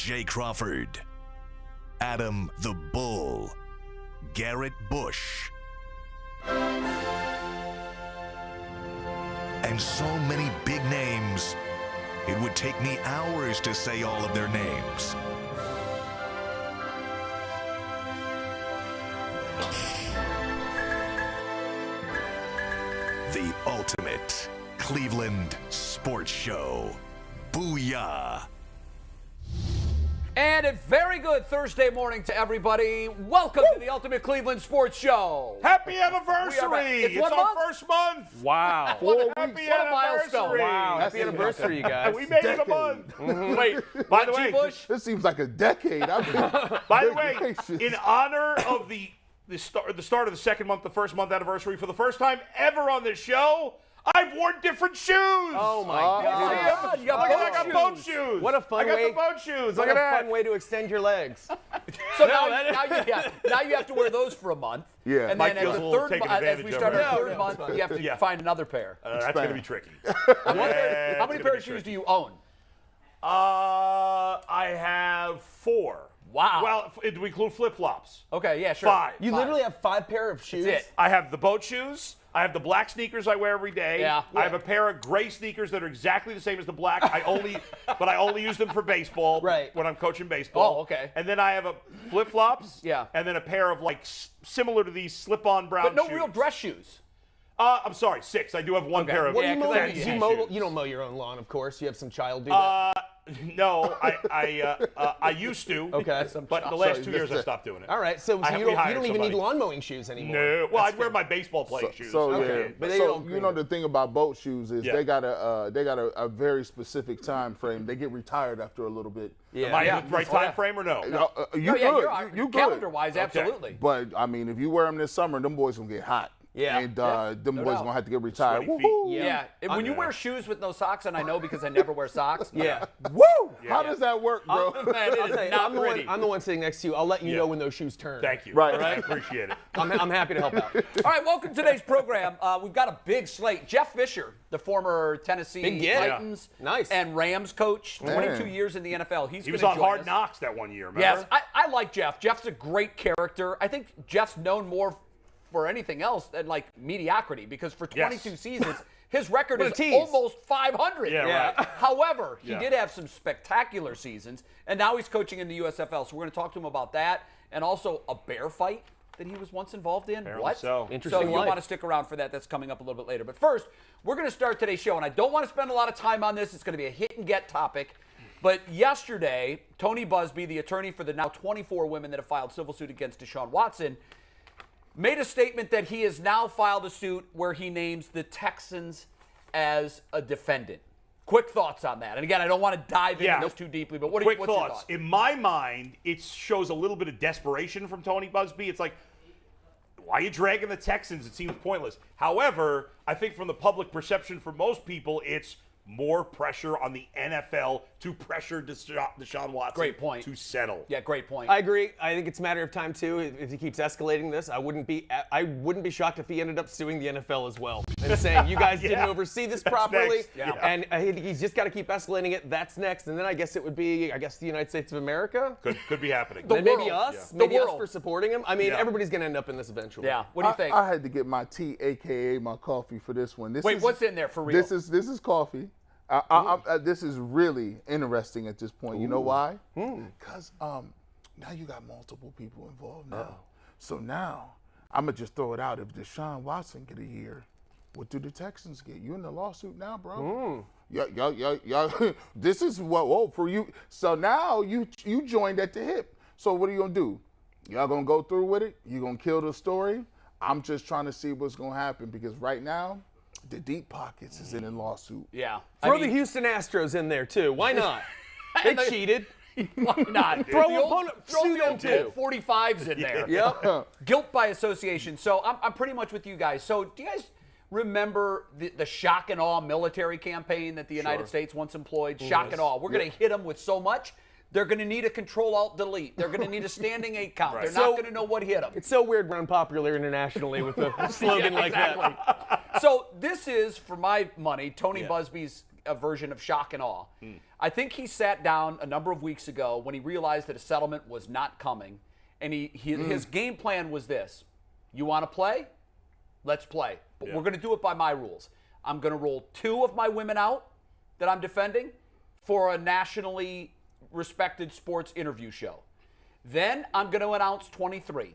Jay Crawford, Adam the Bull, Garrett Bush, and so many big names, it would take me hours to say all of their names. The ultimate Cleveland sports show. Booyah! And a very good Thursday morning to everybody. Welcome to the Ultimate Cleveland Sports Show. Happy anniversary! It's our month? first month. Wow. Happy What a anniversary! milestone. Wow. Happy anniversary, you guys. We made it a month. Wait, By the way, Bush? This seems like a decade. by the way, in honor of the start of the second month, the first month anniversary, for the first time ever on this show, I've worn different shoes. Oh my God. You got I got boat shoes. shoes. What a fun I got way- the boat shoes. What Look a at that. fun way to extend your legs. So now you have to wear those for a month. Yeah. And Mike then feels at a the little third taken month, as we advantage start of. our No, third month, you have to find another pair. That's going to be tricky. How many pair of shoes do you own? I have 4. Wow. Well, do we include flip-flops? Okay, yeah, sure. 5. You literally have 5 pair of shoes. That's it. I have the boat shoes. I have the black sneakers I wear every day. Yeah. I have a pair of gray sneakers that are exactly the same as the black. But I only use them for baseball. Right. When I'm coaching baseball. Oh, okay. And then I have a flip-flops. Yeah. And then a pair of similar to these slip-on brown But no shoes. real dress shoes. I'm sorry, 6. I do have one Okay. pair of. What Yeah, do you 'cause mow? then You, you mow shoes. you don't mow your own lawn, of course. You have some child do that. No, I used to. Okay. But the last 2 years I stopped doing it. All right, so I- you we don't hired even need somebody. lawn mowing shoes anymore. No. Well, I'd wear my baseball playing shoes. So Okay. yeah, But they so don't you know the thing about boat shoes is Yeah. they got a very specific time frame. They get retired after a little bit. Am I in the right time frame or no? You Oh, yeah, good. You good. calendar-wise, absolutely. But I mean, if you wear them this summer, them boys gonna get hot. Yeah. And Yeah, them no boys doubt. gonna have to get retired. Sweaty feet. Woohoo! Yeah. And when you wear shoes with no socks, and I know because I never wear socks. Yeah. Woo! How does that work, bro? Man, it I'll is tell you, not I'm the pretty. one. I'm the one sitting next to you. I'll let you know when those shoes turn. Thank you. Right. I appreciate it. I'm happy to help out. All right, welcome to today's program. We've got a big slate. Jeff Fisher, the former Tennessee Big get. Titans Nice. and Rams coach, 22 Man. years in the NFL. He was gonna on join Hard us. Knocks that one year, remember? Yes, I like Jeff. Jeff's a great character. I think Jeff's known more for anything else than like mediocrity because for 22 seasons, his record What a is tease. almost 500. Yeah, right. However, he Yeah. did have some spectacular seasons, and now he's coaching in the USFL. So we're going to talk to him about that and also a bear fight that he was once involved in. Apparently What? so. Interesting So you life. want to stick around for that. That's coming up a little bit later. But first, we're going to start today's show, and I don't want to spend a lot of time on this. It's going to be a hit and get topic. But yesterday, Tony Buzbee, the attorney for the now 24 women that have filed civil suit against Deshaun Watson, made a statement that he has now filed a suit where he names the Texans as a defendant. Quick thoughts on that. And again, I don't want to dive into this too deeply, but what's Quick your thoughts. thoughts? In my mind, it shows a little bit of desperation from Tony Buzbee. It's like, why are you dragging the Texans? It seems pointless. However, I think from the public perception for most people, it's more pressure on the NFL to pressure Deshaun Watson Great point. to settle. Yeah, great point. I agree. I think it's a matter of time too. If he keeps escalating this, I wouldn't be shocked if he ended up suing the NFL as well and saying you guys didn't oversee this properly. next. Yeah. And he's just got to keep escalating it. That's next, and then I guess it would be the United States of America. Could be happening. Then maybe world. us, Yeah. maybe The us world. for supporting him. I mean, Yeah. everybody's going to end up in this eventually. Yeah, what do you think? I had to get my tea, aka my coffee, for this one. Wait, what's in there for real? This is coffee. This is really interesting at this point. You know why? Because now you got multiple people involved now. So now I'm gonna just throw it out. If Deshaun Watson get a year, what do the Texans get? You in the lawsuit now, bro? Y'all, this is what for you. So now you joined at the hip. So what are you gonna do? Y'all gonna go through with it? You gonna kill the story? I'm just trying to see what's gonna happen because right now, the deep pockets is in a lawsuit. Yeah. Throw the Houston Astros in there too. Why not? They cheated. Why not? Throw The old- opponent- throw sue the them old too. 45s in there. Yep. Guilt by association. So I'm pretty much with you guys. So do you guys remember the shock and awe military campaign that the United States once employed? Shock and awe. We're going to hit them with so much. They're going to need a Control-Alt-Delete. They're going to need a standing 8 count. Right. They're So- not going to know what hit them. It's so weird when unpopular internationally with a slogan like that. So this is, for my money, Tony Busby's a version of shock and awe. I think he sat down a number of weeks ago when he realized that a settlement was not coming, and his game plan was this: you want to play? Let's play. But we're going to do it by my rules. I'm going to roll 2 of my women out that I'm defending for a nationally respected sports interview show. Then I'm going to announce 23.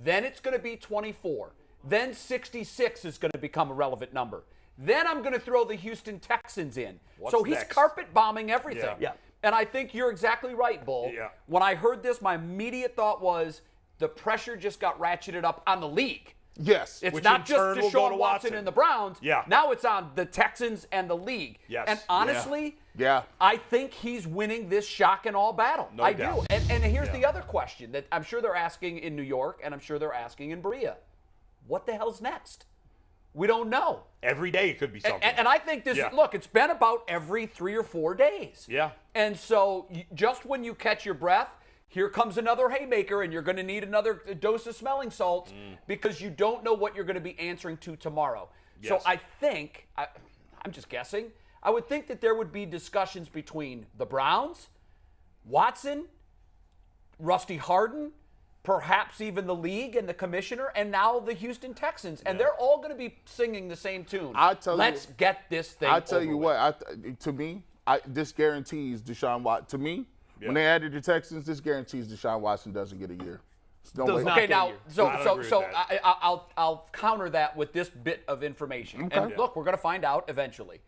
Then it's going to be 24. Then 66 is going to become a relevant number. Then I'm going to throw the Houston Texans in. So he's next? carpet bombing everything. Yeah. And I think you're exactly right, Bull. Yeah. When I heard this, my immediate thought was the pressure just got ratcheted up on the league. Yes. It's Which not in just turn will go to Deshaun Watson and the Browns. Yeah. Now it's on the Texans and the league. Yes. And honestly, Yeah. I think he's winning this shock and all battle. No I doubt. do. And here's the other question that I'm sure they're asking in New York, and I'm sure they're asking in Berea. What the hell's next? We don't know. Every day it could be something. And I think this, Yeah. look, it's been about every 3 or 4 days. Yeah. And so just when you catch your breath, here comes another haymaker, and you're going to need another dose of smelling salts because you don't know what you're going to be answering to tomorrow. Yes. So I think, I'm just guessing, I would think that there would be discussions between the Browns, Watson, Rusty Harden, perhaps even the league and the commissioner, and now the Houston Texans. And they're all going to be singing the same tune. Let's get this thing I tell over you with. what, to me, this guarantees Deshaun Watson. To me, when they added the Texans, this guarantees Deshaun Watson doesn't get a year. Does not Okay, get now, a year. so I don't so agree so with that. I'll counter that with this bit of information. Okay. And look, we're going to find out eventually.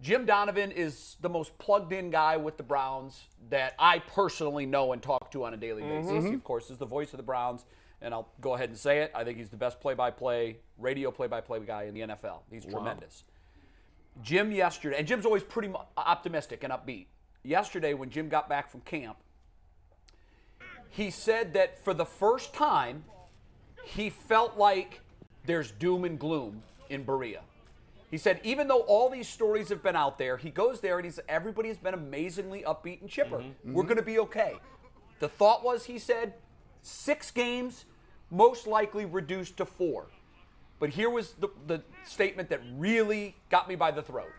Jim Donovan is the most plugged-in guy with the Browns that I personally know and talk to on a daily basis. He, of course, is the voice of the Browns, and I'll go ahead and say it. I think he's the best play-by-play, radio play-by-play guy in the NFL. He's tremendous. Jim yesterday, and Jim's always pretty optimistic and upbeat. Yesterday, when Jim got back from camp, he said that for the first time, he felt like there's doom and gloom in Berea. He said, even though all these stories have been out there, he goes there and he said, everybody has been amazingly upbeat and chipper. We're going to be okay. The thought was, he said, 6 games, most likely reduced to 4. But here was the statement that really got me by the throat.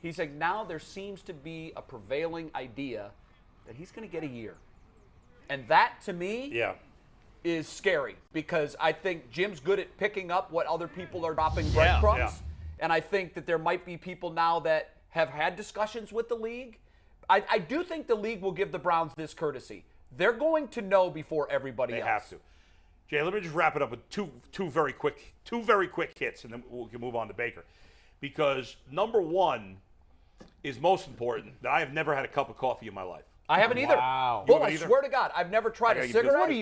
He said, now there seems to be a prevailing idea that he's going to get a year. And that, to me, is scary because I think Jim's good at picking up what other people are dropping breadcrumbs. Yeah. And I think that there might be people now that have had discussions with the league. I do think the league will give the Browns this courtesy. They're going to know before everybody else. They have to. Jay, let me just wrap it up with two very quick hits, and then we can move on to Baker. Because number one is most important, that I have never had a cup of coffee in my life. I haven't either. Wow. Well, You I haven't either? swear to God, I've never tried a you cigarette. What are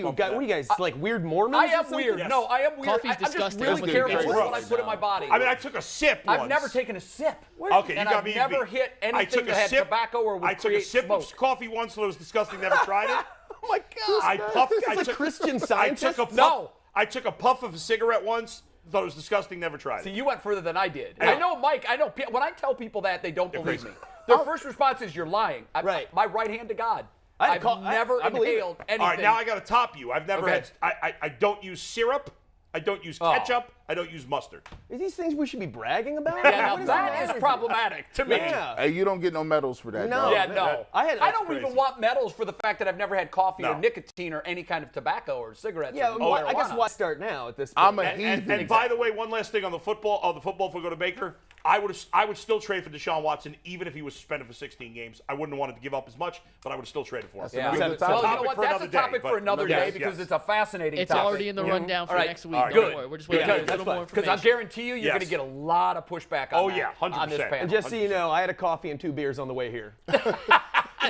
you guys, like weird Mormons? I or am something? weird. Yes. No, I am weird. Coffee's I'm just disgusting. really It's careful very with gross. what I put in my body. I mean, I took a sip once. I've never taken a sip. Okay, you and got I've me. never hit I anything took that a had sip. tobacco or would I took a create sip smoke. of coffee once when it was disgusting. Never tried it. Oh my God. I puffed. This I is took a Christian I scientist. took a puff. No. I took a puff of a cigarette once. Thought it was disgusting. Never tried See, it. you went further than I did. Yeah. I know, Mike. I know. When I tell people that, they don't believe crazy. me. Their first response is, "You're lying." Right. My right hand to God. I I've call- never I believe it. inhaled anything. All right, now I got to top you. I've never Okay. had. I don't use syrup. I don't use ketchup. I don't use mustard. Are these things we should be bragging about? Yeah, now What is that the matter is with problematic to me. you? Yeah. Hey, you don't get no medals for that. No. dog. Yeah, no. I don't crazy. even want medals for the fact that I've never had coffee or No. nicotine or any kind of tobacco or cigarettes. Yeah, or well, I guess marijuana. why start now at this point? I'm a And heathen. by the way, one last thing on the football. If we go to Baker, I would still trade for Deshaun Watson even if he was suspended for 16 games. I wouldn't have wanted to give up as much, but I would have still traded for him. Yeah. Another Well, you topic know what? for That's another a topic day, for but- another Yes, day because yes. it's a fascinating It's topic. already in the rundown for All right. next week. All right, Don't good. worry. We're just waiting for a little more Because information. I guarantee you, you're Yes. going to get a lot of pushback on Oh, that, yeah, 100%. on this panel. And just so you know, I had a coffee and 2 beers on the way here.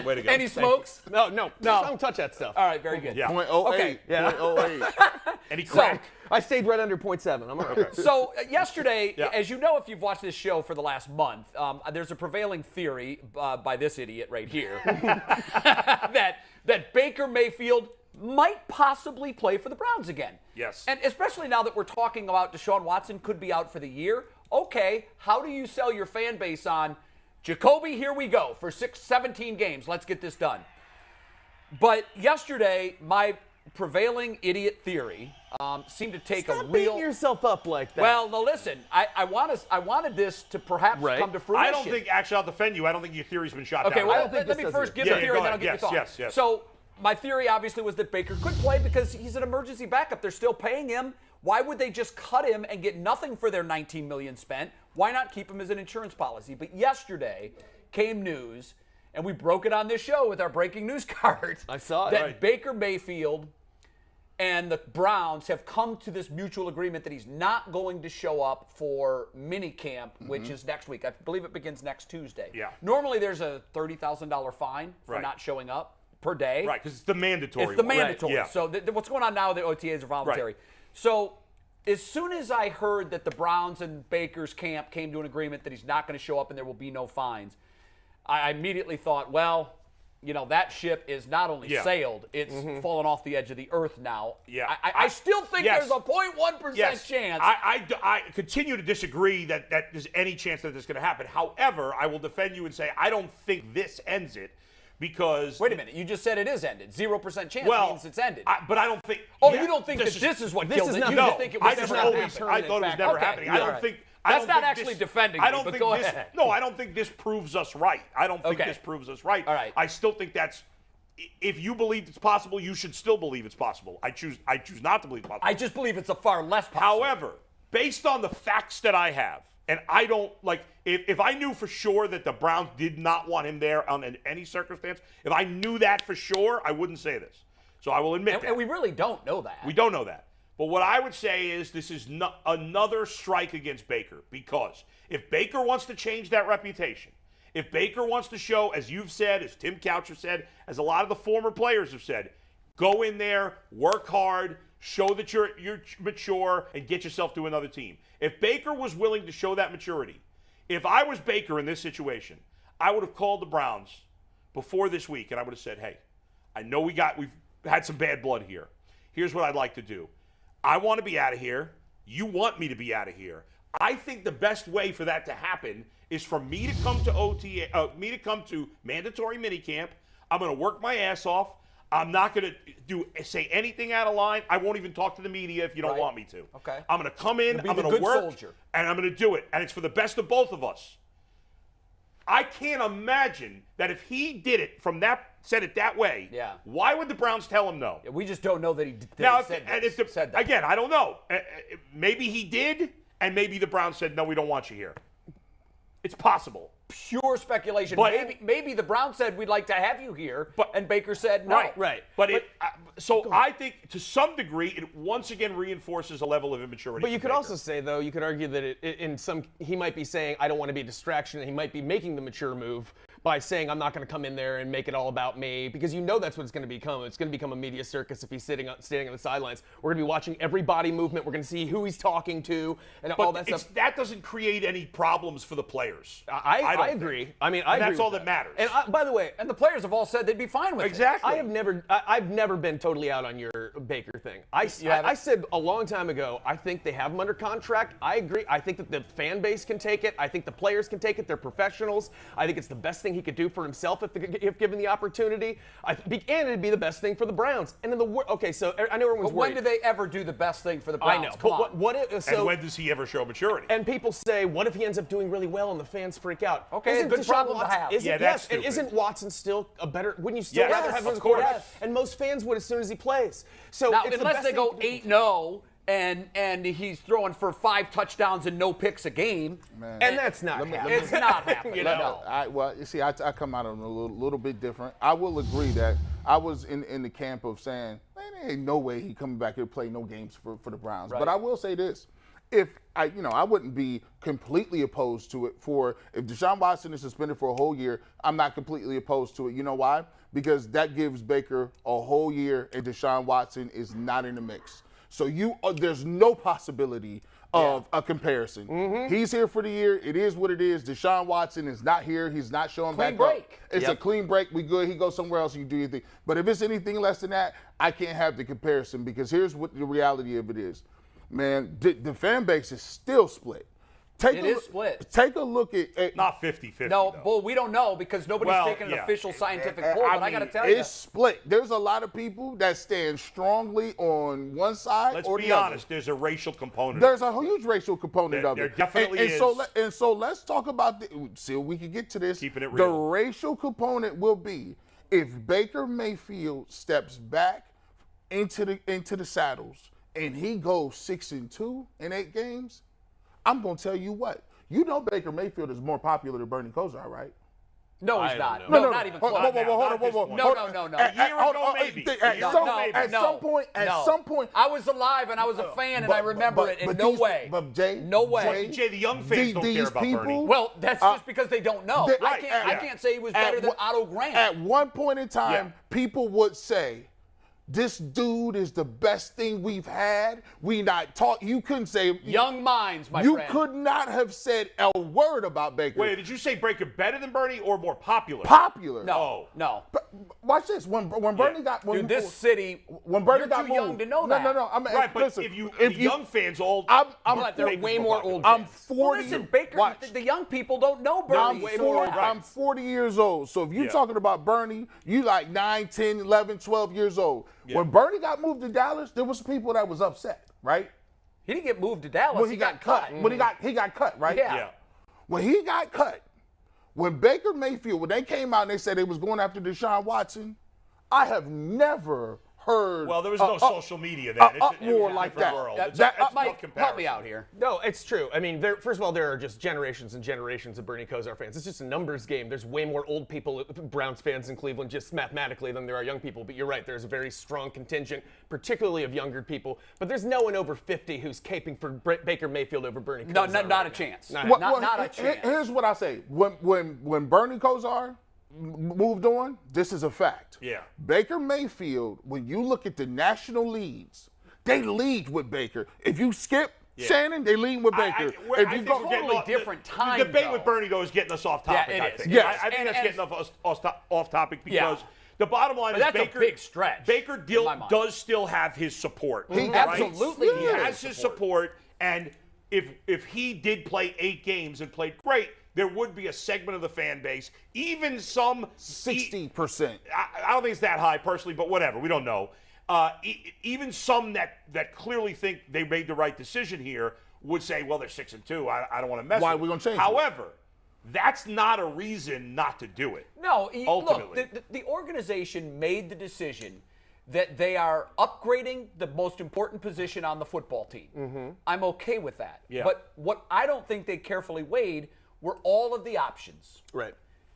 Way to go. Any smokes? No. No. Don't touch that stuff. All right, very good. Yeah. .08. Okay. Yeah. .08. Any So, crack? I stayed right under 0.7. I'm all right. So yesterday, Yeah. as you know, if you've watched this show for the last month, there's a prevailing theory by this idiot right here that Baker Mayfield might possibly play for the Browns again. Yes. And especially now that we're talking about Deshaun Watson could be out for the year. Okay, how do you sell your fan base on Jacoby? Here we go for 17 games. Let's get this done. But yesterday, my prevailing idiot theory seemed to take Stop a real. beating yourself up like that. Well, no, listen. I wanted this to perhaps come to fruition. I don't think, actually, I'll defend you. I don't think your theory's been shot Okay, down. well, let me first give the theory, then I'll get your thoughts. Yes. So my theory obviously was that Baker could play because he's an emergency backup. They're still paying him. Why would they just cut him and get nothing for their $19 million spent? Why not keep him as an insurance policy? But yesterday came news, and we broke it on this show with our breaking news card. I saw it. That Baker Mayfield and the Browns have come to this mutual agreement that he's not going to show up for minicamp, which is next week. I believe it begins next Tuesday. Yeah. Normally there's a $30,000 fine for not showing up per day. Right, because it's the mandatory It's the one. mandatory. Right, yeah. So what's going on now, the OTAs are voluntary. Right. So as soon as I heard that the Browns and Baker's camp came to an agreement that he's not going to show up and there will be no fines, I immediately thought, well, that ship is not only sailed, it's fallen off the edge of the earth now. Yeah. I still think there's a 0.1% chance. I continue to disagree that there's any chance that this is going to happen. However, I will defend you and say I don't think this ends it because. Wait a minute. You just said it is ended. 0% chance means it's ended. But I don't think. Oh, you don't think this is what killed it? You just think it was never going to happen. I thought it was never happening. I don't think. That's not actually defending me, but go ahead. No, I don't think this proves us right. I don't think this proves us right. All right. I still think that's. If you believe it's possible, you should still believe it's possible. I choose not to believe it's possible. I just believe it's a far less possible. However, based on the facts that I have, and I don't if I knew for sure that the Browns did not want him there on any circumstance, if I knew that for sure, I wouldn't say this. So I will admit that. And we really don't know that. We don't know that. But what I would say is this is another strike against Baker, because if Baker wants to change that reputation, if Baker wants to show, as you've said, as Tim Couch has said, as a lot of the former players have said, go in there, work hard, show that you're mature, and get yourself to another team. If Baker was willing to show that maturity, if I was Baker in this situation, I would have called the Browns before this week, and I would have said, hey, I know we've had some bad blood here. Here's what I'd like to do. I want to be out of here. You want me to be out of here. I think the best way for that to happen is for me to come to me to come to mandatory minicamp. I'm going to work my ass off. I'm not going to say anything out of line. I won't even talk to the media if you don't want me to. Okay. I'm going to come in. I'm going to work, and I'm going to do it. And it's for the best of both of us. I can't imagine that if he did it said it that way, why would the Browns tell him no? We just don't know that he said that. Again, I don't know. Maybe he did, and maybe the Browns said, no, we don't want you here. It's possible. Pure speculation. But, maybe the Browns said, we'd like to have you here, and Baker said no. Right. I think to some degree it once again reinforces a level of immaturity. But you could also say, though, you could argue that he might be saying, I don't want to be a distraction, and he might be making the mature move by saying, I'm not going to come in there and make it all about me, because that's what it's going to become. It's going to become a media circus if he's standing on the sidelines. We're going to be watching every body movement. We're going to see who he's talking to and all that stuff. That doesn't create any problems for the players. I agree. I mean, I agree. That's all that matters. And by the way, and the players have all said they'd be fine with it. Exactly. I've never been totally out on your Baker thing. I said a long time ago, I think they have him under contract. I agree. I think that the fan base can take it. I think the players can take it. They're professionals. I think it's the best thing he could do for himself if given the opportunity. And it'd be the best thing for the Browns. And then so I know everyone's worried. When do they ever do the best thing for the Browns? I know. And when does he ever show maturity? And people say, what if he ends up doing really well and the fans freak out? Okay, it's a good problem to have. That's stupid. And isn't Watson still a better? Wouldn't you still rather have him as a quarterback? Yes. And most fans would as soon as he plays. So now, unless they go 8-0 and he's throwing for 5 touchdowns and no picks a game, and that's not happening. It's not happening. I come out of a little bit different. I will agree that I was in the camp of saying, man, there ain't no way he coming back here to play no games for the Browns. Right. But I will say this. If I wouldn't be completely opposed to it if Deshaun Watson is suspended for a whole year, I'm not completely opposed to it. You know why? Because that gives Baker a whole year and Deshaun Watson is not in the mix. So there's no possibility of a comparison. Mm-hmm. He's here for the year. It is what it is. Deshaun Watson is not here. He's not showing back up. It's a clean break. We good. He goes somewhere else and you do your thing. But if it's anything less than that, I can't have the comparison, because here's what the reality of it is. Man, the fan base is still split. It is split. Take a look at Not 50-50. No, though. well, we don't know because nobody's Well, taken an yeah. official scientific poll. But I got to tell it's you, split. There's a lot of people that stand strongly on one side Let's or be the other. honest. There's a racial component. There's a huge racial component of There it. definitely and is. So let's talk about see if we can get to this. Keeping it The real. racial component will be if Baker Mayfield steps back into the saddles and he goes 6-2 in 8 games. I'm gonna tell you what. You know Baker Mayfield is more popular than Bernie Kosar, right? no, he's I not. don't No, know. not even Hold close. on, Not hold on, this hold on. point. No, no, no, no. A year ago, maybe. At No, some no. point, I was alive and I was a fan and I remember it. And no way. But Jay, no way. Jay, the young fans don't care these about people, Bernie. Well, that's just because they don't know. they- I right, can't say he was better than Otto Grant. At one point in time, Yeah. people would say, this dude is the best thing we've had. We not talk. You couldn't say Young minds, my you friend. could not have said a word about Baker. Wait, did you say Baker better than Bernie or more popular? Popular. No, Oh. no. But watch this. When Bernie got Dude, this city, when Bernie you're got too young moved- to know that. No. I mean, Right, but listen, if young fans old, I'm But they're Baker's way more old I'm fans. 40. Well, listen, Baker, Watch. the young people don't know I'm Bernie. 40, Right. I'm 40 years old. So if you're Yeah. talking about Bernie, you like 9, 10, 11, 12 years old. Yeah. When Bernie got moved to Dallas, there was people that was upset, right? He didn't get moved to Dallas. When he got cut. When he got cut, right? Yeah. yeah. When he got cut, when Baker Mayfield, when they came out and they said they was going after Deshaun Watson, I have never heard. Well, there was no social media then. It was uproar a like different that. world. That- It's- that- it's no Mike, help comparison. me out here. No, it's true. I mean, first of all, there are just generations and generations of Bernie Kosar fans. It's just a numbers game. There's way more old people, Browns fans in Cleveland, just mathematically, than there are young people. But you're right, there's a very strong contingent, particularly of younger people. But there's no one over 50 who's caping for Baker Mayfield over Bernie Kosar. No, not a chance. Not- Not a chance. Here's what I say. When Bernie Kosar moved on, this is a fact. Yeah. Baker Mayfield, when you look at the national leads, they lead with Baker. If you skip Shannon, they lead with Baker. If I you think go, we're getting Totally off- different the time, debate with though. Bernie, though, is getting us off topic, Yeah, I it think. is. Yes. I think And- that's and- getting us off topic because the bottom line But is that's a Baker, big stretch, Baker in my mind. does still have his support. right? Absolutely He he has his support, and if he did play 8 games and played great, there would be a segment of the fan base, even some 60%. I don't think it's that high personally, but whatever. We don't know. Even some that clearly think they made the right decision here would say, well, they're 6-2. I don't want to mess Why with are we it. gonna change it? However, that's not a reason not to do it. No, Ultimately. look, the organization made the decision that they are upgrading the most important position on the football team. I'm okay with that. Yeah. But what I don't think they carefully weighed were all of the options. Right.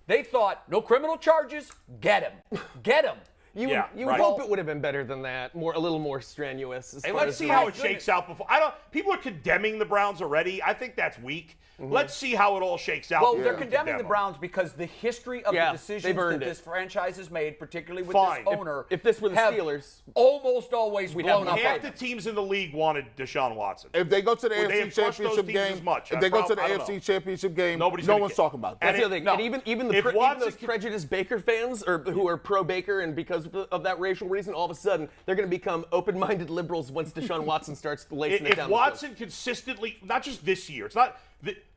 They thought, no criminal charges, get him. Get him. You Yeah, would right. hope it would have been better than that, a little more strenuous. As Hey, far let's as see the- how it shakes out before. People are condemning the Browns already. I think that's weak. Let's see how it all shakes out. Well, before they're we condemning condemn the them. Browns because the history of Yeah, the decisions they've that earned this it. franchise has made, particularly with Fine. this owner, If this were the have Steelers, almost always we'd blown have up. Half on the them. teams in the league wanted Deshaun Watson. If they go to the Would they AFC have crushed those Championship teams game, as much? if they go to the I don't AFC know. Championship game, Nobody's no gonna one's get- talking about that. That's the other thing. No. And even If even Watson those can- prejudiced Baker fans or who are pro Baker and because of that racial reason, all of a sudden they're going to become open-minded liberals once Deshaun Watson starts lacing it If down. Watson consistently, not just this year, it's not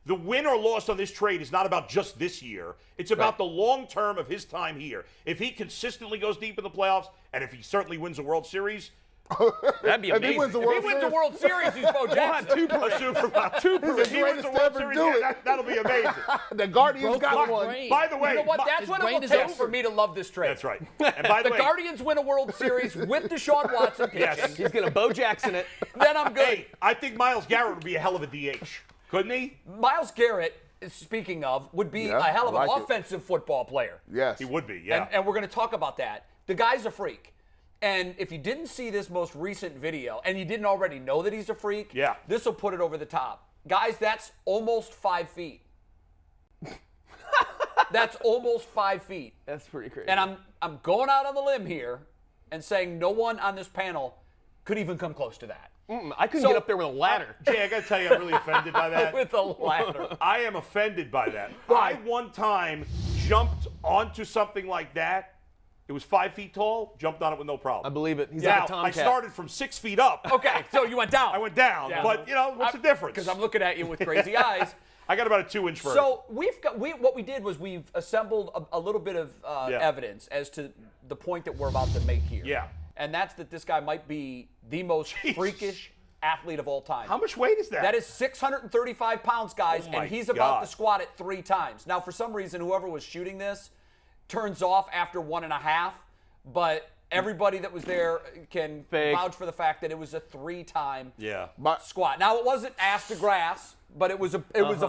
the win or loss on this trade is not about just this year. It's about the long term of his time here. If he consistently goes deep in the playoffs, and if he certainly wins a World Series, That'd be If he amazing. wins the If World he wins the Series, World Series, he's Bo Jackson. a Super Bowl, He's the if he wins greatest the to World ever Series, do yeah, it. that'll be amazing. the Guardians got Broke one. brain. By the way, You know what? That's his what it brain will is take out. for me to love this trade. That's right. And by the The way, Guardians win a World Series with Deshaun Watson pitching. Yes. He's going to Bo Jackson it. Then I'm good. hey, I think Myles Garrett would be a hell of a DH, couldn't he? Myles Garrett, speaking of, would be Yeah, a hell of I an like it. offensive football player. Yes. He would be, yeah. And we're going to talk about that. The guy's a freak. And if you didn't see this most recent video, and you didn't already know that he's a freak, Yeah. this will put it over the top. Guys, that's almost 5 feet. That's almost 5 feet. That's pretty crazy. And I'm going out on the limb here and saying no one on this panel could even come close to that. I couldn't So- get up there with a ladder. Jay, I got to tell you, I'm really offended by that. With a ladder. I am offended by that. I one time jumped onto something like that It was 5 feet tall. Jumped on it with no problem. I believe it. He's Now, like a tomcat. I started from 6 feet up. Okay, so you went down. I went down, Yeah. but what's the difference? Because I'm looking at you with crazy eyes. I got about a 2-inch vertical. So what we did was we've assembled a little bit of evidence as to the point that we're about to make here. Yeah. And that's that this guy might be the most freakish athlete of all time. How much weight is that? That is 635 pounds, guys, Oh my and he's about God. to squat it 3 times. Now, for some reason, whoever was shooting this turns off after 1.5, but everybody that was there can Fake. vouch for the fact that it was a 3-time But squat. Now, it wasn't ass to grass, but it was a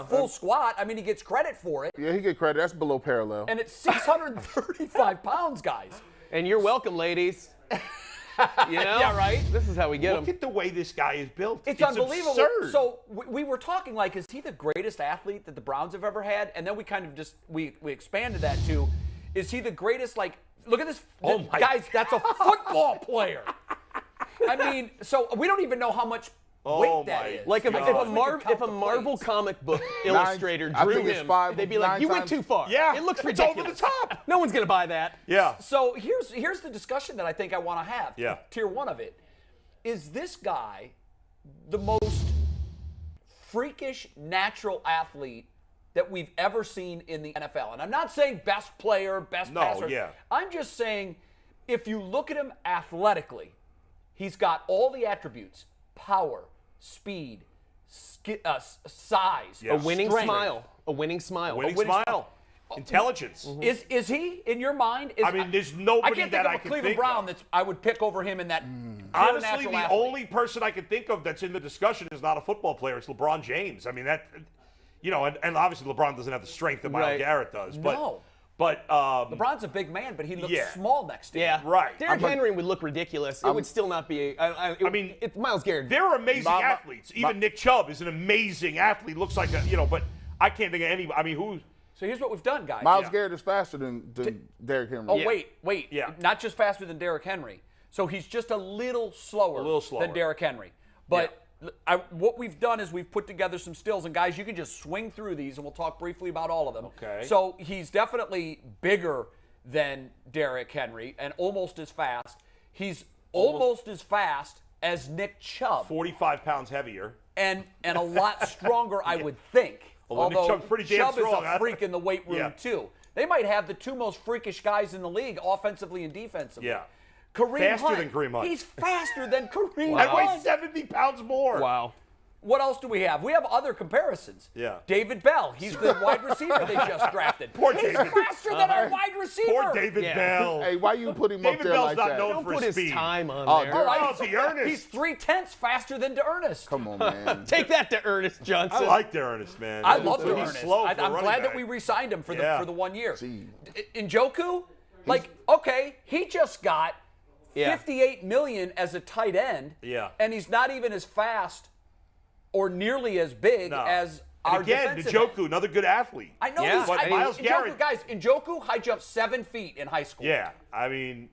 full squat. I mean, he gets credit for it, yeah, he get credit. That's below parallel. and it's 635 pounds, guys. And you're welcome, ladies. You know? Yeah, right? This is how we get Look them. at the way this guy is built. It's unbelievable. Absurd. So we were talking like, is he the greatest athlete that the Browns have ever had? And then we kind of just we expanded that to, is he the greatest? Like, look at this, Oh my guys. That's a football player. I mean, so we don't even know how much weight that my is. Like if I a, guess we could Marvel count the Marvel plates. comic book illustrator I drew think it's him, 5 they'd be like, 9 "You went times." too far. Yeah, it looks it's ridiculous. over the top. No one's gonna buy that." Yeah. So here's the discussion that I think I want to have. Yeah. Tier 1 of it. Is this guy the most freakish natural athlete that we've ever seen in the NFL? And I'm not saying best player, best passer. yeah. I'm just saying if you look at him athletically, he's got all the attributes: power, speed, size, Yeah. A winning strength. smile. A winning smile. Winning winning smile. Intelligence. Is he in your mind? I mean, there's nobody I can't that think I of a can Cleveland think Brown of. that I would pick over him in that. pure Honestly, natural the athlete. only person I can think of that's in the discussion is not a football player. It's LeBron James. I mean, and obviously LeBron doesn't have the strength that Myles Right. Garrett does. But, No. But LeBron's a big man, but he looks Yeah. small next to him. Yeah. Right. Derrick Henry would look ridiculous. It would still not be. I mean, it's Myles Garrett. there are amazing My- athletes. Even Nick Chubb is an amazing athlete. Looks like but I can't think of any. I mean, who? So here's what we've done, guys. Miles Yeah. Garrett is faster than Derrick Henry. Oh, wait. Yeah. Not just faster than Derrick Henry. So he's just a little slower, than Derrick Henry. But what we've done is we've put together some stills. And, guys, you can just swing through these, and we'll talk briefly about all of them. Okay. So he's definitely bigger than Derrick Henry and almost as fast. He's almost as fast as Nick Chubb 45 pounds heavier. and a lot stronger, I would think. Although Nick Chubb's pretty damn Chubb strong, is a huh? freak in the weight room, Yeah. too. They might have the 2 most freakish guys in the league, offensively and defensively. Yeah. Kareem Faster Hunt. than Kareem Hunt. He's faster than Kareem I weigh Hunt. 70 pounds more. Wow. What else do we have? We have other comparisons. Yeah. David Bell. He's the wide receiver they just drafted. Poor He's David. faster than our wide receiver. Poor David Yeah. Bell. Hey, why you put him up David there Bell's like not that? known Don't for put his speed. time on Oh, there. dude. Oh, DeErnest. He's 3/10 faster than DeErnest. Come on, man. Take that to Ernest I Johnson. like DeErnest, man. I love He's DeErnest. slow for a I'm running glad that back. we re-signed him for Yeah. the 1 year. Gee. Njoku, okay, he just got Yeah. $58 million as a tight end. Yeah. And he's not even as fast or nearly as big No. as And our again, defensive Njoku, end. another good athlete. I know Yeah, he's but I mean, Myles Njoku, Garrett- guys, Njoku high jumped 7 feet in high school. Yeah, I mean,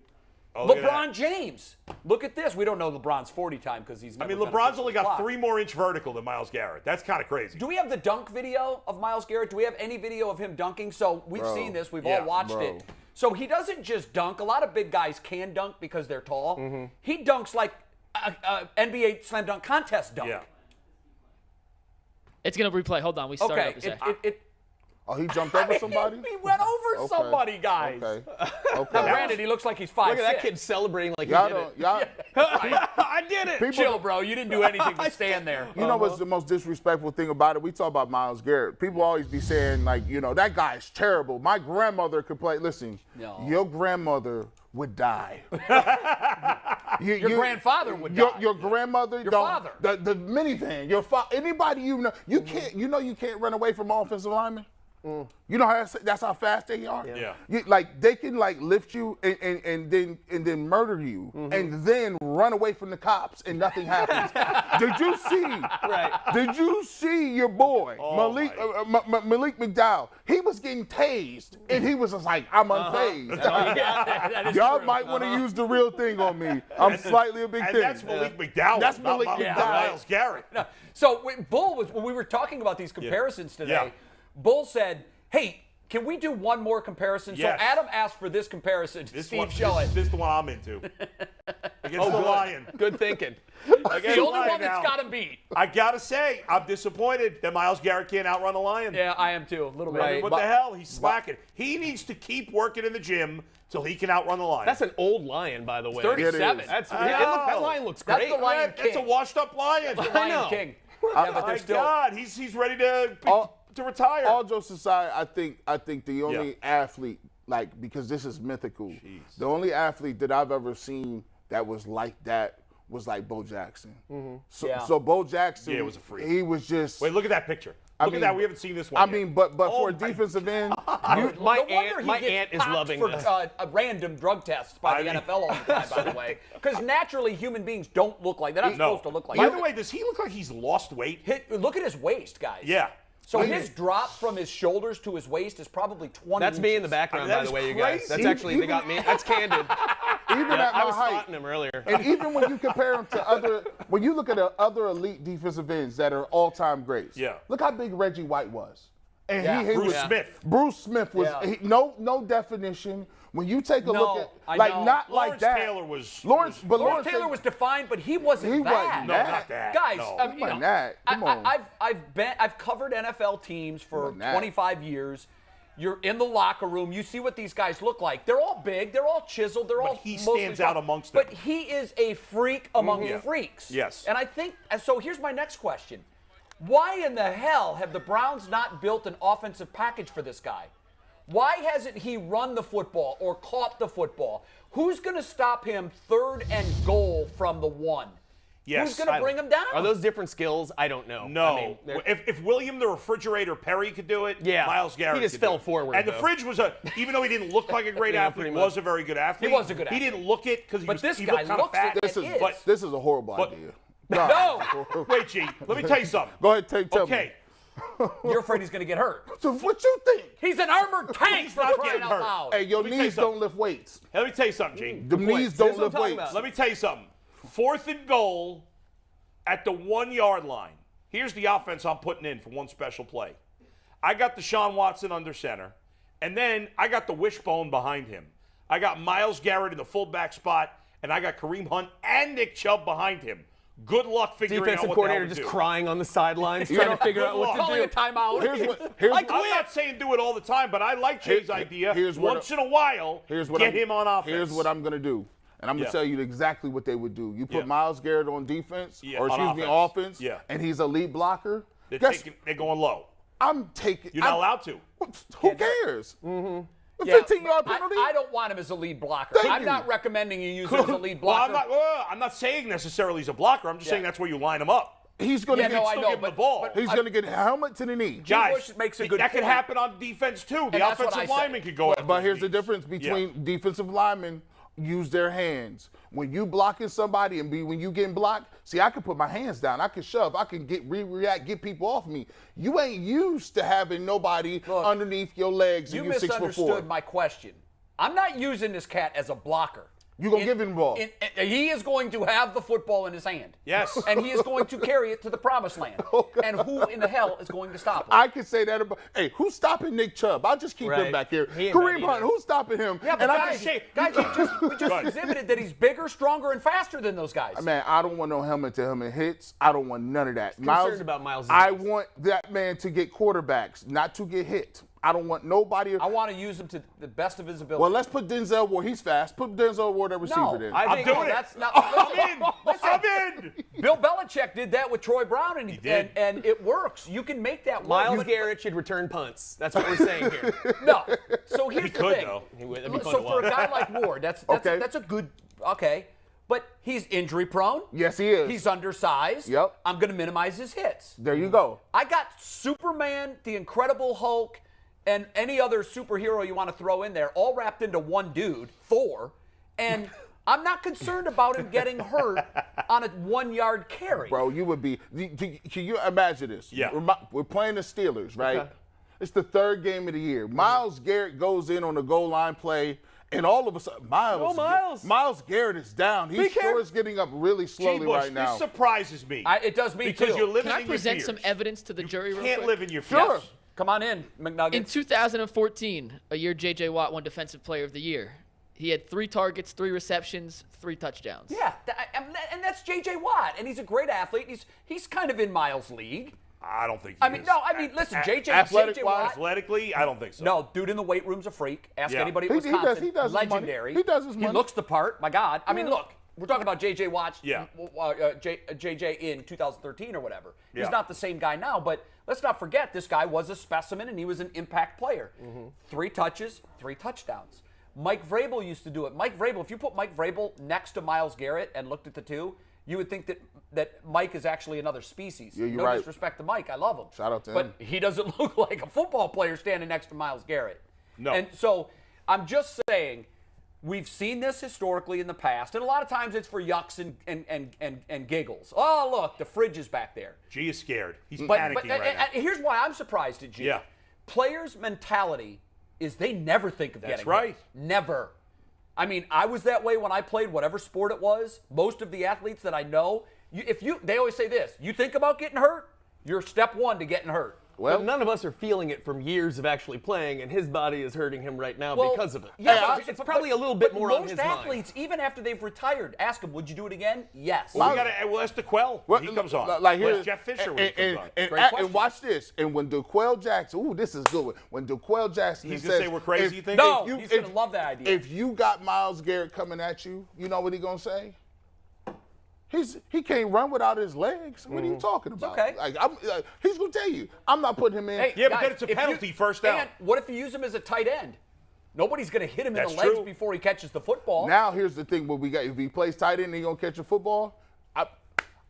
look at LeBron that. James. Look at this. We don't know LeBron's 40 time because he's I never mean, been LeBron's officially only got clocked. 3 more inch vertical than Myles Garrett. That's kind of crazy. Do we have the dunk video of Myles Garrett? Do we have any video of him dunking? So we've Bro. seen this. We've Yeah, all watched bro. it. So he doesn't just dunk. A lot of big guys can dunk because they're tall. Mm-hmm. He dunks like a NBA slam dunk contest dunk. Yeah. It's going to replay. Hold on. We started Okay. up a second. Oh, he jumped over somebody? He went over Okay. somebody, guys. Okay. Now, Okay. granted, he looks like he's 5'6". Look at that kid celebrating like Y'all he did don't, y'all, I did it. people, Chill, bro. You didn't do anything to stand there. you know what's the most disrespectful thing about it? We talk about Myles Garrett. People always be saying, like, that guy's terrible. My grandmother could play. Listen, No. your grandmother would die. Your grandfather would die. Your grandmother, Your don't- father. the minivan, your anybody you know, you can't, you can't run away from offensive linemen. You know how that's how fast they are. Yeah. They can lift you and then murder you and then run away from the cops and nothing happens. Did you see? Right. Did you see your boy my. Malik McDowell? He was getting tased and he was just like, I'm unfazed. That is Y'all true. might want to use the real thing on me. I'm slightly a big And thing. that's Malik McDowell. That's not Malik McDowell. Myles Garrett. So when we were talking about these comparisons today, Yeah. Bull said, hey, Can we do one more comparison? Yes. So Adam asked for this comparison. Steve, show it. This is the one I'm into. Against the Lion. Good thinking. Against The only Lion one that's now. got to beat. I got to say, I'm disappointed that Myles Garrett can't outrun the Lion. Yeah, I am too. A little bit. I mean, what the hell? He's slacking. He needs to keep working in the gym till he can outrun the Lion. That's an old lion, by the way. 37. That's I that know. lion looks That's great. the Lion That's a King. washed-up Lion. That's the Lion know. King. Yeah, but My they're still. God, he's ready to retire. All jokes aside, I think the only athlete, like, because this is mythical, the only athlete that I've ever seen that was like that was like Bo Jackson. So Bo Jackson, Yeah, it was a freak. he was just. Wait, look at that picture. Look at that. We haven't seen this one I yet. mean, but Oh for a my defensive end, My No wonder aunt he gets is popped loving for this. random drug tests by the I mean- NFL all the time, by the way. Because naturally, human beings don't look like they're not supposed to look like By that. the way, does he look like he's lost weight? Look at his waist, guys. Yeah. So his drop from his shoulders to his waist is probably 20 That's me in the inches. background, that by the is way, you guys. crazy. That's actually, they got me. That's candid. even at I my was height, spotting him earlier. and even when you compare him to when you look at other elite defensive ends that are all-time greats, Yeah. look how big Reggie White was. And Yeah. he Bruce was, Smith. Bruce Smith was Yeah. no definition. When you take a look at I like know. not Lawrence like that. Taylor was. Lawrence Taylor was defined, but he wasn't He that. wasn't No, that. not that. Guys, No. I mean, wasn't that. Come on. I've covered NFL teams for Wasn't that. 25 years. You're in the locker room. You see what these guys look like. They're all big. They're all chiseled. They're all. he mostly stands out strong. amongst them. But he is a freak among freaks. Yes. And I think so. Here's my next question: why in the hell have the Browns not built an offensive package for this guy? Why hasn't he run the football or caught the football? Who's going to stop him 3rd and goal from the 1? Yes. Who's going to bring him down? Are those different skills? I don't know. No. I mean, if William the Refrigerator Perry could do it, Yeah. Myles Garrett He just could do fell it. forward, And the though. Fridge was even though he didn't look like a great Yeah, athlete, pretty was much. a very good athlete. He was a good He athlete. didn't look it because But this he guy looked kind of looks fat. it. This is is. But this is a horrible but- idea. No. wait, G, let me tell you something. Go ahead, tell me. Okay, You're afraid he's going to get hurt. So what you think? He's an armored tank He's for not crying getting out hurt. loud. Hey, your Let me tell you knees don't something. lift weights. let me tell you something, G. The knees don't Here's what I'm lift talking weights. about. Let me tell you something. 4th and goal at the 1-yard line. Here's the offense I'm putting in for one special play. I got Deshaun Watson under center, and then I got the wishbone behind him. I got Myles Garrett in the fullback spot, and I got Kareem Hunt and Nick Chubb behind him. Good luck figuring defensive out what the hell coordinator to just do. crying on the sidelines, trying to figure out what to Calling do. a timeout. Here's I'm not saying do it all the time, but I like Jay's idea. here's what Once in a while, get him on offense. Here's what I'm gonna do. And I'm going to Yeah. tell you exactly what they would do. You put Yeah. Myles Garrett on defense, Yeah, or on excuse me, offense. offense, Yeah. and he's a lead blocker. They're, Guess, they're going low. I'm taking. You're not I'm- allowed to. Who cares? A Yeah, 15-yard penalty? I don't want him as a lead blocker. Thank I'm you. not recommending you use him as a lead Well, blocker. I'm not saying necessarily he's a blocker. I'm just saying that's where you line him up. He's going to Yeah, get. no, I Still know, give him the but- ball. but- He's going to get a helmet to the knee. Guys, Bush makes a good that could point. happen on defense too. The that's what I offensive said. lineman could go after But the here's the knees. difference between defensive linemen use their hands. When you blocking somebody and when you getting blocked, see, I can put my hands down. I can shove. I can react, get people off me. You ain't used to having nobody underneath your legs You and you're 6'4". misunderstood my question. I'm not using this cat as a blocker. You gonna give him the ball. He is going to have the football in his hand. Yes. And he is going to carry it to the promised land. Okay. And who in the hell is going to stop him? I can say that about. Hey, who's stopping Nick Chubb? I'll just keep him Right. back here. He ain't Kareem bad Hunt, either. who's stopping him? Yeah, but and I guys, can say, we just exhibited that he's bigger, stronger, and faster than those guys. man, I don't want no helmet-to-helmet hits. I don't want none of that. concerned about Myles' I knees. want that man to get quarterbacks, not to get hit. I don't want nobody. I want to use him to the best of his ability. Well, let's put Denzel Ward. He's fast. Put Denzel Ward at receiver no, then. I I'm think doing it. That's not. I'm in. I'm in. Bill Belichick did that with Troy Brown, and did. and it works. You can make that work. Myles But- Garrett should return punts. That's what we're saying here. No. So here's He the could thing. though. That'd be fun So to for a watch. guy like Ward, that's Okay. a good but he's injury prone. Yes, he is. He's undersized. Yep. I'm going to minimize his hits. There you go. I got Superman, the Incredible Hulk, and any other superhero you want to throw in there, all wrapped into one dude, Thor, and I'm not concerned about him getting hurt on a 1-yard carry. Bro, you would be. Can you imagine this? Yeah. We're playing the Steelers, right? Okay. It's the 3rd game of the year. Myles Garrett goes in on the goal line play, and all of a sudden, Myles Garrett is down. He sure is getting up really slowly G-Bush, right now. this surprises me. It does me because too. you're living Can I in present your some fears. evidence to the jury real Can't quick? live in your Sure. fears. Come on in, McNuggets. In 2014, a year J.J. Watt won Defensive Player of the Year, he had 3 targets, 3 receptions, 3 touchdowns. Yeah, and that's J.J. Watt, and he's a great athlete. He's kind of in Miles' league. I don't think he I mean, is. no, I mean, listen, J.J. Watt. Athletically, I don't think so. No, dude in the weight room's a freak. Ask Yeah. anybody at He Wisconsin. does his money. Legendary. He does his money. He looks the part. My God. I mean, look, we're talking about J.J. Watt. Yeah. J.J. in 2013 or whatever. Yeah. He's not the same guy now, but let's not forget this guy was a specimen and he was an impact player. 3 touches, 3 touchdowns. Mike Vrabel used to do it. Mike Vrabel, if you put Mike Vrabel next to Myles Garrett and looked at the two, you would think that Mike is actually another species. Yeah, you're no right. disrespect to Mike. I love him. Shout out to but him. he doesn't look like a football player standing next to Myles Garrett. No. And so I'm just saying, we've seen this historically in the past, and a lot of times it's for yucks and giggles. Oh, look, the fridge is back there. G is scared. He's But panicking right now. here's why I'm surprised at G. Yeah. Players' mentality is they never think of That's getting right. hit. Never. I mean, I was that way when I played whatever sport it was. Most of the athletes that I know, they always say this, you think about getting hurt, you're step 1 to getting hurt. Well, none of us are feeling it from years of actually playing, and his body is hurting him right now Well, because of it. Yeah, it's probably a little bit more on his Most mind. athletes, even after they've retired, ask them, would you do it again? Yes. We'll ask DeQuell when he comes on. Like We'll here, ask Jeff Fisher when he comes on. Great question. And watch this. And when DeQuell Jackson, ooh, this is a good one. When DeQuell Jackson He's says, gonna say we're crazy, you think? No, he's going to love that idea. If you got Myles Garrett coming at you, you know what he gonna say? He can't run without his legs. What are you talking about? okay. He's gonna tell you, I'm not putting him in. Hey, Yeah, but guys, then it's a if penalty, first down. And what if you use him as a tight end? Nobody's going to hit him in That's the legs true. before he catches the football. Now here's the thing: what we got? If he plays tight end and he gonna catch a football,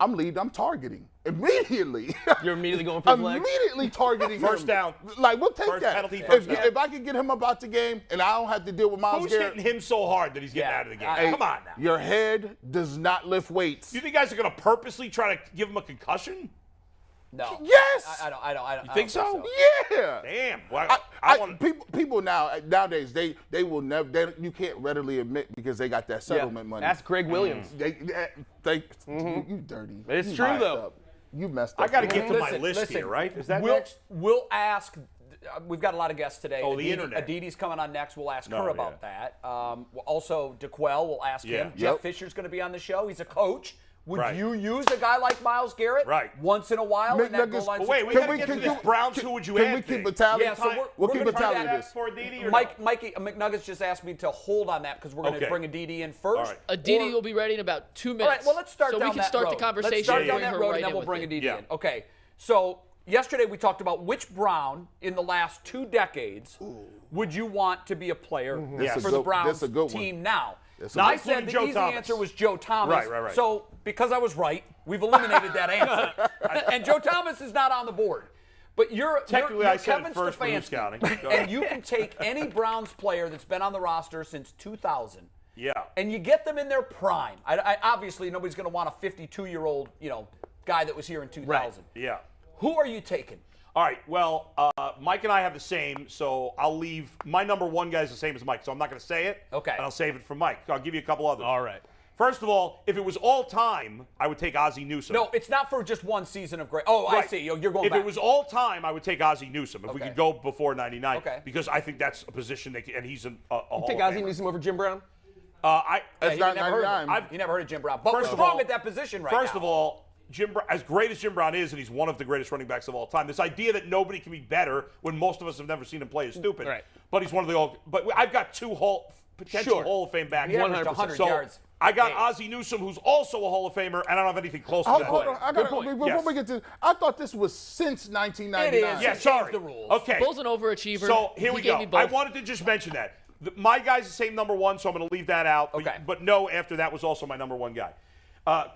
I'm leading. I'm targeting immediately. You're immediately going for his legs? Immediately targeting First him. down. Like we'll take First that. penalty, first down. If I can get him about the game and I don't have to deal with Myles Who's Garrett. hitting him so hard that he's getting out of the game? Hey, Come on now. Your head does not lift weights. You think guys are going to purposely try to give him a concussion? No. Yes! I don't You think so? Yeah. Damn. Well, I want people nowadays they will never you can't readily admit because they got that settlement money. Ask Greg Williams. You dirty. It's You true, messed though. up. You messed up. I got to get to my Listen, list here, right? Is that we'll, next? We'll ask. We've got a lot of guests today. Oh, the internet. Aditi's coming on next. We'll ask No, her about that. Also, DeQuell, we'll ask Yeah. him. Yep. Jeff Fisher's going to be on the show. He's a coach. Would Right. you use a guy like Myles Garrett Right. once in a while in that goal McNuggets- line But wait, we Can got to we- get to can this you- Browns. Who would you Can add we keep thing? a tally? Yeah, so we'll we're keep gonna a try tally that of this. For Aditi or Mikey McNuggets just asked me to hold on that because we're going to Okay. bring Aditi in first. All right. Aditi will be ready in about 2 All minutes. right, well, let's start so down we can that start road. the conversation. Let's start and down bring that her road, right and then in we'll with bring it. Aditi Yeah. in. Okay, so yesterday we talked about which Brown in the last 2 decades would you want to be a player Yes. for That's a the good- Browns that's a good one. team now. That's a Now, good I one. said the Including easy Joe Thomas. answer was Joe Thomas. Right. So because I was right, we've eliminated that answer. And Joe Thomas is not on the board. But you're Technically, you're I said it Kevin first, but who's Stefanski, counting? Go ahead. and you can take any Browns player that's been on the roster since 2000. Yeah. And you get them in their prime. Obviously, nobody's going to want a 52-year-old, guy that was here in 2000. Yeah. Who are you taking? All right. Well, Mike and I have the same, so I'll leave. My number 1 guy is the same as Mike, so I'm not going to say it. Okay. And I'll save it for Mike. I'll give you a couple others. All right. First of all, if it was all time, I would take Ozzie Newsome. No, it's not for just one season of great. Oh, I Right. see. You're going If back. it was all time, I would take Ozzie Newsome. If we Okay. could go before '99, Okay. because I think that's a position and he's a Hall Take of Ozzie Famer. Newsome over Jim Brown? That's you not never heard of 99. him. You never heard of Jim Brown. But First we're of strong all- at that position right now. First of all, as great as Jim Brown is, and he's one of the greatest running backs of all time, this idea that nobody can be better when most of us have never seen him play is stupid. Right. But he's one of the all. But I've got 2 potential Sure. Hall of Fame backs. He averaged 100%. 100 So yards. I got game. Ozzie Newsome, who's also a Hall of Famer, and I don't have anything close to Hold that. on. I gotta, before Yes. we get to I thought this was since 1999. It is. Yeah, Change sorry. the rules. Okay. Bull's an overachiever. So here He we gave go. me both. I wanted to just mention that. My guy's the same number 1, so I'm going to leave that out. Okay. But no, after that was also my number 1 guy.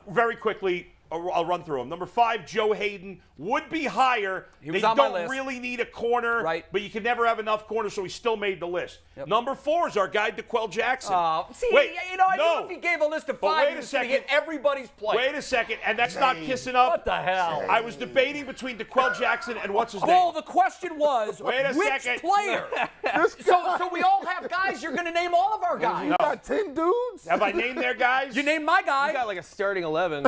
Very quickly, I'll run through them. Number 5, Joe Hayden would be higher. He was they on my don't list. really need a corner, Right. but you can never have enough corners, so he still made the list. Number 4 is our guy, DeQuell Jackson. See, Wait, I no. knew if he gave a list of But 5, wait he a was going to second. get everybody's play. Wait a second, and that's not kissing up. What the hell? I was debating between DeQuell Jackson and what's his Oh, name? the question was, Wait a which second. player? So we all have guys. You're going to name all of our guys. You got 10 dudes? Have I named their guys? You named my guy. You got like a starting 11.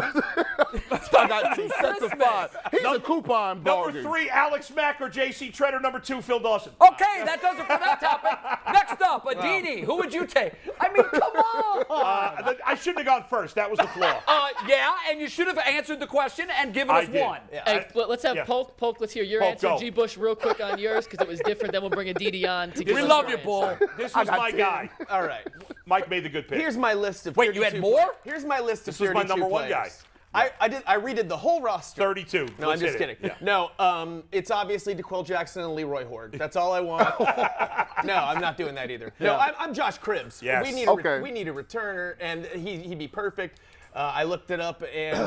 I got 2 sets of 5. He's a coupon bargain. Number 3, Alex Mack or J.C. Treader. Number 2, Phil Dawson. Okay, that does it for that topic. Next up, Aditi. Who would you take? I mean, come on. I shouldn't have gone first. That was the flaw. Yeah, and you should have answered the question and given us did. one. Hey, let's have Polk. Polk, let's hear your Polk, answer. go. G. Bush, real quick on yours because it was different. Then we'll bring Aditi on to give We us love your you, Bull. answer. This was my 10. guy. All right. Mike made the good pick. Here's my list of. Wait, you had 32 more? players. Here's my list of This was 32 my number one guy. players. I redid the whole roster. 32. No, Let's I'm just hit it. kidding. Yeah. No, it's obviously DeQuell Jackson and Leroy Horde. That's all I want. No, I'm not doing that either. No, I'm Josh Cribbs. Yes. We need a returner, and he'd be perfect. I looked it up, and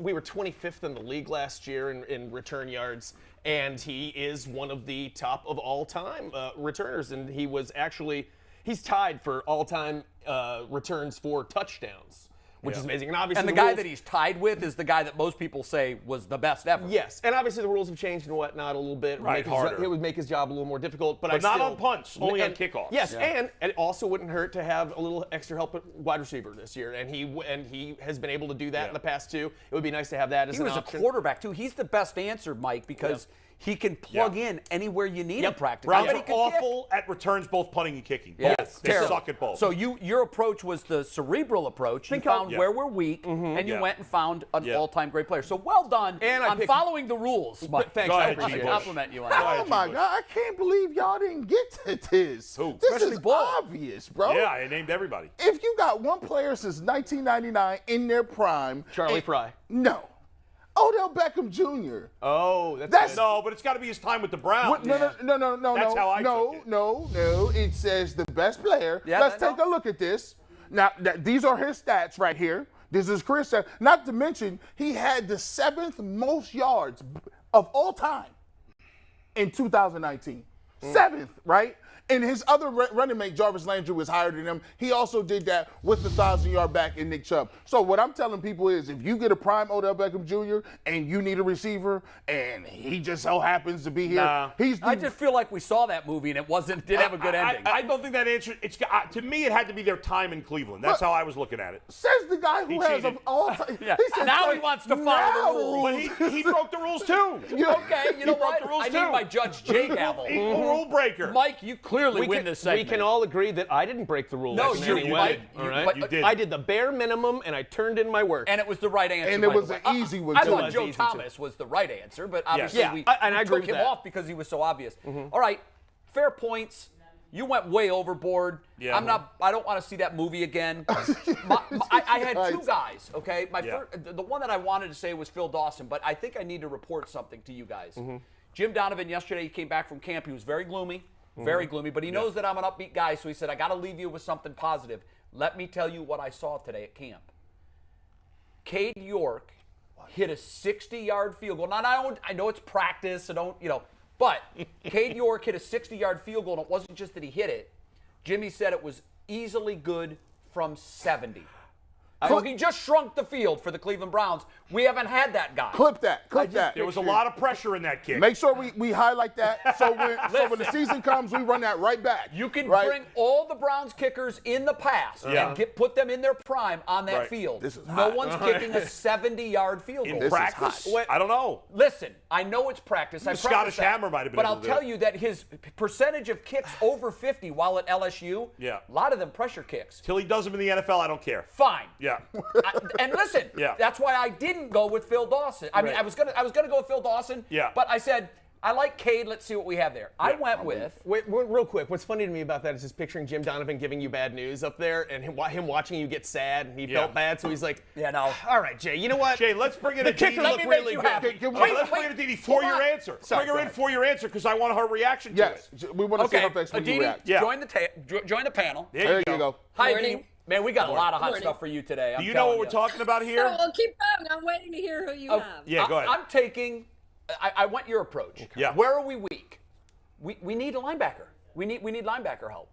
we were 25th in the league last year in return yards, and he is one of the top of all time returners, and he's tied for all time returns for touchdowns, which is amazing. And obviously, And the guy that he's tied with is the guy that most people say was the best ever. Yes, and obviously the rules have changed and whatnot a little bit. Right, harder. It would make his job a little more difficult, but not still, on punts, only on kickoffs. Yes, and it also wouldn't hurt to have a little extra help at wide receiver this year, and he has been able to do that in the past too. It would be nice to have that as He an was option. a quarterback, too. He's the best answer, Mike, because he can plug in anywhere you need him practically. Browns But are he can awful at returns, both punting and kicking. Yes, They terrible. suck at both. So your approach was the cerebral approach. You found where we're weak, and you went and found an all-time great player. So well done And I on picked- following the rules, Mike. Thanks, Go I ahead, appreciate G. it. Bush. Compliment you on Go that. ahead, Oh my G. God, I can't believe y'all didn't get to this. Who? This Especially is Bull. obvious, bro. Yeah, I named everybody. If you got one player since 1999 in their prime, Charlie Fry. No. Odell Beckham Jr. Oh, That's No, but it's got to be his time with the Browns. What, no. That's how I took it. No. It says the best player. Yeah, Let's I take know. a look at this. Now, these are his stats right here. This is Chris' stats. Not to mention, he had the 7th most yards of all time in 2019. 7th, right? And his other running mate, Jarvis Landry, was higher than him. He also did that with the 1,000-yard back in Nick Chubb. So what I'm telling people is if you get a prime Odell Beckham Jr. and you need a receiver and he just so happens to be here, I just feel like we saw that movie and it didn't have a good ending. I don't think that answer. To me, it had to be their time in Cleveland. That's how I was looking at it. says the guy who He has cheated. of all time. Yeah. Now he wants to follow the rules. But he broke the rules too. Okay, you know broke what? the rules I too. need my Judge J gavel. Equal rule breaker. Mike, you clearly win this segment. We can all agree that I didn't break the rules. No, in you any did. way. You- All right? but- You did. I did the bare minimum, and I turned in my work. And it was the right answer. And it by was the an way. easy one, I too. thought It was Joe easy, too. Thomas was the right answer, but obviously Yeah, we and I agree took with him that. off because he was so obvious. All right, fair points. You went way overboard. Yeah. I don't want to see that movie again. I had two guys. Okay, the one that I wanted to say was Phil Dawson, but I think I need to report something to you guys. Jim Donovan yesterday, he came back from camp. He was very gloomy. Very gloomy, but he knows that I'm an upbeat guy, so he said, I got to leave you with something positive. Let me tell you what I saw today at camp. Cade York hit a 60-yard field goal. Now, I know it's practice, so but Cade York hit a 60-yard field goal, and it wasn't just that he hit it. Jimmy said it was easily good from 70. So he just shrunk the field for the Cleveland Browns. We haven't had that guy. Clip that. There was a lot of pressure in that kick. Make sure we highlight that so when the season comes, we run that right back. You can right? bring all the Browns kickers in the past and put them in their prime on that field. This is no hot. one's kicking a 70-yard field goal. in practice? I don't know. Listen, I know it's practice. I The Scottish Hammer might have been But able I'll to tell do it. you that his percentage of kicks over 50 while at LSU, Yeah. a lot of them pressure kicks. Till he does them in the NFL, I don't care. Fine. Yeah. And listen, that's why I didn't go with Phil Dawson. I mean, I was gonna go with Phil Dawson. Yeah. But I said I like Cade. Let's see what we have there. I went with. Wait, real quick. What's funny to me about that is just picturing Jim Donovan giving you bad news up there, and him watching you get sad, and he felt bad, so he's like, Yeah, no. all right, Jay, you know what? Jay, let's bring in The Aditi. kicker Let looked me make really you good. happy. Let's bring in Aditi for your answer. Sorry, Bring her go in ahead. for your answer because I want her reaction to Yes, it. we want to see Okay, her face when you Aditi, react. Yeah. join the panel. There you go. Hi, Morning. Aditi. Man, we got a lot of hot Morning. stuff for you today. Do you know what we're talking about here? Oh, well, keep going. I'm waiting to hear who you have. Yeah, go ahead. I'm taking. I went your approach. Yeah. Where are we weak? We need a linebacker. We need linebacker help.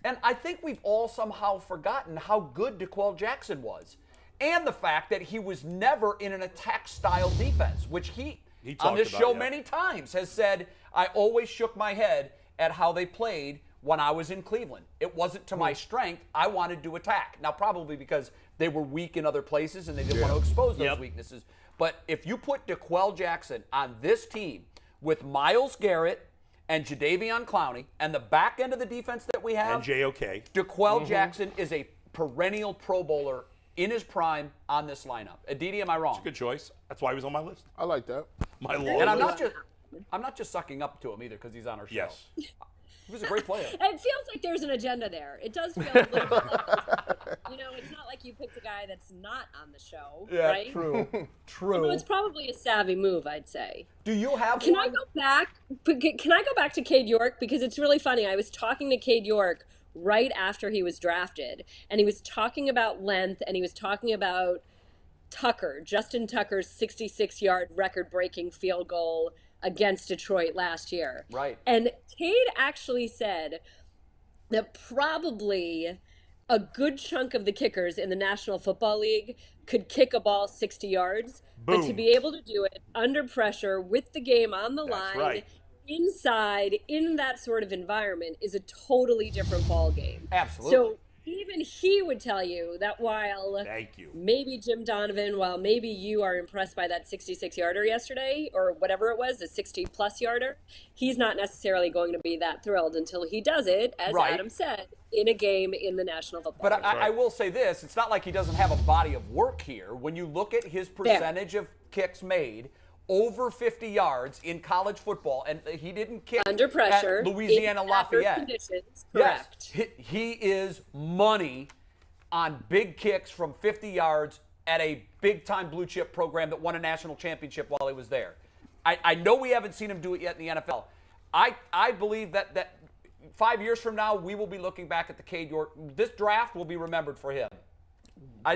And I think we've all somehow forgotten how good DeQuell Jackson was. And the fact that he was never in an attack-style defense, which he on talked this about, show yeah. many times has said, I always shook my head at how they played when I was in Cleveland. It wasn't to my strength. I wanted to attack. Now, probably because they were weak in other places and they didn't want to expose those weaknesses. But if you put DeQuell Jackson on this team with Myles Garrett and Jadeveon Clowney and the back end of the defense that we have, and JOK, DeQuell Jackson is a perennial Pro Bowler in his prime on this lineup. Aditi, am I wrong? It's a good choice. That's why he was on my list. I like that. My long And list. I'm not just sucking up to him either because he's on our show. Yes. He was a great player. It feels like there's an agenda there. It does feel a little bit like, it's not like you picked a guy that's not on the show, right? True. Although it's probably a savvy move, I'd say. Do you have Can one? I go back? Can I go back to Cade York? Because it's really funny. I was talking to Cade York right after he was drafted, and he was talking about length, and he was talking about Justin Tucker's 66-yard record-breaking field goal against Detroit last year. Right. And Cade actually said that probably a good chunk of the kickers in the National Football League could kick a ball 60 yards, but to be able to do it under pressure with the game on the line, inside, in that sort of environment is a totally different ball game. Absolutely. So even he would tell you that while maybe Jim Donovan, while maybe you are impressed by that 66-yarder yesterday or whatever it was, a 60-plus yarder, he's not necessarily going to be that thrilled until he does it, as Adam said, in a game in the National Football League. But I will say this, it's not like he doesn't have a body of work here. When you look at his percentage of kicks made, over 50 yards in college football, and he didn't kick under pressure at Louisiana Lafayette. Conditions, correct. Yes, he is money on big kicks from 50 yards at a big-time blue-chip program that won a national championship while he was there. I know we haven't seen him do it yet in the NFL. I believe that 5 years from now, we will be looking back at the Cade York. This draft will be remembered for him.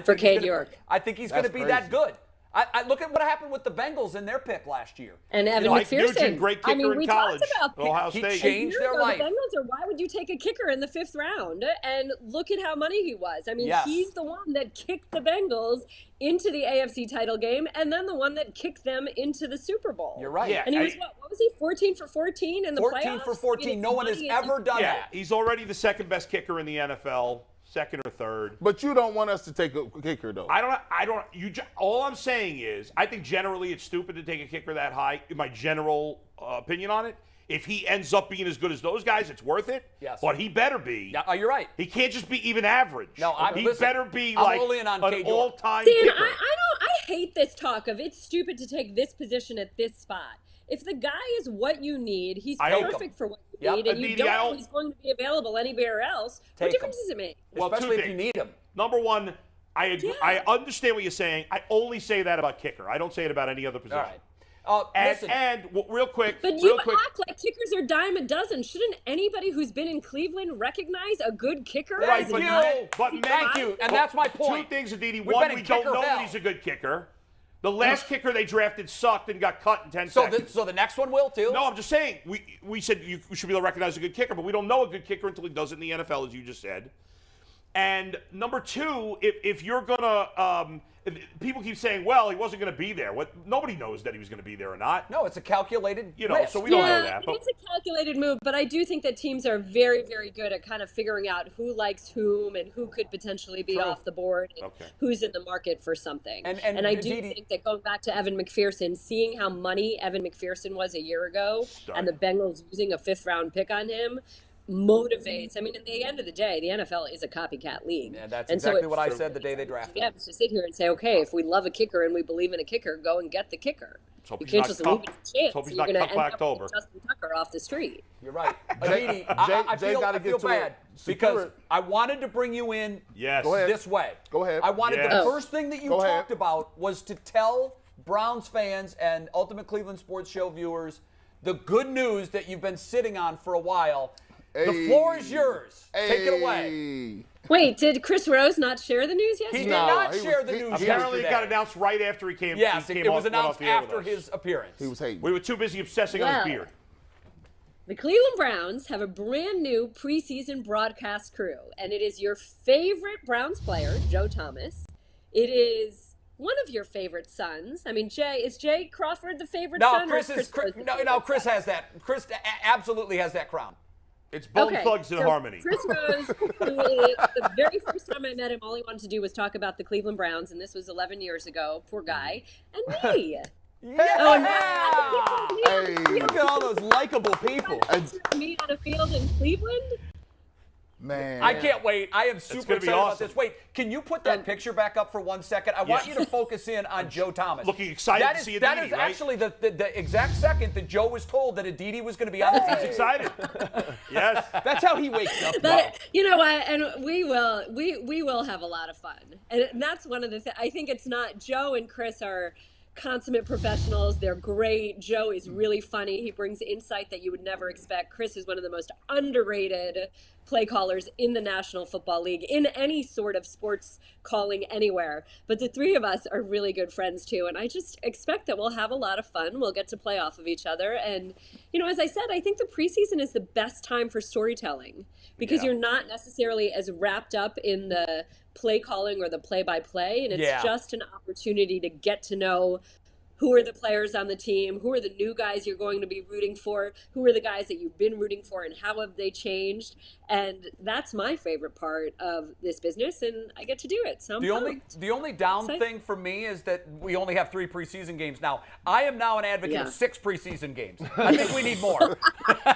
For Cade York. I think he's going to be that good. I look at what happened with the Bengals in their pick last year. And Evan Mike McPherson. Nugent, great kicker in college. Ohio State. He changed their life. The Bengals are, why would you take a kicker in the 5th round? And look at how money he was. I mean, he's the one that kicked the Bengals into the AFC title game and then the one that kicked them into the Super Bowl. You're right. Yeah, and he was, what was he, 14 for 14 in the playoffs? 14 for 14. No one has ever done that. He's already the second best kicker in the NFL. Second or third. But you don't want us to take a kicker, though. All I'm saying is, I think generally it's stupid to take a kicker that high, in my general opinion on it. If he ends up being as good as those guys, it's worth it. Yes. But he better be. Yeah, you're right. He can't just be even average. No, better be I'm like only in on an Cade York. all-time Dan, kicker. I hate this talk of it's stupid to take this position at this spot. If the guy is what you need, he's perfect for what you need, and you don't know he's going to be available anywhere else, what difference does it make? Well, especially if you need him. Number one, I agree. I understand what you're saying. I only say that about kicker. I don't say it about any other position. All right. And real quick. But you act like kickers are dime a dozen. Shouldn't anybody who's been in Cleveland recognize a good kicker? Right, Thank you. And that's my point. Two things, Aditi. One, we don't know that he's a good kicker. The last kicker they drafted sucked and got cut in 10 seconds. So the next one will, too? No, I'm just saying. We said we should be able to recognize a good kicker, but we don't know a good kicker until he does it in the NFL, as you just said. And number two, if you're going to people keep saying, well, he wasn't going to be there. Nobody knows that he was going to be there or not. No, it's a calculated risk. So we don't know that. It's a calculated move, but I do think that teams are very, very good at kind of figuring out who likes whom and who could potentially be off the board and who's in the market for something. And I do think that going back to Evan McPherson, seeing how money Evan McPherson was a year ago and the Bengals using a 5th-round pick on him motivates. I mean, at the end of the day, the NFL is a copycat league. Yeah, that's exactly what I said the day they drafted him. Yeah, to sit here and say, okay, if we love a kicker and we believe in a kicker, go and get the kicker. You can't just leave it to chance. Hope he's You're not going cut to by end up October. with Justin Tucker off the street. You're right. Aditi, I feel bad because I wanted to bring you in this way. Go ahead. I wanted the first thing that you talked about was to tell Browns fans and Ultimate Cleveland Sports Show viewers the good news that you've been sitting on for a while. The floor is yours. Take it away. Wait, did Chris Rose not share the news yesterday? He did not share the news Apparently yesterday. it got announced right after he came. Yes, it was announced after his appearance. He was hating. We were too busy obsessing on his beard. The Cleveland Browns have a brand new preseason broadcast crew, and it is your favorite Browns player, Joe Thomas. It is one of your favorite sons. I mean, is Jay Crawford the favorite son? Chris has that. Chris absolutely has that crown. It's Bone Thugs in Harmony. Chris Rose, the very first time I met him, all he wanted to do was talk about the Cleveland Browns, and this was 11 years ago. Poor guy. And me. Hey, look at all those likable people. Me on a field in Cleveland. Man, I can't wait. I am super excited about awesome. this. Wait, can you put that picture back up for 1 second? I want you to focus in on Joe Thomas. Looking excited to see Aditi, That is right? actually the exact second that Joe was told that Aditi was going to be on the team. He's excited. Yes. That's how he wakes up. You know what? And we will have a lot of fun. And that's one of the things. I think it's not Joe and Chris are consummate professionals. They're great. Joe is really funny. He brings insight that you would never expect. Chris is one of the most underrated play callers in the National Football League, in any sort of sports calling anywhere. But the three of us are really good friends too. And I just expect that we'll have a lot of fun. We'll get to play off of each other. And, you know, as I said, I think the preseason is the best time for storytelling because you're not necessarily as wrapped up in the play calling or the play-by-play. And it's just an opportunity to get to know who are the players on the team, who are the new guys you're going to be rooting for, who are the guys that you've been rooting for, and how have they changed. And that's my favorite part of this business, and I get to do it. So the only down thing for me is that we only have 3 preseason games now. I am now an advocate of 6 preseason games. I think we need more.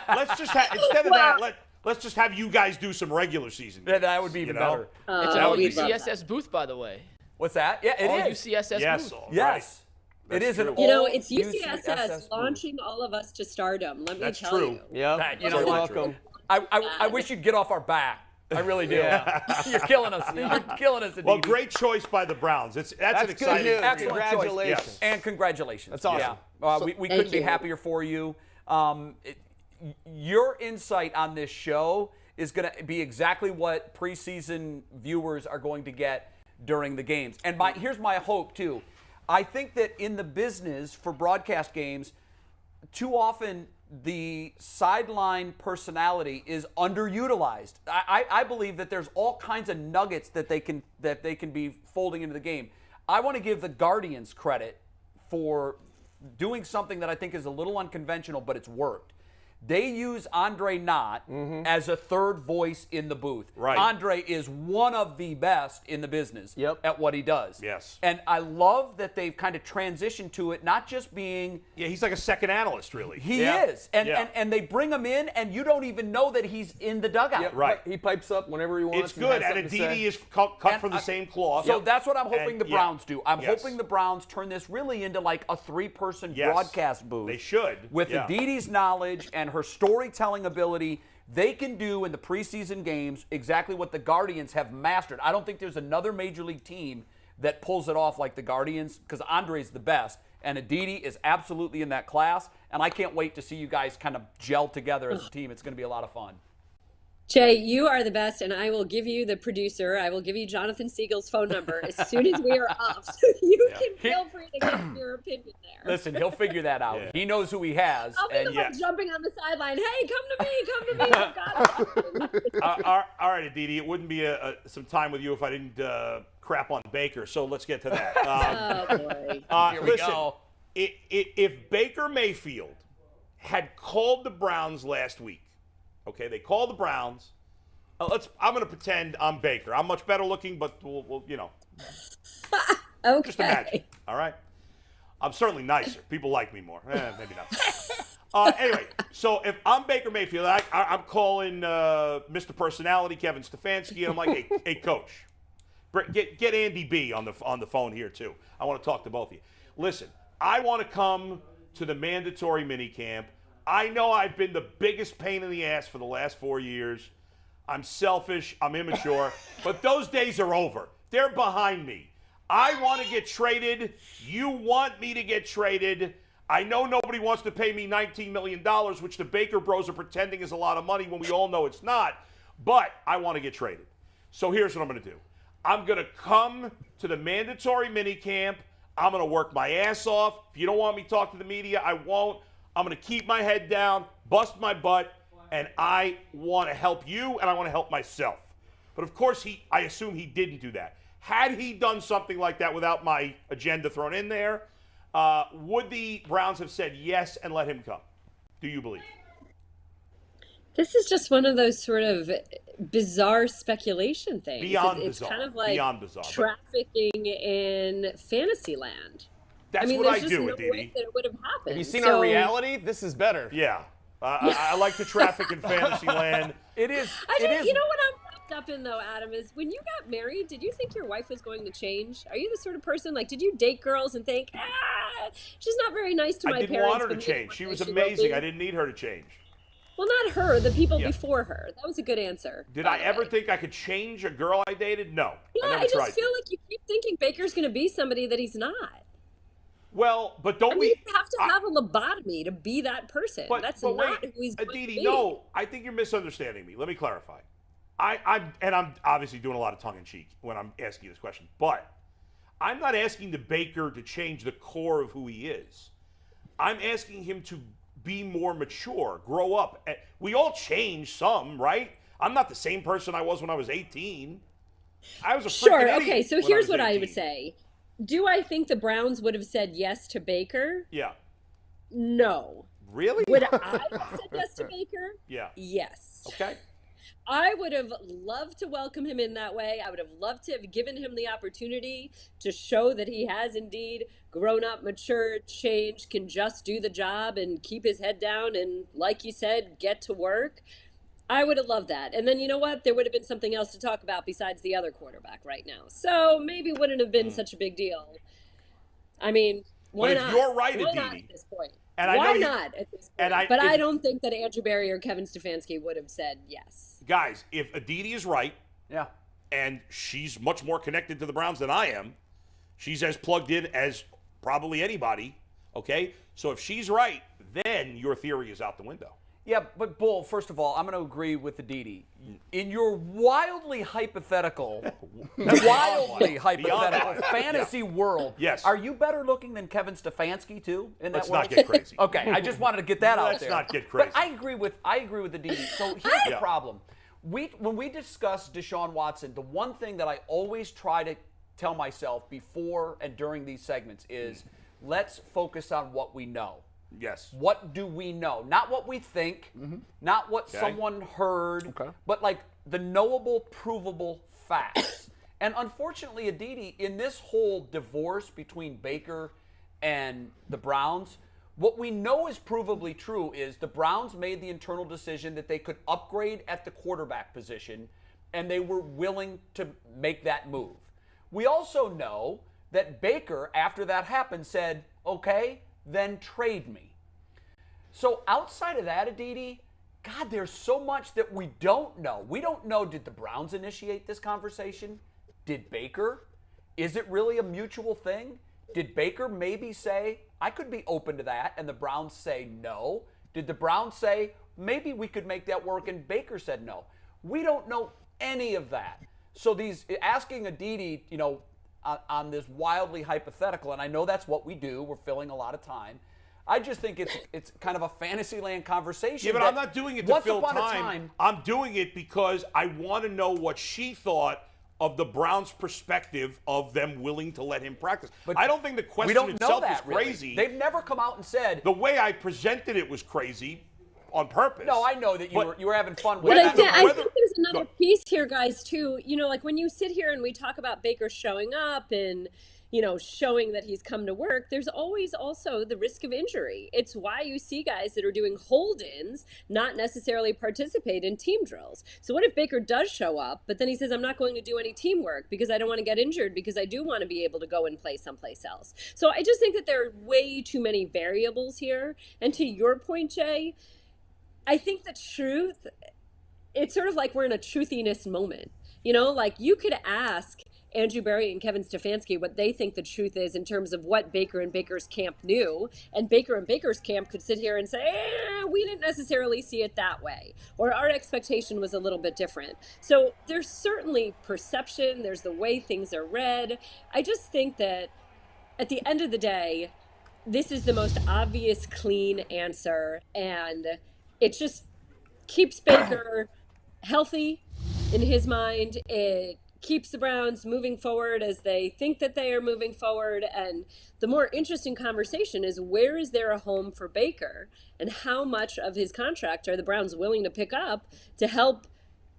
Let's just have, instead of that, let's just have you guys do some regular season games. That would be even better. It's an all UCSS booth, by the way. What's that? Yeah, it all is. UCSS booth. Yes. It is an it's UCSS launching all of us to stardom. Let me tell you. Yeah, you're welcome. I wish you'd get off our back. I really do. You're killing us. You're killing us, Aditi. Well, great choice by the Browns. That's an exciting. Good news. Excellent Congratulations. choice. And congratulations. That's awesome. Yeah. We couldn't be happier for you. Your insight on this show is going to be exactly what preseason viewers are going to get during the games. And here's my hope, too. I think that in the business for broadcast games, too often the sideline personality is underutilized. I believe that there's all kinds of nuggets that they can be folding into the game. I want to give the Guardians credit for doing something that I think is a little unconventional, but it's worked. They use Andre Knott as a third voice in the booth. Right. Andre is one of the best in the business at what he does. Yes. And I love that they've kind of transitioned to it, not just being... Yeah, he's like a second analyst, really. He is. And they bring him in, and you don't even know that he's in the dugout. Yep, right. He pipes up whenever he wants. It's good. And Aditi is cut from the same cloth. So that's what I'm hoping the Browns do. I'm hoping the Browns turn this really into like a 3-person broadcast booth. They should. With Aditi's knowledge and her storytelling ability, they can do in the preseason games exactly what the Guardians have mastered. I don't think there's another major league team that pulls it off like the Guardians because Andre's the best, and Aditi is absolutely in that class, and I can't wait to see you guys kind of gel together as a team. It's going to be a lot of fun. Jay, you are the best, and I will give you the producer. I will give you Jonathan Siegel's phone number as soon as we are off, so you can feel free to give your opinion there. Listen, he'll figure that out. He knows who he has. I'll be the one jumping on the sideline. Hey, come to me, I've got it. All right, Aditi, it wouldn't be some time with you if I didn't crap on Baker, so let's get to that. Oh, boy. Here we go. If Baker Mayfield had called the Browns last week, okay, they called the Browns. I'm going to pretend I'm Baker. I'm much better looking, but we'll Okay. just imagine. All right. I'm certainly nicer. People like me more. Maybe not. Anyway, so if I'm Baker Mayfield, I'm calling Mr. Personality, Kevin Stefanski, and I'm like, hey, coach, get Andy B on the phone here too. I want to talk to both of you. Listen, I want to come to the mandatory minicamp. I know I've been the biggest pain in the ass for the last 4 years. I'm selfish. I'm immature. But those days are over. They're behind me. I want to get traded. You want me to get traded. I know nobody wants to pay me $19 million, which the Baker Bros are pretending is a lot of money when we all know it's not. But I want to get traded. So here's what I'm going to do. I'm going to come to the mandatory minicamp. I'm going to work my ass off. If you don't want me to talk to the media, I won't. I'm going to keep my head down, bust my butt, and I want to help you, and I want to help myself. But, of course, I assume he didn't do that. Had he done something like that without my agenda thrown in there, would the Browns have said yes and let him come? Do you believe? This is just one of those sort of bizarre speculation things. Beyond it's bizarre. kind of like Beyond bizarre. trafficking in fantasy land. That's I mean, what I there's do, just no way Aditi. that it would have happened. Have you seen our reality? This is better. Yeah. I like to traffic in fantasy land. It is. You know what I'm wrapped up in, though, Adam, is when you got married, did you think your wife was going to change? Are you the sort of person, like, did you date girls and think, she's not very nice to my parents? I didn't want her to change. She was amazing. I didn't need her to change. Well, not her, the people before her. That was a good answer. Did I ever think I could change a girl I dated? No. Yeah, I just feel like you keep thinking Baker's going to be somebody that he's not. Well, but don't we? You have to have a lobotomy to be that person. That's not who he's going to be. Aditi, no, I think you're misunderstanding me. Let me clarify. I'm obviously doing a lot of tongue in cheek when I'm asking you this question, but I'm not asking the Baker to change the core of who he is. I'm asking him to be more mature, grow up. We all change some, right? I'm not the same person I was when I was 18. I was a freaking idiot. Okay, so here's what I would say. Do I think the Browns would have said yes to Baker? Yeah. No. Really? Would I have said yes to Baker? Yeah. Yes. Okay. I would have loved to welcome him in that way. I would have loved to have given him the opportunity to show that he has indeed grown up, matured, changed, can just do the job and keep his head down and, like you said, get to work. I would have loved that. And then you know what? There would have been something else to talk about besides the other quarterback right now. So maybe it wouldn't have been such a big deal. I mean, why not? If you're right, Why Aditi. not at this point? And Why not at this point? And I don't think that Andrew Berry or Kevin Stefanski would have said yes. Guys, if Aditi is right, yeah, and she's much more connected to the Browns than I am, she's as plugged in as probably anybody, okay? So if she's right, then your theory is out the window. Yeah, but Bull, first of all, I'm going to agree with Aditi. In your wildly hypothetical fantasy world, yes, are you better looking than Kevin Stefanski too? In Let's that world? not get crazy. Okay, I just wanted to get that out there. Let's not get crazy. But I agree with Aditi. So here's the problem. When we discuss Deshaun Watson, the one thing that I always try to tell myself before and during these segments is let's focus on what we know. Yes. What do we know? Not what we think, not what someone heard, but like the knowable, provable facts. And unfortunately, Aditi, in this whole divorce between Baker and the Browns, what we know is provably true is the Browns made the internal decision that they could upgrade at the quarterback position, and they were willing to make that move. We also know that Baker, after that happened, said, okay, then trade me. So outside of that, Aditi, God, there's so much that we don't know. We don't know, did the Browns initiate this conversation? Did Baker? Is it really a mutual thing? Did Baker maybe say, I could be open to that, and the Browns say no? Did the Browns say, maybe we could make that work, and Baker said no? We don't know any of that. So asking Aditi, on this wildly hypothetical, and I know that's what we do, we're filling a lot of time. I just think it's kind of a Fantasyland conversation. Yeah, but I'm not doing it to fill time. I'm doing it because I want to know what she thought of the Browns' perspective of them willing to let him practice. But I don't think the question itself is crazy. They've never come out and said. The way I presented it was crazy on purpose. No, I know that you were having fun with it. I think there's another piece here, guys, too. Like when you sit here and we talk about Baker showing up and showing that he's come to work, there's always also the risk of injury. It's why you see guys that are doing hold-ins not necessarily participate in team drills. So what if Baker does show up, but then he says, I'm not going to do any teamwork because I don't want to get injured because I do want to be able to go and play someplace else. So I just think that there are way too many variables here. And to your point, Jay, I think the truth, it's sort of like we're in a truthiness moment. Like you could ask Andrew Berry and Kevin Stefanski what they think the truth is in terms of what Baker and Baker's camp knew. And Baker and Baker's camp could sit here and say, we didn't necessarily see it that way. Or our expectation was a little bit different. So there's certainly perception. There's the way things are read. I just think that at the end of the day, this is the most obvious, clean answer. And it just keeps Baker healthy in his mind. It keeps the Browns moving forward as they think that they are moving forward. And the more interesting conversation is, where is there a home for Baker, and how much of his contract are the Browns willing to pick up to help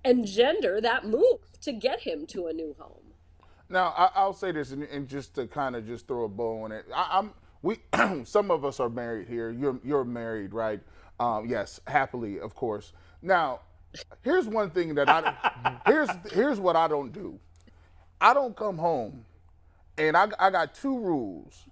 engender that move to get him to a new home? Now, I'll say this, and just to kind of just throw a bow on it. Some of us are married here. You're married, right? Yes, happily, of course. Now, here's one thing that here's what I don't do. I don't come home, and I got 2 rules.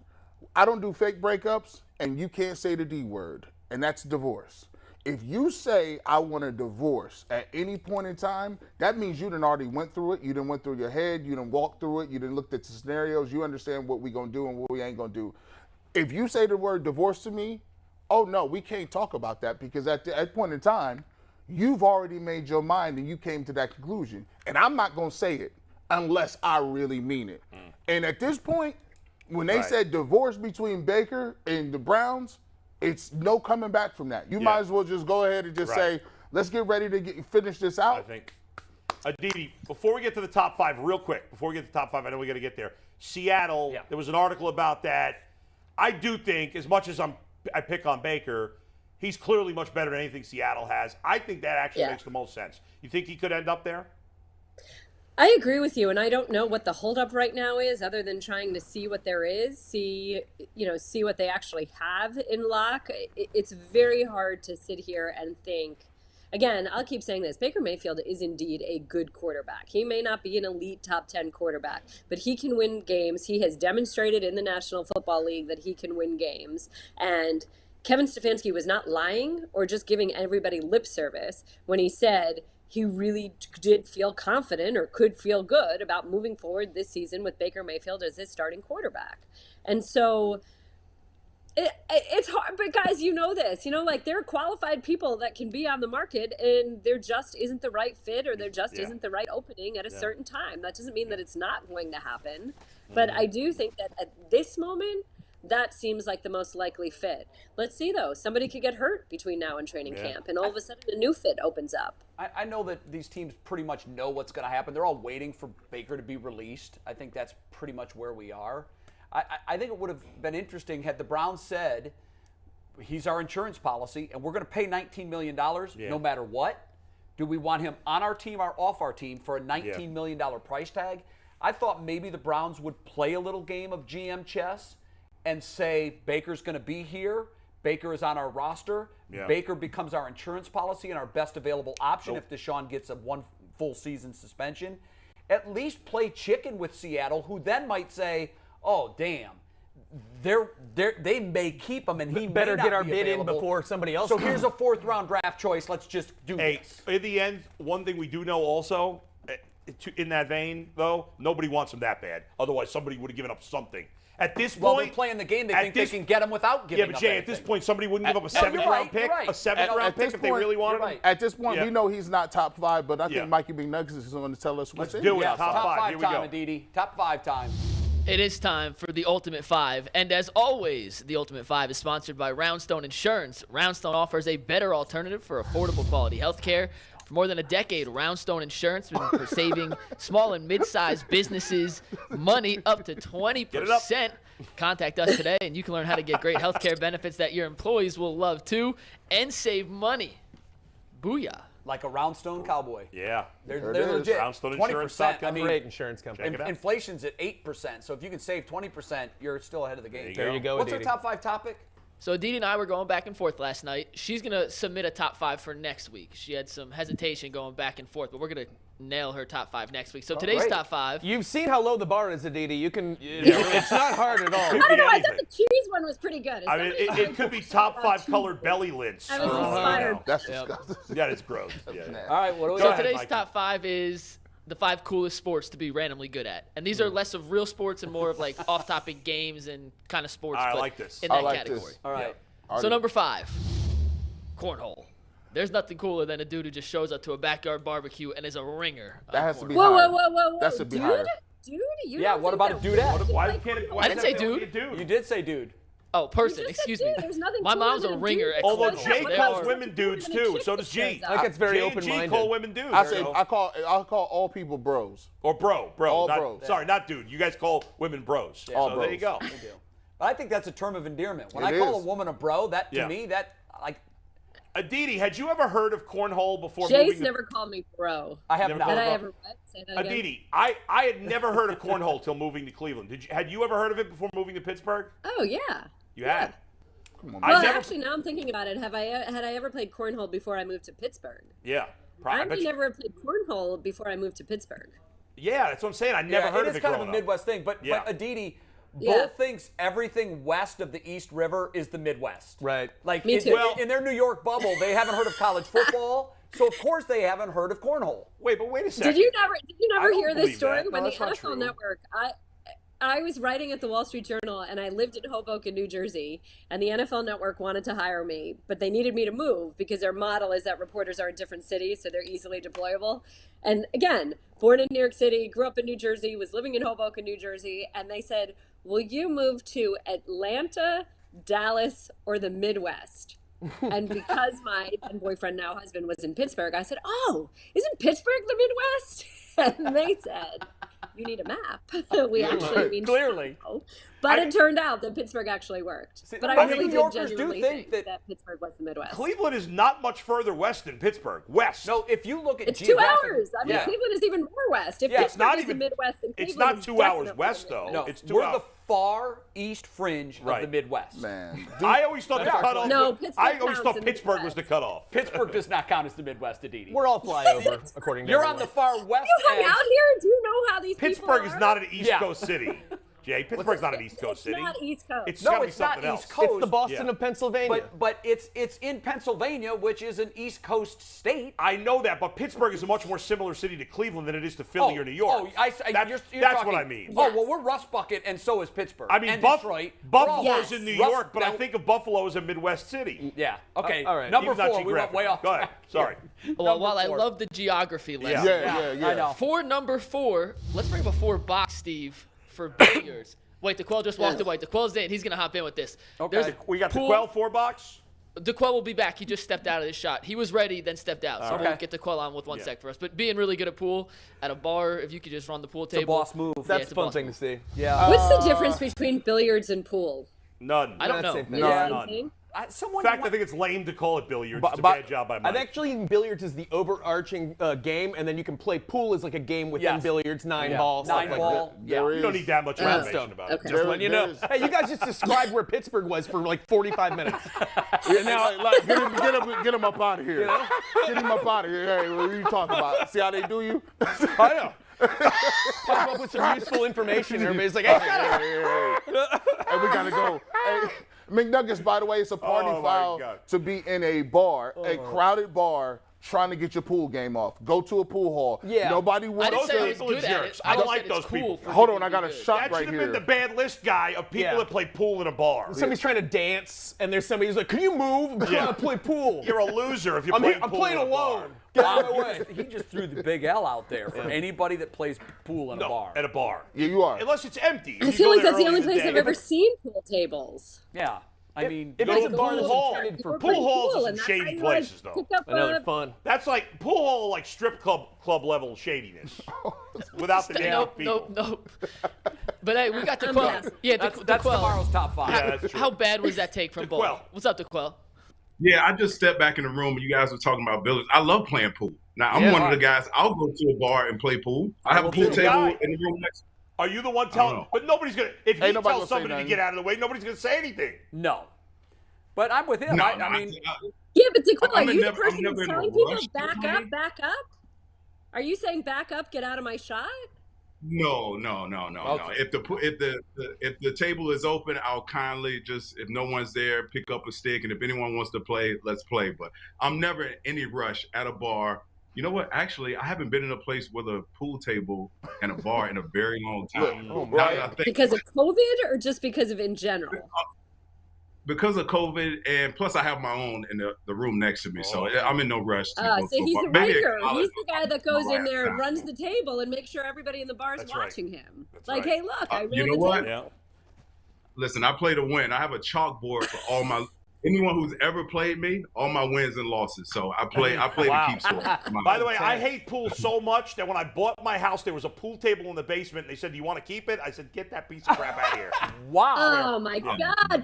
I don't do fake breakups, and you can't say the D word, and that's divorce. If you say I want a divorce at any point in time, that means you done already went through it. You done went through your head. You done walked through it. You done looked at the scenarios. You understand what we gonna do and what we ain't gonna do. If you say the word divorce to me, oh no, we can't talk about that, because at that point in time, you've already made your mind and you came to that conclusion. And I'm not gonna say it unless I really mean it. And at this point, when they said divorce between Baker and the Browns, it's no coming back from that. You might as well just go ahead and just say, let's get ready to finish this out. I think. Aditi, before we get to the top 5, real quick, I know we got to get there. Seattle, there was an article about that. I do think, as much as I pick on Baker, he's clearly much better than anything Seattle has. I think that actually makes the most sense. You think he could end up there? I agree with you, and I don't know what the holdup right now is, other than trying to see what there is, see what they actually have in lock. It's very hard to sit here and think. Again, I'll keep saying this. Baker Mayfield is indeed a good quarterback. He may not be an elite top 10 quarterback, but he can win games. He has demonstrated in the National Football League that he can win games. And Kevin Stefanski was not lying or just giving everybody lip service when he said he really did feel confident or could feel good about moving forward this season with Baker Mayfield as his starting quarterback. And so it's hard, but guys, you know this, like there are qualified people that can be on the market and there just isn't the right fit, or there just isn't the right opening at a certain time. That doesn't mean that it's not going to happen. But I do think that at this moment, that seems like the most likely fit. Let's see, though. Somebody could get hurt between now and training camp, and all of a sudden a new fit opens up. I know that these teams pretty much know what's going to happen. They're all waiting for Baker to be released. I think that's pretty much where we are. I think it would have been interesting had the Browns said, he's our insurance policy, and we're going to pay $19 million no matter what. Do we want him on our team or off our team for a $19 million price tag? I thought maybe the Browns would play a little game of GM chess and say, Baker's going to be here. Baker is on our roster. Baker becomes our insurance policy and our best available option if Deshaun gets a 1 full season suspension. At least play chicken with Seattle, who then might say, oh, damn, they may keep him, and he better may not get our be bid available. in before somebody else. So here's a 4th round draft choice. Let's just do this. In the end, one thing we do know also, in that vein, though, nobody wants him that bad. Otherwise, somebody would have given up something. At this point, they're playing the game. They think they can get him without giving up. Yeah, but Jay, anything. at this point, somebody wouldn't give up a 7th-round pick, a 7th-round pick if they really wanted him. At this point, we know he's not top 5, but I think Mikey McNuggets is going to tell us what's in. Let's do it. Top 5 Here we time, go. Aditi. Top 5 time. It is time for the Ultimate 5, and as always, the Ultimate 5 is sponsored by Roundstone Insurance. Roundstone offers a better alternative for affordable quality health care. For more than a decade, Roundstone Insurance has been saving small and mid-sized businesses money up to 20%. Contact us today, and you can learn how to get great health care benefits that your employees will love too, and save money. Booyah. Like a Roundstone cowboy. Yeah. They're legit. Roundstone 20%. I mean, great insurance company. Inflation's at 8%. So if you can save 20%, you're still ahead of the game. There you go. What's our top 5 topic? So Aditi and I were going back and forth last night. She's going to submit a top 5 for next week. She had some hesitation going back and forth, but we're going to nail her top 5 next week. So today's top 5. You've seen how low the bar is, Aditi. You can. It's not hard at all. I don't know. I thought the cheese one was pretty good. I mean, it could be top 5 colored belly lints. I was inspired. That's disgusting. Yeah, it's gross. Yeah. All right, what do we So got? today's Mikey. top 5 is the 5 coolest sports to be randomly good at. And these are less of real sports and more of like off-topic games and kind of sports. I but like this. In that I like category. this. All right. So number 5, cornhole. There's nothing cooler than a dude who just shows up to a backyard barbecue and is a ringer. That has to be Whoa, higher. whoa, whoa, whoa, whoa. That should be dude? higher. Dude? You Yeah, don't what think about a that dudette? Why can't it? Why I didn't does say it have to be dude. a dude. You did say dude. Oh, person. Excuse me. My mom's a ringer at Although Clemson. Jay calls women dudes too, so does G. I think it's very Jay open-minded. And G call women dudes. I call all people bros. Or bro. All not, bros. Sorry, not dude. You guys call women bros. All so bros. there you go. But I think that's a term of endearment. When It I call is. a woman a bro, that to me, that like. Aditi, had you ever heard of cornhole before Jay's moving? never called me bro. I have Never not. called Did it I bro. ever what? Say that again. Aditi, I had never heard of cornhole till moving to Cleveland. Had you ever heard of it before moving to Pittsburgh? Oh yeah. You had. Come on, Well, actually, now I'm thinking about it. Had I ever played cornhole before I moved to Pittsburgh? Yeah. I never played cornhole before I moved to Pittsburgh. Yeah, that's what I'm saying. I never heard of it. It is kind of growing a up. Midwest thing, but Aditi. Yeah. Bull thinks everything west of the East River is the Midwest. Right. Like Me too. in their New York bubble, they haven't heard of college football, so of course they haven't heard of cornhole. Wait a second. Did you I never don't hear this believe story? that. When No, the that's not NFL true. Network, I was writing at the Wall Street Journal, and I lived in Hoboken, New Jersey, and the NFL Network wanted to hire me, but they needed me to move because their model is that reporters are in different cities, so they're easily deployable. And again, born in New York City, grew up in New Jersey, was living in Hoboken, New Jersey, and they said, will you move to Atlanta, Dallas, or the Midwest? And because my then boyfriend, now husband, was in Pittsburgh, I said, oh, isn't Pittsburgh the Midwest? And they said, you need a map. We actually mean Clearly. Chicago. But it turned out that Pittsburgh actually worked. See, but I I mean, really New did Yorkers do genuinely think think that- that Pittsburgh was the Midwest. Cleveland is not much further west than Pittsburgh. West. No, if you look at It's 2 geographic- hours. I mean, Yeah. Cleveland is even more west. If Yeah, it's Pittsburgh not is even- the Midwest, then it's Cleveland not is 2 hours definitely west, the though. Midwest. No, It's 2 we're hours. the far east fringe of the Midwest. Man. I always thought the Yeah. cutoff. No, Pittsburgh I always counts thought in the Pittsburgh was the Midwest. cutoff. Pittsburgh does not count as the Midwest, Aditi. We're all flyover, according to You're on the everyone. far west You hung edge. out here? Do you know how these Pittsburgh people is are? not an East Yeah. Coast city. Jay, Pittsburgh's not an East Coast It's city. not East Coast. It's No, gotta be it's not something else. East Coast. It's the Boston Yeah. of Pennsylvania. But it's in Pennsylvania, which is an East Coast state. I know that, but Pittsburgh is a much more similar city to Cleveland than it is to Philly or New York. That's That's talking, what I mean. Oh, well, we're Rust Bucket, and so is Pittsburgh. I mean, and Detroit. Buffalo's Yes. in New Rust York, but I Belt. think of Buffalo as a Midwest city. Yeah. Okay. all right. Number Even not 4, we went geographic. way off. Go ahead. Sorry. Well, while I four. love the geography lesson, Yeah. I know. for number 4, let's bring up a 4 box, Steve, for billiards. Wait, DeQuell just walked away. DeQuell's in. He's going to hop in with this. Okay. There's a We got the pool- Quell 4-box. DeQuell will be back. He just stepped out of his shot. He was ready, then stepped out. So Okay. we'll get DeQuell on with one sec for us. But being really good at pool, at a bar, if you could just run the pool It's a table. boss move. That's it's a a fun boss thing move. to see. Yeah. What's the difference between billiards and pool? None. I don't That's know. the same thing. No. None. Thing? Someone In fact, I think it's lame to call it billiards. But- It's a but- bad job by I Mike. think actually billiards is the overarching game, and then you can play pool as like a game within Yes. billiards, 9-ball, stuff 9 like ball. that. Yeah. There You don't is- need that much Roundstone. information about it. Okay. Just letting you know. There is- Hey, you guys just described where Pittsburgh was for like 45 minutes. Yeah, now, get him up out of here. Get him up out of here. Hey, what are you talking about? See how they do you? I know. Come up with some useful information. Everybody's like, hey, shut up. And we gotta go. Hey, McNuggets, by the way, it's a party Oh, my foul God. to be in a bar, a crowded bar, trying to get your pool game off. Go to a pool hall. Yeah. Nobody I wants didn't say I was people good are at it. jerks. I I don't just like said it's those cool people. for Hold people on, I to got be a good. shot That right should have here. been the bad list guy of people Yeah. that play pool in a bar. Somebody's trying to dance, and there's somebody who's like, can you move? I'm trying to play pool. You're a loser if you're I'm playing pool playing in a bar. alone. Get out of my way. He just threw the big L out there for anybody that plays pool in a No, bar. at a bar. Yeah, you are. Unless it's empty. I feel like that's the only place I've ever seen pool tables. Yeah. I mean, If Go it's to a bar that's pool hall. intended for Pool halls are some and that's shady how you places, like though. pick up I know a- they're fun. That's like pool hall, like strip club level shadiness, without the damn Nope, people. nope. But hey, we got I'm DeQuell. guessing. Yeah, that's DeQuell. tomorrow's top 5. Yeah, that's true. How bad was that take from Bo? DeQuell. What's up, DeQuell? Yeah, I just stepped back in the room and you guys were talking about billiards. I love playing pool. Now, I'm one of the guys, I'll go to a bar and play pool. I have a pool You're the table guy. in the room next. Are you the one I telling? don't know. But nobody's gonna. If he Ain't nobody tells gonna say somebody to nothing. get out of the way, nobody's gonna say anything. No. But I'm with him. No, I no, mean, Yeah, but DeQuell, I'm are you the never- I'm person never that's in a telling people rush to back play. up, back up? Are you saying back up, get out of my shot? No. Okay. If the table is open, I'll kindly just, if no one's there, pick up a stick, and if anyone wants to play, let's play. But I'm never in any rush at a bar. You know what? Actually, I haven't been in a place with a pool table and a bar in a very long time. Look, Now that I think Because of COVID or just because of in general? because of COVID, and plus I have my own in the room next to me, so I'm in no rush. To go So to a he's bar. the Maybe at ringer. college, He's the guy that goes in there and Right. runs the table and makes sure everybody in the bar is That's right. watching him. That's like, right. hey, look, I ran you know the what? table. Yeah. Listen, I play to win. I have a chalkboard for all my anyone who's ever played me, all my wins and losses. So I play to keep score. By the way, I hate pools so much that when I bought my house, there was a pool table in the basement, and they said, "Do you want to keep it?" I said, "Get that piece of crap out of here." Wow. Oh my God,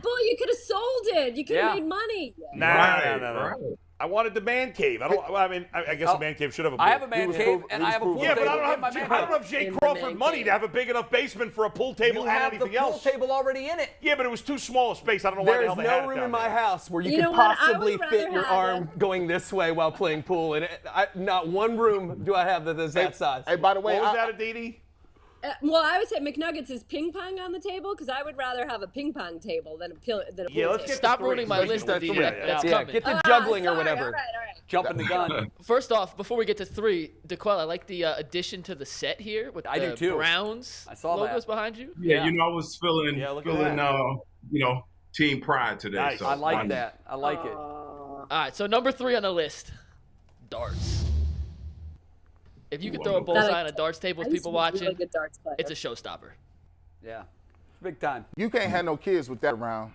boy, you could have sold it. You could have made money. No. I wanted the man cave. I guess a man cave should have a pool. I have a man cave, and I have a pool table. Yeah, but I don't have Jay Crawford money to have a big enough basement for a pool table and anything else. You have the pool table already in it. Yeah, but it was too small a space. I don't know why the hell they had it. There's no room in my house where you could possibly fit your arm going this way while playing pool. And not one room do I have that is that size. Hey, by the way, what was that, Aditi? Well, I would say McNuggets is ping pong on the table because I would rather have a ping pong table than a pool table. Stop ruining my list, Aditi. That's coming. Get the juggling or whatever. All right. Jumping the gun. First off, before we get to 3, DeQuell, I like the addition to the set here with I the do too. Browns I saw logos that. behind you. Yeah, I was feeling team pride today. Nice. So I like that. I like it. All right, so number 3 on the list, darts. If you could throw a bullseye on a darts table with people watching, really good darts player. it's a showstopper. Yeah. Big time. You can't have no kids with that around.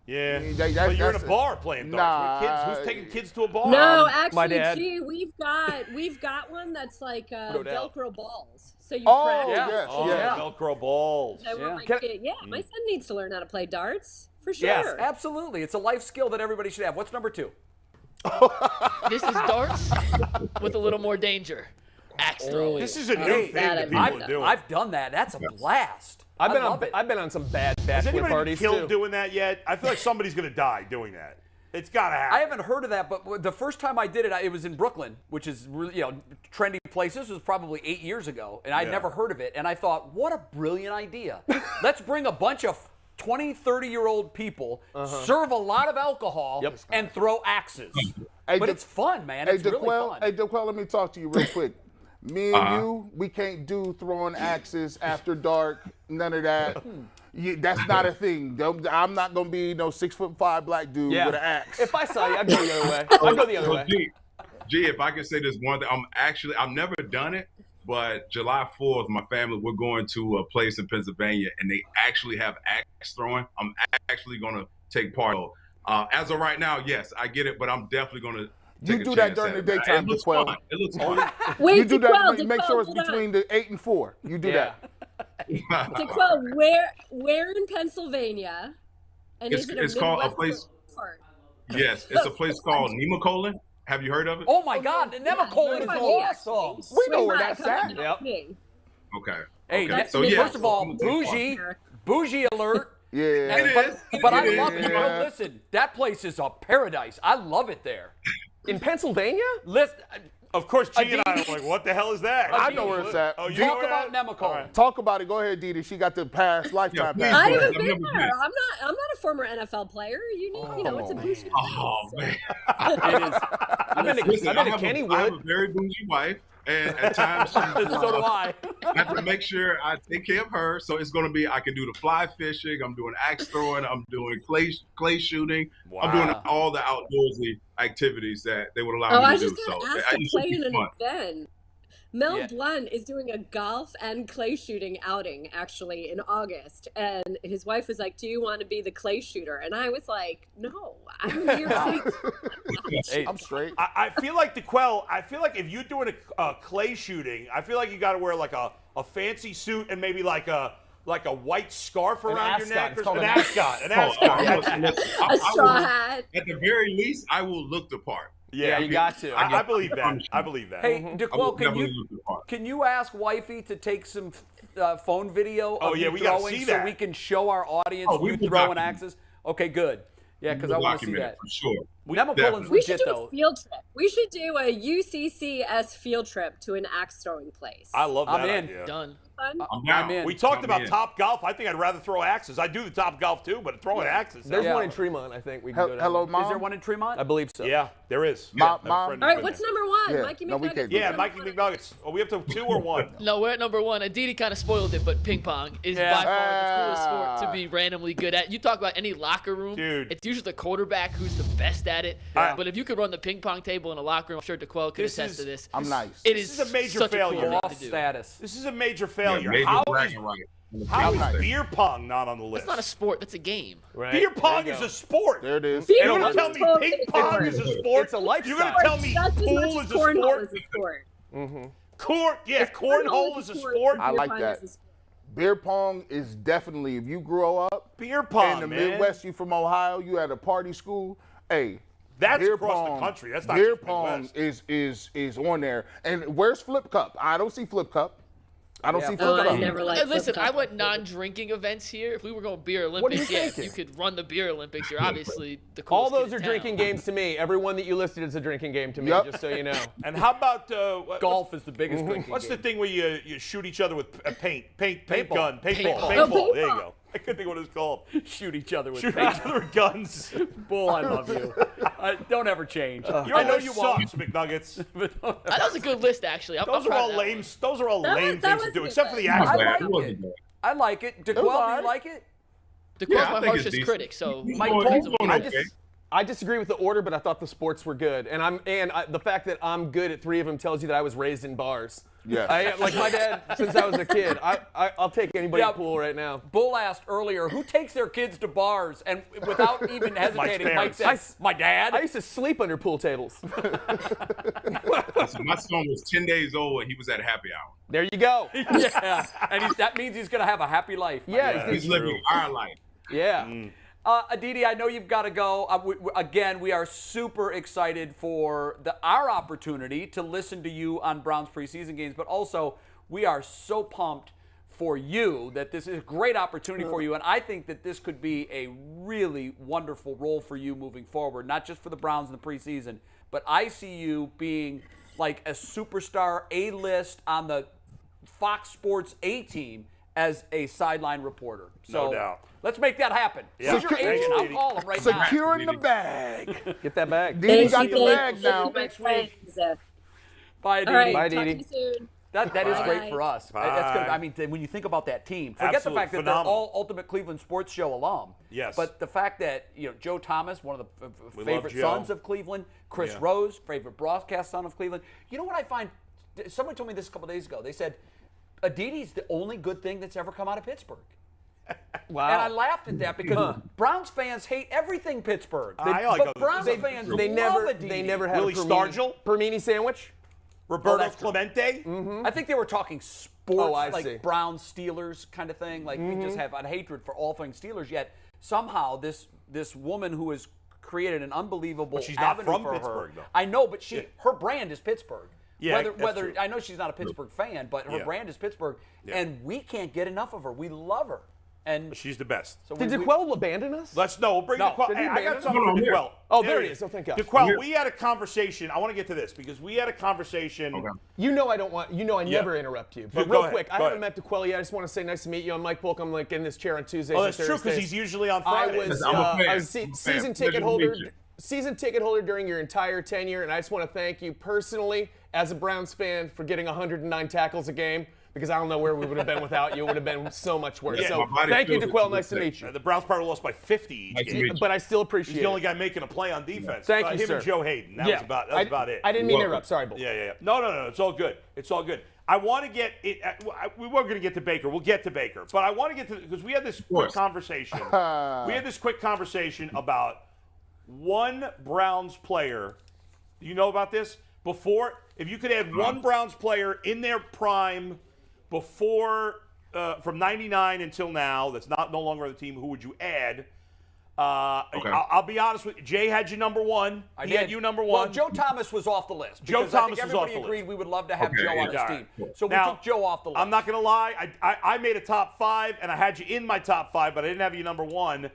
Yeah. That- Well, you're in a that's- bar playing darts with kids. Who's taking kids to a bar? No, my actually, dad. gee, we've got one that's like Velcro balls. So you Oh, practice. yes, Oh, yeah. Velcro balls. I want my Can I- kid. Yeah, my son needs to learn how to play darts for sure. Yes, absolutely. It's a life skill that everybody should have. What's number 2? This is darts with a little more danger. Axe throwing. This is a new thing that people are doing. I've done that. That's a blast. I've love it. been on some bad Has bachelor anybody been parties killed too. doing that yet? I feel like somebody's going to die doing that. It's got to happen. I haven't heard of that, but the first time I did it, it was in Brooklyn, which is really, trendy place. This was probably 8 years ago, and I'd never heard of it. And I thought, what a brilliant idea. Let's bring a bunch of 20, 30-year-old people, serve a lot of alcohol, and throw axes. But it's fun, man. It's really fun. Hey, DeQuell, let me talk to you real quick. Me and you, we can't do throwing axes after dark. None of that. That's not a thing. I'm not gonna be no 6'5" black dude with an axe. If I saw you, I'd go the other way. I'd go the other way. Gee, if I can say this one thing, I've never done it, but July 4th, my family, we're going to a place in Pennsylvania, and they actually have axe throwing. I'm actually gonna take part. As of right now, yes, I get it, but I'm definitely gonna. You do that during the daytime, it looks DeQuell. fun. It looks fun. Wait, You do DeQuell, that. Make sure it's hold on. between the 8 and 4. You do that. DeQuell, where in Pennsylvania? And is it It's called a Midwest place. part? Yes, it's a place called Nemacolin. Have you heard of it? Oh, my God. Nemacolin is awesome. We know where that's at. Yep. Okay. Hey, okay. So yeah. first of all, bougie alert. Yeah. But I It love it. is. Listen, that place is a paradise. I love it there. In Pennsylvania? Listen, Of course, G and I are like, what the hell is that? I know where it's at. Oh, you talk know about that? Nemacolin. All right. Talk about it. Go ahead, Didi. She got the past lifetime please. pass. I I've haven't been never there. been. I'm not a former NFL player. It's a bougie. Oh man. It is. I've been Listen, to I have Kennywood. a very bougie wife, and at times So do I. I have to make sure I take care of her. So it's going to be, I can do the fly fishing, I'm doing axe throwing, I'm doing clay shooting, I'm doing all the outdoorsy activities that they would allow I me to was do. just So going to ask it to should play be in an fun. event. Mel Blunt is doing a golf and clay shooting outing actually in August, and his wife was like, "Do you want to be the clay shooter?" And I was like, "No, I'm here." Hey, I'm straight. I feel like DeQuell, I feel like if you're doing a clay shooting, I feel like you got to wear like a fancy suit and maybe like a white scarf around your ascot. neck. It's called An an ascot. An ascot. Listen, A straw hat. At the very least, I will look the part. Yeah, you got to. I believe that. I believe that. Hey, I will DeQuell, definitely look the part. can you ask Wifey to take some phone video of yeah, you we gotta throwing see so that. we can show our audience we you will throwing document axes? Okay, good. Yeah, because I want to see Document it that. for sure. Nemacolin's We should legit, do a though. field trip. We should do a UCCS field trip to an axe throwing place. I love that I'm in. idea. Done. Fun. I'm down. in. We talked I'm about in. Top Golf. I think I'd rather throw axes. I do the Top Golf too, but throwing axes. There's Yeah. one in Tremont, I think. We can go to. Hello, Mom. Is there one in Tremont? I believe so. Yeah, there is. Mom- I have a Mom- friend All who's right, been what's there. number one? Yeah, Mikey no, we McNuggets. can't. Yeah, What's Mikey number McNuggets. Oh, we have to 2 or 1. No, we're at number 1. Aditi kind of spoiled it, but ping pong is Yeah. by far the coolest sport to be randomly good at. You talk about any locker room, Dude. it's usually the quarterback who's the best at it. Yeah. But if you could run the ping pong table in a locker room, I'm sure DeQuell could This attest is- to this. I'm nice. It This is is a major such failure. A cool Off thing to do. status. This is a major failure. Major How bragging is- right. How is beer pong not on the list? It's not a sport. That's a game. Right? Beer pong is a sport. There it is. Beer And pong don't tell is me totally ping pong is a sport. It's a lifestyle. You're gonna tell me That's as much pool as is a cornhole sport? is a sport. Cornhole is a sport. I like that. Beer pong is definitely, if you grow up Beer pong, in the man. Midwest, you from Ohio, you at a party school, hey. That's beer across pong, the country. That's not beer just pong Midwest. is on there. And where's Flip Cup? I don't see Flip Cup. I don't see Flip Oh, Cup. I never liked Listen, flip I cup. want non-drinking events here. If we were going beer What are you Olympics, yeah, if thinking? you could run the beer Olympics, you're obviously the All coolest those kid are in town. drinking games to me. Every one that you listed is a drinking game to me, Yep. just so you know. And how about Golf is the biggest drinking What's the game. thing where you shoot each other with a paint Paintball. gun, paintball? Paintball. Oh, There you paintball. go. I couldn't think of what it's called. Shoot each other with Shoot paint. each other with guns. Bull, I love you. Don't ever change. I know you sucks, McNuggets. That was a good list, actually. I'm Those are proud all of that lame. one. Those are all That lame was- that things to was do, good. except for the I action. like It wasn't it. bad. I like it. DeQuell, do you like it? DeQuell's Yeah, I my think it's harshest decent. critic, so He's Mike going- Cole- he's going I okay. I disagree with the order, but I thought the sports were good, and the fact that I'm good at 3 of them tells you that I was raised in bars. Yes. Like my dad since I was a kid. I'll take anybody Yeah. at pool right now. Bull asked earlier, who takes their kids to bars? And without even hesitating, Mike parents. said, my dad. I used to sleep under pool tables. Listen, my son was 10 days old and he was at happy hour. There you go. Yeah, and that means he's going to have a happy life. Yeah, He's living our life. yeah. Aditi, I know you've got to go. Again, we are super excited for our opportunity to listen to you on Browns preseason games, but also we are so pumped for you that this is a great opportunity for you, and I think that this could be a really wonderful role for you moving forward, not just for the Browns in the preseason, but I see you being like a superstar A-list on the Fox Sports A-team as a sideline reporter. So No doubt. let's make that happen. Yeah. Who's your agent? I'll Aditi. call him right now. Securing the bag. Get that bag. Didi Thank got you, the thank bag you, now. my friends. Bye, All right, Aditi. Bye, talk to Didi. you soon. That is Bye. great for us. That's good. Bye. I mean, when you think about that team, forget Absolute the fact that phenomenal. they're all Ultimate Cleveland Sports Show alum. Yes. But the fact that Joe Thomas, one of the We favorite love Joe. sons of Cleveland, Chris Yeah. Rose, favorite broadcast son of Cleveland. You know what I find? Someone told me this a couple days ago. They said Aditi's the only good thing that's ever come out of Pittsburgh. Wow. And I laughed at that because Browns fans hate everything Pittsburgh. I like but other Browns things. fans they love never Aditi. they never had Willie a Stargell? Permini sandwich. Roberto that's true. Clemente. I think they were talking sports, Oh, I like see. Browns, Steelers kind of thing. Like we just have a hatred for all things Steelers. Yet somehow this woman who has created an unbelievable But she's not avenue from for Pittsburgh, her. though. I know, but her brand is Pittsburgh. Yeah, that's whether true. I know she's not a Pittsburgh fan, but her Yeah. brand is Pittsburgh, Yeah. and we can't get enough of her. We love her, and She's the best. so Did we- DeQuell abandon us? Bring No. DeQuell. Did he Hey, I ban got us? something No, for no, here. DeQuell. Oh, there he is. Oh, thank God. DeQuell, we had a conversation. I want to get to this because we had a conversation. Okay. You know I don't want. You know I Yeah. never interrupt you. But Go real ahead, quick, go I haven't ahead. met DeQuell yet. I just want to say nice to meet you. I'm Mike Polk. I'm like in this chair on Tuesdays. Oh, and that's true because Thursdays. he's usually on I Fridays. was, I'm a fan. I was I'm a fan. season Pleasure ticket to holder. meet you. Season ticket holder during your entire tenure, and I just want to thank you personally as a Browns fan for getting 109 tackles a game. Because I don't know where we would have been without you. It would have been so much worse. Yeah, so my body thank you, feels DeQuell. it. Nice to meet you. The Browns probably lost by 50 each Nice to game. meet you. But I still He's appreciate the only it. guy making a play on defense. Thank you, him sir. and Joe Hayden. That Yeah. was about it. I didn't mean to Welcome. interrupt. Sorry, Bull. Yeah. No. It's all good. It's all good. I want to get it. We were going to get to Baker. We'll get to Baker. But I want to get to because we had this quick course. conversation. We had this quick conversation about one Browns player. You know about this? Before, if you could add one Browns player in their prime before from '99 until now, that's no longer on the team. Who would you add? Okay. I'll be honest with you. Jay had you number one. He had you number one. Well, Joe Thomas was off the list. Joe because I Thomas think was off everybody the agreed list. we would love to have Okay, Joe on yeah. this All team. right. So we Now, took Joe off the list. I'm not going to lie. I made a top 5, and I had you in my top 5, but I didn't have you number 1.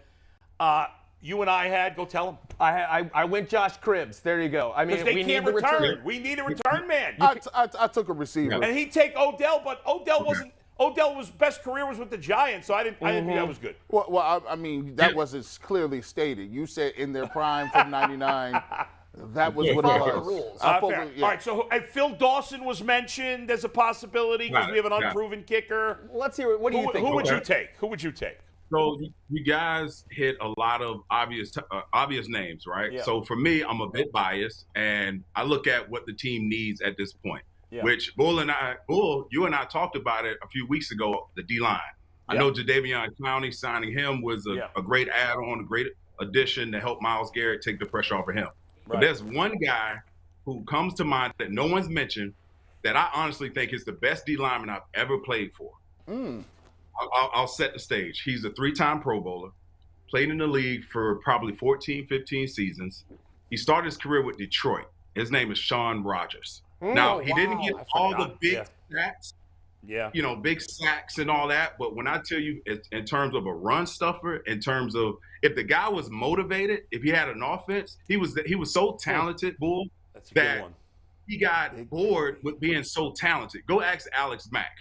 You and I had. Go tell him. I went Josh Cribbs. There you go. I mean, Because they we can't need the return. We need a return man. I took a receiver. And he'd take Odell, but Odell wasn't. Odell's best career was with the Giants, so I didn't think that was good. Well, I mean, that wasn't clearly stated. You said in their prime from '99. That was what it follow the was. rules. I Fair. follow- yeah. All right, so Phil Dawson was mentioned as a possibility because Got we have an it, got it. unproven kicker. Let's hear it. What do you think? Who would Okay. you take? Who would you take? So you guys hit a lot of obvious names, right? Yeah. So for me, I'm a bit biased, and I look at what the team needs at this point. Yeah. Which Bull, you and I talked about it a few weeks ago. The D line. I know Jadeveon Clowney signing him was a great add-on, a great addition to help Myles Garrett take the pressure off of him. But there's one guy who comes to mind that no one's mentioned that I honestly think is the best D lineman I've ever played for. I'll set the stage. He's a 3-time Pro Bowler, played in the league for probably 14, 15 seasons. He started his career with Detroit. His name is Shaun Rogers. Now, he didn't get all the big sacks, big sacks and all that. But when I tell you, in terms of a run stuffer, in terms of if the guy was motivated, if he had an offense, he was so talented, Bull, that he got bored with being so talented. Go ask Alex Mack,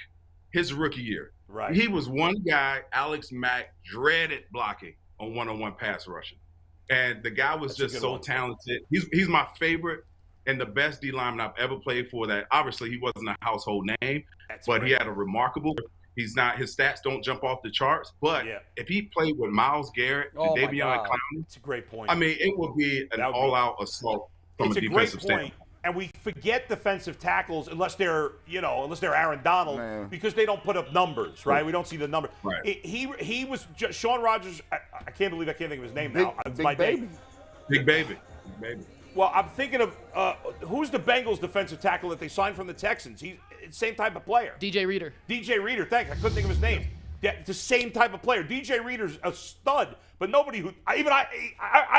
his rookie year. Right. He was one guy, Alex Mack, dreaded blocking on one-on-one pass rushing. And the guy was just so talented. He's my favorite and the best D lineman I've ever played for. That obviously he wasn't a household name, but he had a remarkable. His stats don't jump off the charts. But if he played with Myles Garrett and Davion Clowney, it's a great point. I mean, it would be an all-out assault from a defensive standpoint. And we forget defensive tackles unless they're Aaron Donald because they don't put up numbers, right? We don't see the number. Right. He was Shaun Rogers. I can't believe I can't think of his name now. Big Baby. Big Baby. Well, I'm thinking of who's the Bengals defensive tackle that they signed from the Texans. He's the same type of player. DJ Reader. DJ Reader. Thanks. I couldn't think of his name. Yeah, the same type of player. DJ Reader's a stud, but nobody who I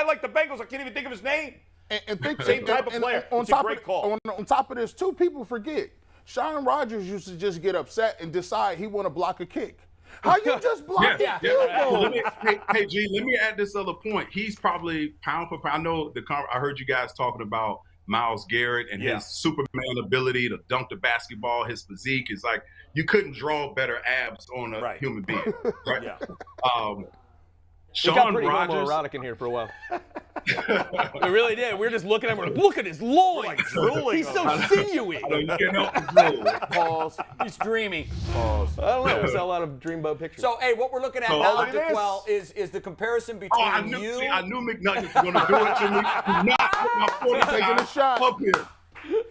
like the Bengals. I can't even think of his name. And think same type of player. On it's top a great call. On top of this, too, people forget Shaun Rogers used to just get upset and decide he want to block a kick. How you just block a field goal? Hey, G, let me add this other point. He's probably pound for pound. I know I heard you guys talking about Myles Garrett and his Superman ability to dunk the basketball. His physique is like you couldn't draw better abs on a human being, right? Shaun got pretty homoerotic in here for a while. We really did. We were just looking at him. We're like, look at his loins. He's so sinewy. Pause. He's dreamy. Pause. I don't know. We saw a lot of dreamboat pictures. So, hey, what we're looking at now, DeQuell, is the comparison between you. I knew McNuggets was going to do it to me. Do not put my 40 taking a shot up here.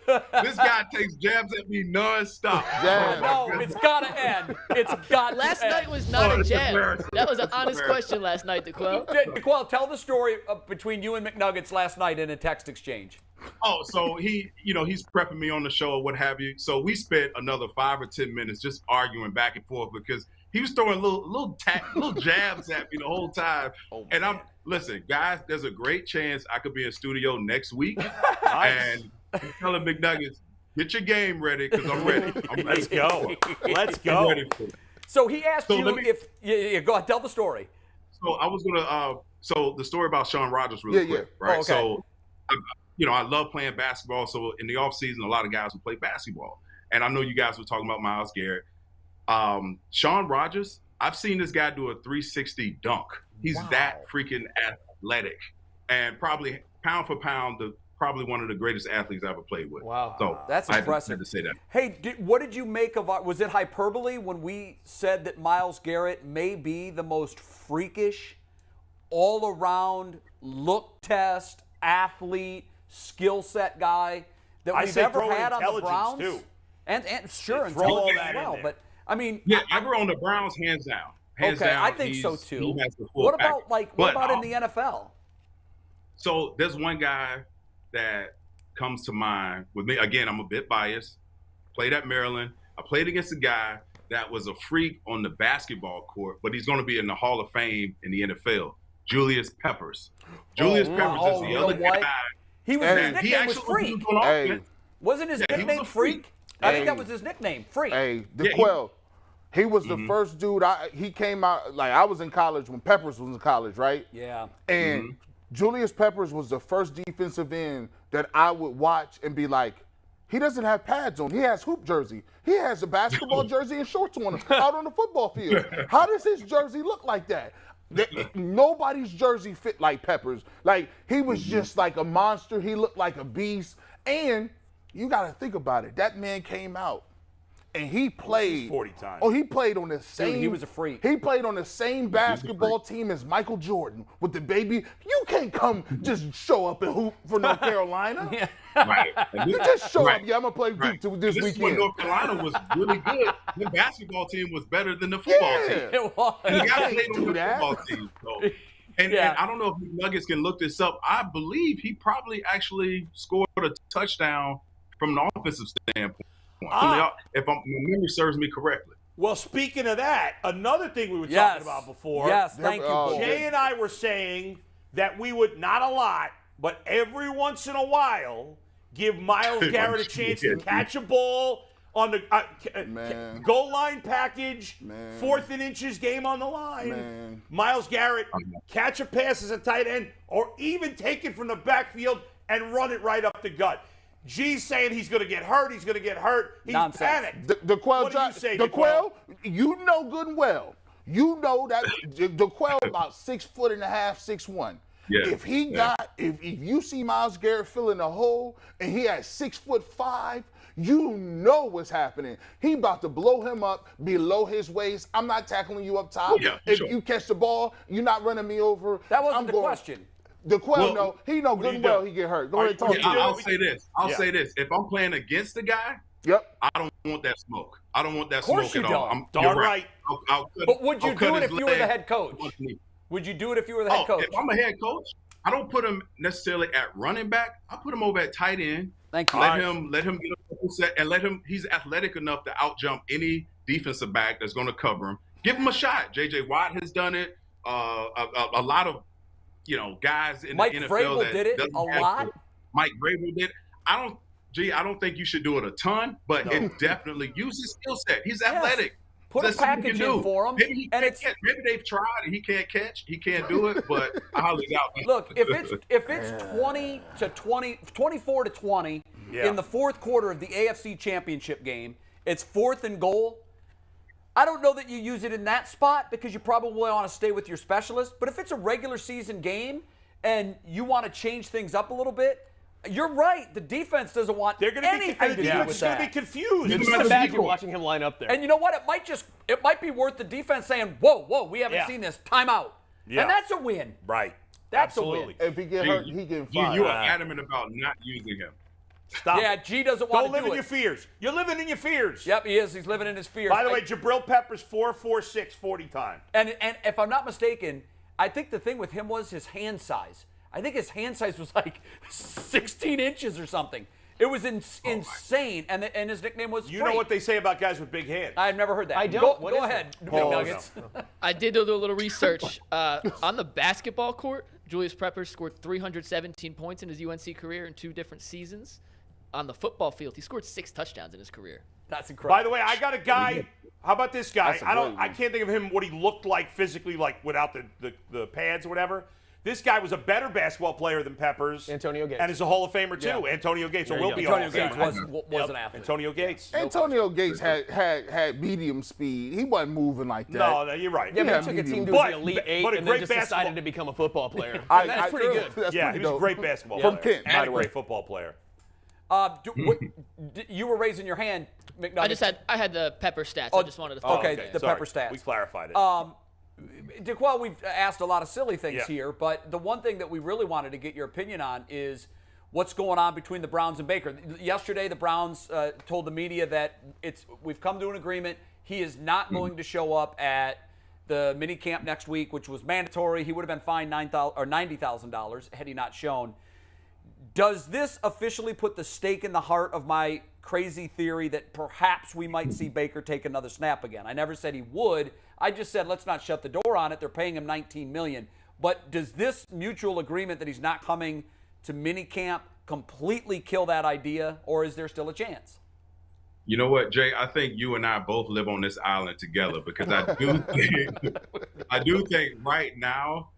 This guy takes jabs at me nonstop. No, it's got to end. It's got Last night was not a jab. That was an honest question last night, DeQuell. DeQuell, tell the story between you and McNuggets last night in a text exchange. So he's prepping me on the show or what have you. So we spent another 5 or 10 minutes just arguing back and forth because he was throwing little jabs at me the whole time. And listen, guys, there's a great chance I could be in studio next week. And I'm telling McNuggets, get your game ready because I'm ready. Let's go. Let's go. Ready for it. So he asked you if go ahead, tell the story. So I was gonna so the story about Shaun Rogers really quick, right? Okay. So I love playing basketball. So in the off season, a lot of guys will play basketball, and I know you guys were talking about Myles Garrett. Shaun Rogers, I've seen this guy do a 360 dunk. He's that freaking athletic, and probably pound for pound probably one of the greatest athletes I ever played with. Wow. So that's impressive. I had to say that. Hey, what did you make of was it hyperbole when we said that Myles Garrett may be the most freakish, all-around, look test, athlete, skill set guy that we've ever had on the Browns? Too. And sure, throw all that as well. But I mean, ever on the Browns, hands down. Hands down, I think so too. He has the full what about package. what about in the NFL? So there's one guy that comes to mind with me. Again, I'm a bit biased. Played at Maryland. I played against a guy that was a freak on the basketball court, but he's going to be in the Hall of Fame in the NFL. Julius Peppers. Julius Peppers is the other guy. His nickname was Freak. Wasn't his nickname Freak? I think that was his nickname, Freak. Hey, DeQuell. He was the first dude. He came out like I was in college when Peppers was in college, right? Yeah. And Julius Peppers was the first defensive end that I would watch and be like, he doesn't have pads on. He has hoop jersey. He has a basketball jersey and shorts on out on the football field. How does his jersey look like that? Nobody's jersey fit like Peppers. Like, he was just like a monster. He looked like a beast. And you got to think about it. That man came out and he played 40 times. Oh, he played on the same. Dude, he was a freak. He played on the same basketball team as Michael Jordan with the baby. You can't come just show up and hoop for North Carolina. Yeah. Right. You just show up. Yeah, I'm gonna play Duke this This is when weekend. North Carolina was really good. The basketball team was better than the football team. It was. And the guy can't played on do the that. football team. So. And Yeah. I don't know if the Nuggets can look this up. I believe he probably actually scored a touchdown from an offensive standpoint. If my memory serves me correctly. Well, speaking of that, another thing we were Yes. talking about before. Yes, thank you. Bull. Jay and I were saying that we would, not a lot, but every once in a while, give Myles Garrett a chance to catch a ball on the goal line package, 4th and inches, game on the line. Myles Garrett, catch a pass as a tight end, or even take it from the backfield and run it right up the gut. G's saying he's going to get hurt. He's going to get hurt. He's panicked. DeQuell, What do you say, DeQuell, you know good and well. You know that DeQuell about 6'1.5", 6'1". Yeah. If you see Myles Garrett filling a hole and he had 6'5", you know what's happening. He about to blow him up below his waist. I'm not tackling you up top. If you catch the ball, you're not running me over. That wasn't the question. DeQuell, he know good and well he get hurt. Go ahead, talk to I'll say this. I'll say this. If I'm playing against the guy, I don't want that smoke. I don't want that smoke at all. Darn right. But would you do it if you were the head coach? Would you do it if you were the head coach? If I'm a head coach, I don't put him necessarily at running back. I put him over at tight end. Thank you. Let him get a couple set and he's athletic enough to outjump any defensive back that's going to cover him. Give him a shot. J.J. Watt has done it. A lot of guys in Mike the NFL Vrabel that did it a lot. Mike Vrabel did. I don't think you should do it a ton, but it definitely use his skill set. He's athletic. Put a package in for him. Maybe maybe they've tried and he can't catch. He can't do it, but I highly doubt it. Look, if it's 24 to 20 in the fourth quarter of the AFC Championship game, it's 4th and goal. I don't know that you use it in that spot because you probably want to stay with your specialist. But if it's a regular season game and you want to change things up a little bit, you're right. The defense doesn't want anything to do with that. They're going to be confused. Just imagine watching him line up there. And you know what? It might be worth the defense saying, whoa, we haven't seen this. Timeout. Yeah. And that's a win. Right. That's Absolutely. a win. If he get hurt, he getting fired. You are adamant about not using him. Stop. Yeah, G doesn't want to do it. Don't live in your fears. You're living in your fears. Yep, he is. He's living in his fears. By the way, Jabril Peppers 4.46 40 time. And if I'm not mistaken, I think the thing with him was his hand size. I think his hand size was like 16 inches or something. It was insane, and his nickname was You know what they say about guys with big hands. I've never heard that. I don't. Go ahead, McNuggets. I did do a little research. On the basketball court, Julius Peppers scored 317 points in his UNC career in 2 different seasons. On the football field, he scored 6 touchdowns in his career. That's incredible. By the way, I got a guy. How about this guy? I can't think of him what he looked like physically, like without the pads or whatever. This guy was a better basketball player than Peppers. Antonio Gates. And is a Hall of Famer, too. Yeah. Antonio Gates. There Or will you be go. a Hall of Antonio Famer. Gates was an athlete. Antonio Gates. Antonio Gates had medium speed. He wasn't moving like that. No, you're right. Yeah, but Yeah, he took a team to but- the Elite Eight but a and then great just basketball- decided to become a football player. That's pretty good. That's Yeah, pretty he was a dope. great basketball From player. Kent, and by a the way. great football player. You were raising your hand, McNuggets. I had the Pepper stats. I just wanted to throw okay. it there. The Sorry. Pepper stats. We clarified it. DeQuell, we've asked a lot of silly things Yeah. here, but the one thing that we really wanted to get your opinion on is what's going on between the Browns and Baker. Yesterday, the Browns told the media that we've come to an agreement. He is not going to show up at the minicamp next week, which was mandatory. He would have been fined $90,000 had he not shown. Does this officially put the stake in the heart of my crazy theory that perhaps we might see Baker take another snap again? I never said he would. I just said let's not shut the door on it. They're paying him $19 million. But does this mutual agreement that he's not coming to minicamp completely kill that idea, or is there still a chance? You know what, Jay? I think you and I both live on this island together because I do think right now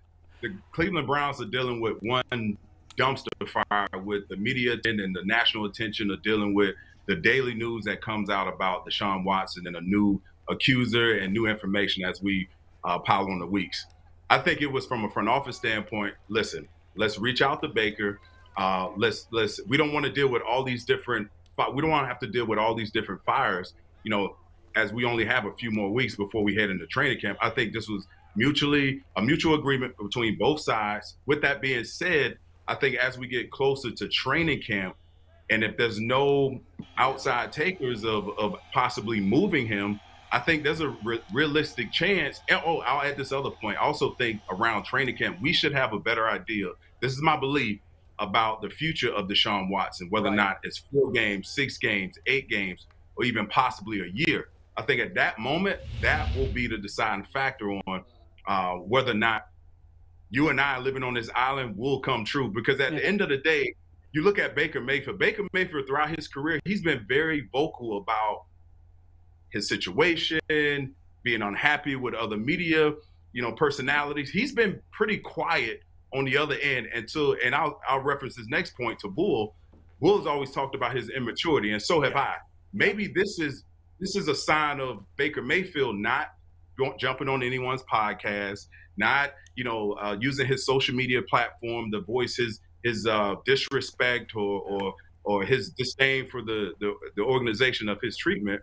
the Cleveland Browns are dealing with one dumpster fire with the media and the national attention of dealing with the daily news that comes out about Deshaun Watson and a new accuser and new information as we pile on the weeks. I think it was from a front office standpoint. Listen, let's reach out to Baker. We don't want to deal with all these different. We don't want to have to deal with all these different fires. as we only have a few more weeks before we head into training camp, I think this was a mutual agreement between both sides. With that being said, I think as we get closer to training camp, and if there's no outside takers of possibly moving him, I think there's a realistic chance. And, I'll add this other point. I also think around training camp, we should have a better idea. This is my belief about the future of Deshaun Watson, whether or not it's 4 games, 6 games, 8 games, or even possibly a year. I think at that moment, that will be the deciding factor on whether or not you and I living on this island will come true. Because at the end of the day, you look at Baker Mayfield. Baker Mayfield, throughout his career, he's been very vocal about his situation, being unhappy with other media, personalities. He's been pretty quiet on the other end and I'll reference his next point to Bull. Bull has always talked about his immaturity, and so have I. Maybe this is a sign of Baker Mayfield not jumping on anyone's podcast, not using his social media platform to voice his disrespect or his disdain for the organization of his treatment.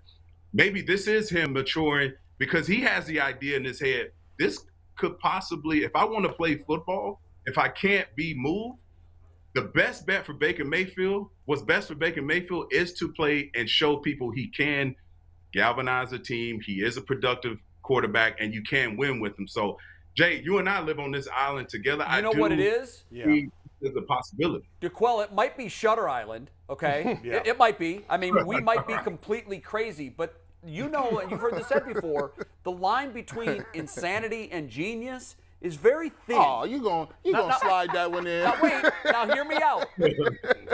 Maybe this is him maturing because he has the idea in his head, this could possibly, if I want to play football, if I can't be moved, the best bet for Baker Mayfield, what's best for Baker Mayfield is to play and show people he can galvanize a team. He is a productive quarterback, and you can win with him. So, Jay, you and I live on this island together. You know what it is? There's a possibility. DeQuell, it might be Shutter Island, okay? It might be. I mean, we might be completely crazy, but you've heard this said before, the line between insanity and genius is very thin. Oh, you gonna slide that one in. Now wait, now hear me out.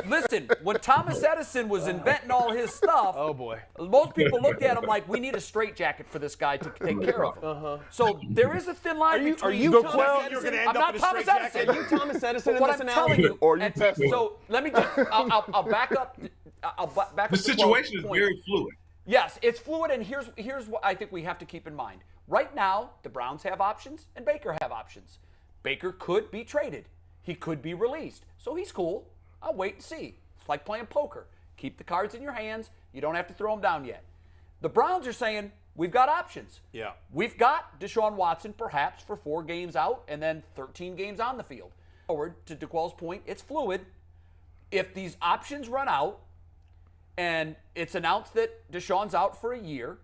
Listen, when Thomas Edison was inventing all his stuff, oh boy, most people looked at him like, we need a straitjacket for this guy to take care of. So there is a thin line between. Are you Thomas Edison? I'm not Thomas Edison. Are you Thomas Edison in what this I'm analogy? telling you. Or you Tesla. So let me just, I'll back up. I'll back up. The situation is very fluid. Yes, it's fluid, and here's what I think we have to keep in mind. Right now, the Browns have options and Baker have options. Baker could be traded. He could be released. So he's cool. I'll wait and see. It's like playing poker. Keep the cards in your hands. You don't have to throw them down yet. The Browns are saying, we've got options. Yeah. We've got Deshaun Watson perhaps for 4 games out and then 13 games on the field. Forward to DeQuell's point, it's fluid. If these options run out, and it's announced that Deshaun's out for a year,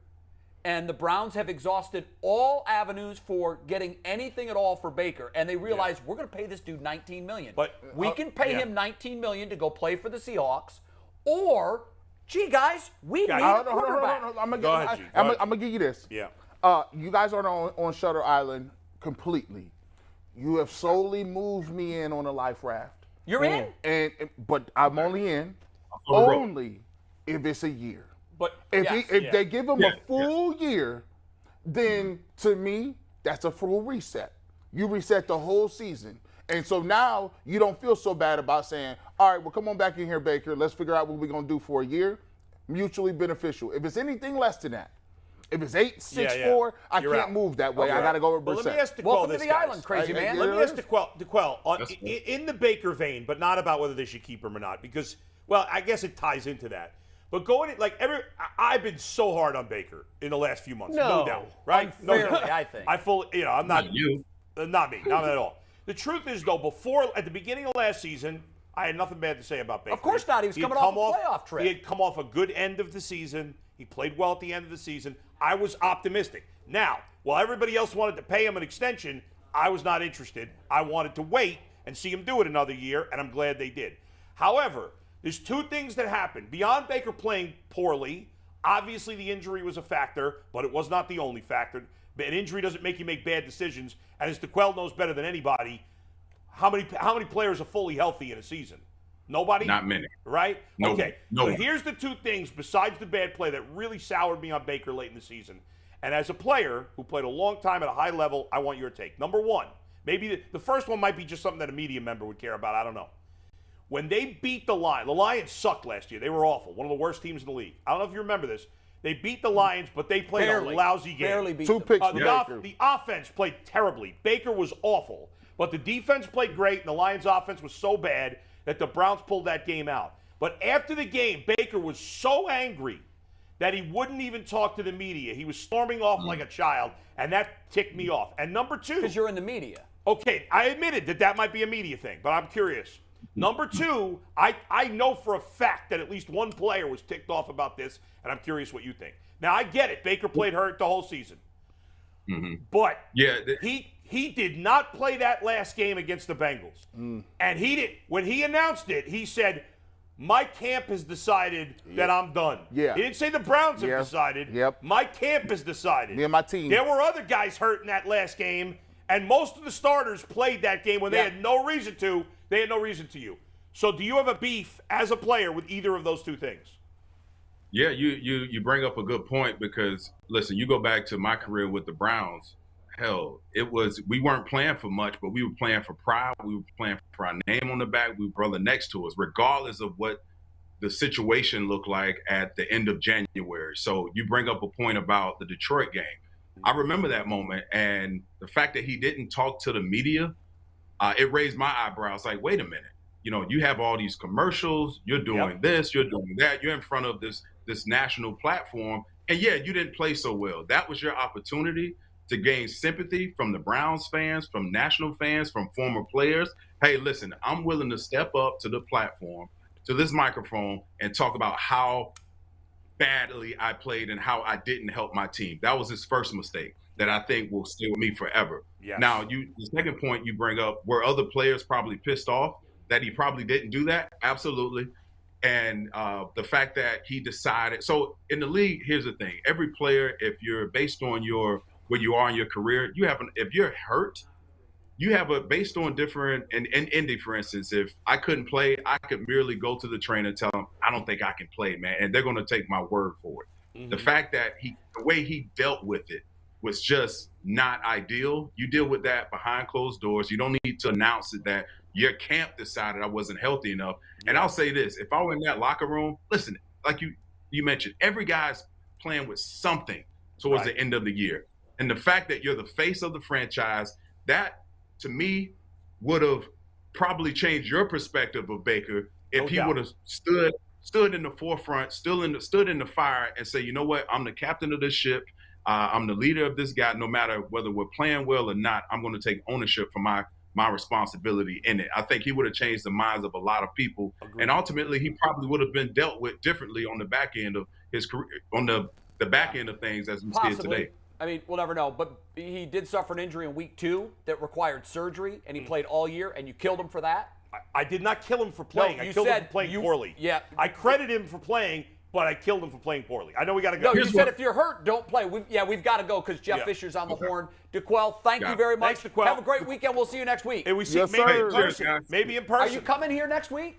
and the Browns have exhausted all avenues for getting anything at all for Baker, and they realize we're going to pay this dude $19 million. But we can pay him $19 million to go play for the Seahawks, or, gee, guys, we need a quarterback. I'm going to give you this. Yeah. You guys are on Shutter Island completely. You have solely moved me in on a life raft. You're in? But I'm only in only if it's a year. But if they give him a full year, then to me, that's a full reset. You reset the whole season. And so now you don't feel so bad about saying, all right, well, come on back in here, Baker. Let's figure out what we're going to do for a year. Mutually beneficial. If it's anything less than that, if it's 8-6-4, I can't move that way. I got to go with Brissett. Let me ask DeQuell Welcome this, to the guys. island, crazy man. Let me ask DeQuell, in the Baker vein, but not about whether they should keep him or not, because, well, I guess it ties into that. But I've been so hard on Baker in the last few months, no doubt, right? Unfairly, no doubt. I think. I fully, I'm not you, not me, not at all. The truth is, though, at the beginning of last season, I had nothing bad to say about Baker. Of course not. He was coming off a playoff trip. He had come off a good end of the season. He played well at the end of the season. I was optimistic. Now, while everybody else wanted to pay him an extension, I was not interested. I wanted to wait and see him do it another year, and I'm glad they did. However, there's 2 things that happened. Beyond Baker playing poorly, obviously the injury was a factor, but it was not the only factor. An injury doesn't make you make bad decisions. And as DeQuell knows better than anybody, how many players are fully healthy in a season? Nobody? Not many. Right? No, okay. no. But here's the 2 things besides the bad play that really soured me on Baker late in the season. And as a player who played a long time at a high level, I want your take. Number 1, maybe the first one might be just something that a media member would care about. I don't know. When they beat the Lions sucked last year. They were awful. One of the worst teams in the league. I don't know if you remember this. They beat the Lions, but they played a lousy game. Barely beat 2 them. picks. The offense played terribly. Baker was awful. But the defense played great, and the Lions' offense was so bad that the Browns pulled that game out. But after the game, Baker was so angry that he wouldn't even talk to the media. He was storming off like a child, and that ticked me off. And number two, because you're in the media. Okay, I admitted that might be a media thing, but I'm curious. Number two, I know for a fact that at least one player was ticked off about this, and I'm curious what you think. Now, I get it. Baker played hurt the whole season. But he did not play that last game against the Bengals. And he did. When he announced it, he said, my camp has decided that I'm done. Yeah. He didn't say the Browns have decided. Yep. My camp has decided. Me and my team. There were other guys hurt in that last game, and most of the starters played that game when they had no reason to. They had no reason to you. So do you have a beef as a player with either of those two things? Yeah, you bring up a good point because, listen, you go back to my career with the Browns. Hell, we weren't playing for much, but we were playing for pride. We were playing for our name on the back. We were brother next to us, regardless of what the situation looked like at the end of January. So you bring up a point about the Detroit game. I remember that moment, and the fact that he didn't talk to the media, it raised my eyebrows. Like, wait a minute, you have all these commercials, you're doing this, you're doing that, you're in front of this national platform, and yeah, you didn't play so well. That was your opportunity to gain sympathy from the Browns fans, from national fans, from former players. Hey, listen, I'm willing to step up to the platform, to this microphone, and talk about how badly I played and how I didn't help my team. That was his first mistake that I think will stay with me forever. Yes. Now, the second point you bring up, were other players probably pissed off that he probably didn't do that? Absolutely. And the fact that he decided. So in the league, here's the thing. Every player, if you're based on where you are in your career, if you're hurt, you have based on different, in Indy, for instance, if I couldn't play, I could merely go to the trainer and tell him, I don't think I can play, man. And they're going to take my word for it. The fact that the way he dealt with it was just not ideal. You deal with that behind closed doors. You don't need to announce it that your camp decided I wasn't healthy enough. And I'll say this, if I were in that locker room, listen, like you mentioned, every guy's playing with something towards the end of the year. And the fact that you're the face of the franchise, that to me would have probably changed your perspective of Baker if he would have stood in the forefront, stood in the fire and say, you know what, I'm the captain of this ship. I'm the leader of this guy. No matter whether we're playing well or not, I'm going to take ownership for my responsibility in it. I think he would have changed the minds of a lot of people. Agreed. And ultimately, he probably would have been dealt with differently on the back end of his career, on the back end of things as we see it today. I mean, we'll never know, but he did suffer an injury in week 2 that required surgery, and he played all year, and you killed him for that? I did not kill him for playing. I killed him for playing poorly. Yeah. I credit him for playing, but I killed him for playing poorly. I know we got to go. No, you said if you're hurt, don't play. We've got to go because Jeff Fisher's on the horn. DeQuell, thank you very much. Thanks, DeQuell. Have a great weekend. We'll see you next week. And we see maybe in person. Maybe in person. Are you coming here next week?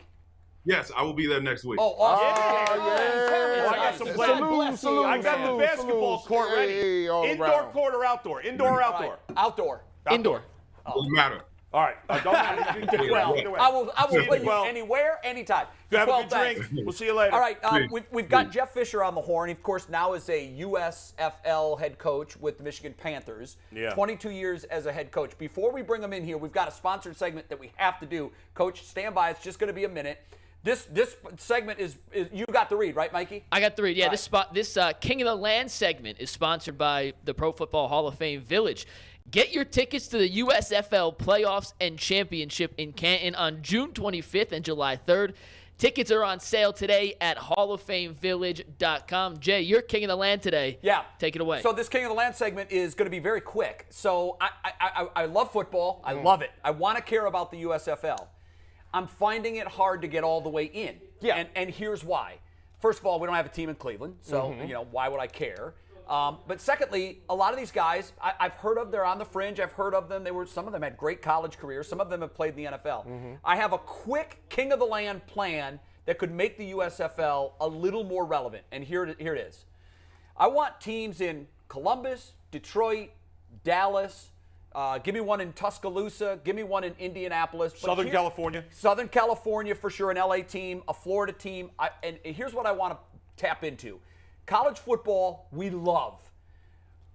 Yes, I will be there next week. Oh, awesome. Oh, I got some plans. I got the basketball court ready. Indoor court or outdoor? Indoor or outdoor? Outdoor. Indoor. Doesn't matter. All right. Don't matter. I will play you anywhere, anytime. You have a good drink. We'll see you later. All right. We've got Jeff Fisher on the horn. He, of course, now is a USFL head coach with the Michigan Panthers. 22 years as a head coach. Before we bring him in here, we've got a sponsored segment that we have to do. Coach, stand by. It's just going to be a minute. This segment is you got the read, right, Mikey? I got the read. Yeah, this King of the Land segment is sponsored by the Pro Football Hall of Fame Village. Get your tickets to the USFL Playoffs and Championship in Canton on June 25th and July 3rd. Tickets are on sale today at halloffamevillage.com. Jay, you're King of the Land today. Yeah. Take it away. So this King of the Land segment is going to be very quick. So I love football. I love it. I want to care about the USFL. I'm finding it hard to get all the way in. Yeah. And here's why. First of all, we don't have a team in Cleveland, so why would I care? But secondly, a lot of these guys I've heard of. They're on the fringe. I've heard of them. Some of them had great college careers. Some of them have played in the NFL. I have a quick King of the Land plan that could make the USFL a little more relevant. And here it is. I want teams in Columbus, Detroit, Dallas. Give me one in Tuscaloosa. Give me one in Indianapolis. Southern California. Southern California for sure, an LA team, a Florida team. And here's what I want to tap into. College football, we love.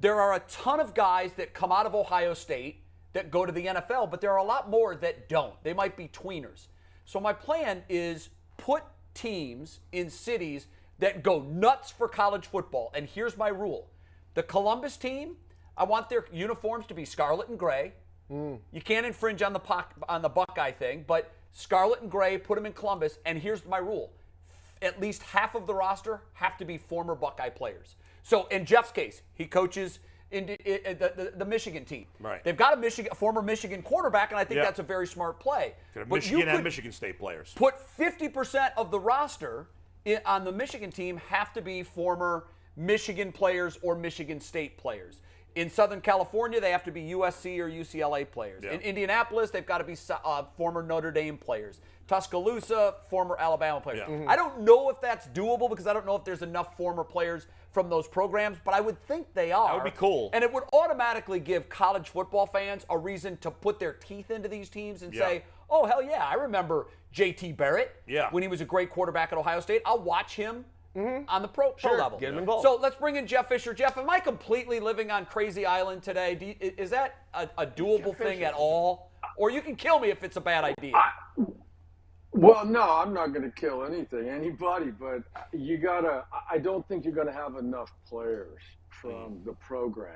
There are a ton of guys that come out of Ohio State that go to the NFL, but there are a lot more that don't. They might be tweeners. So my plan is put teams in cities that go nuts for college football. And here's my rule. The Columbus team, I want their uniforms to be scarlet and gray. You can't infringe on the Buckeye thing, but scarlet and gray, put them in Columbus. And here's my rule. At least half of the roster have to be former Buckeye players. So in Jeff's case, he coaches in the Michigan team. Right. They've got a former Michigan quarterback, and I think that's a very smart play. Michigan and Michigan State players. Put 50% of the roster on the Michigan team have to be former Michigan players or Michigan State players. In Southern California, they have to be USC or UCLA players. Yeah. In Indianapolis, they've got to be former Notre Dame players. Tuscaloosa, former Alabama players. Yeah. I don't know if that's doable because I don't know if there's enough former players from those programs, but I would think they are. That would be cool. And it would automatically give college football fans a reason to put their teeth into these teams and say, oh, hell yeah, I remember J.T. Barrett when he was a great quarterback at Ohio State. I'll watch him on the pro level. Get him involved. So let's bring in Jeff Fisher. Jeff, am I completely living on Crazy Island today? Is that a doable thing at all? Or you can kill me if it's a bad idea. Well, no, I'm not going to kill anybody, but I don't think you're going to have enough players from the program.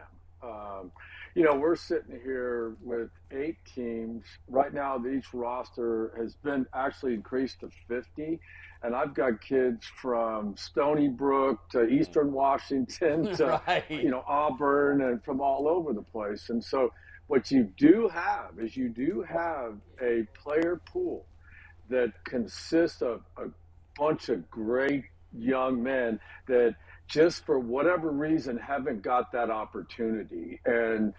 We're sitting here with 8 teams. Right now, each roster has been actually increased to 50. And I've got kids from Stony Brook to Eastern Washington to, Auburn and from all over the place. And so what you do have is a player pool that consists of a bunch of great young men that just for whatever reason haven't got that opportunity. And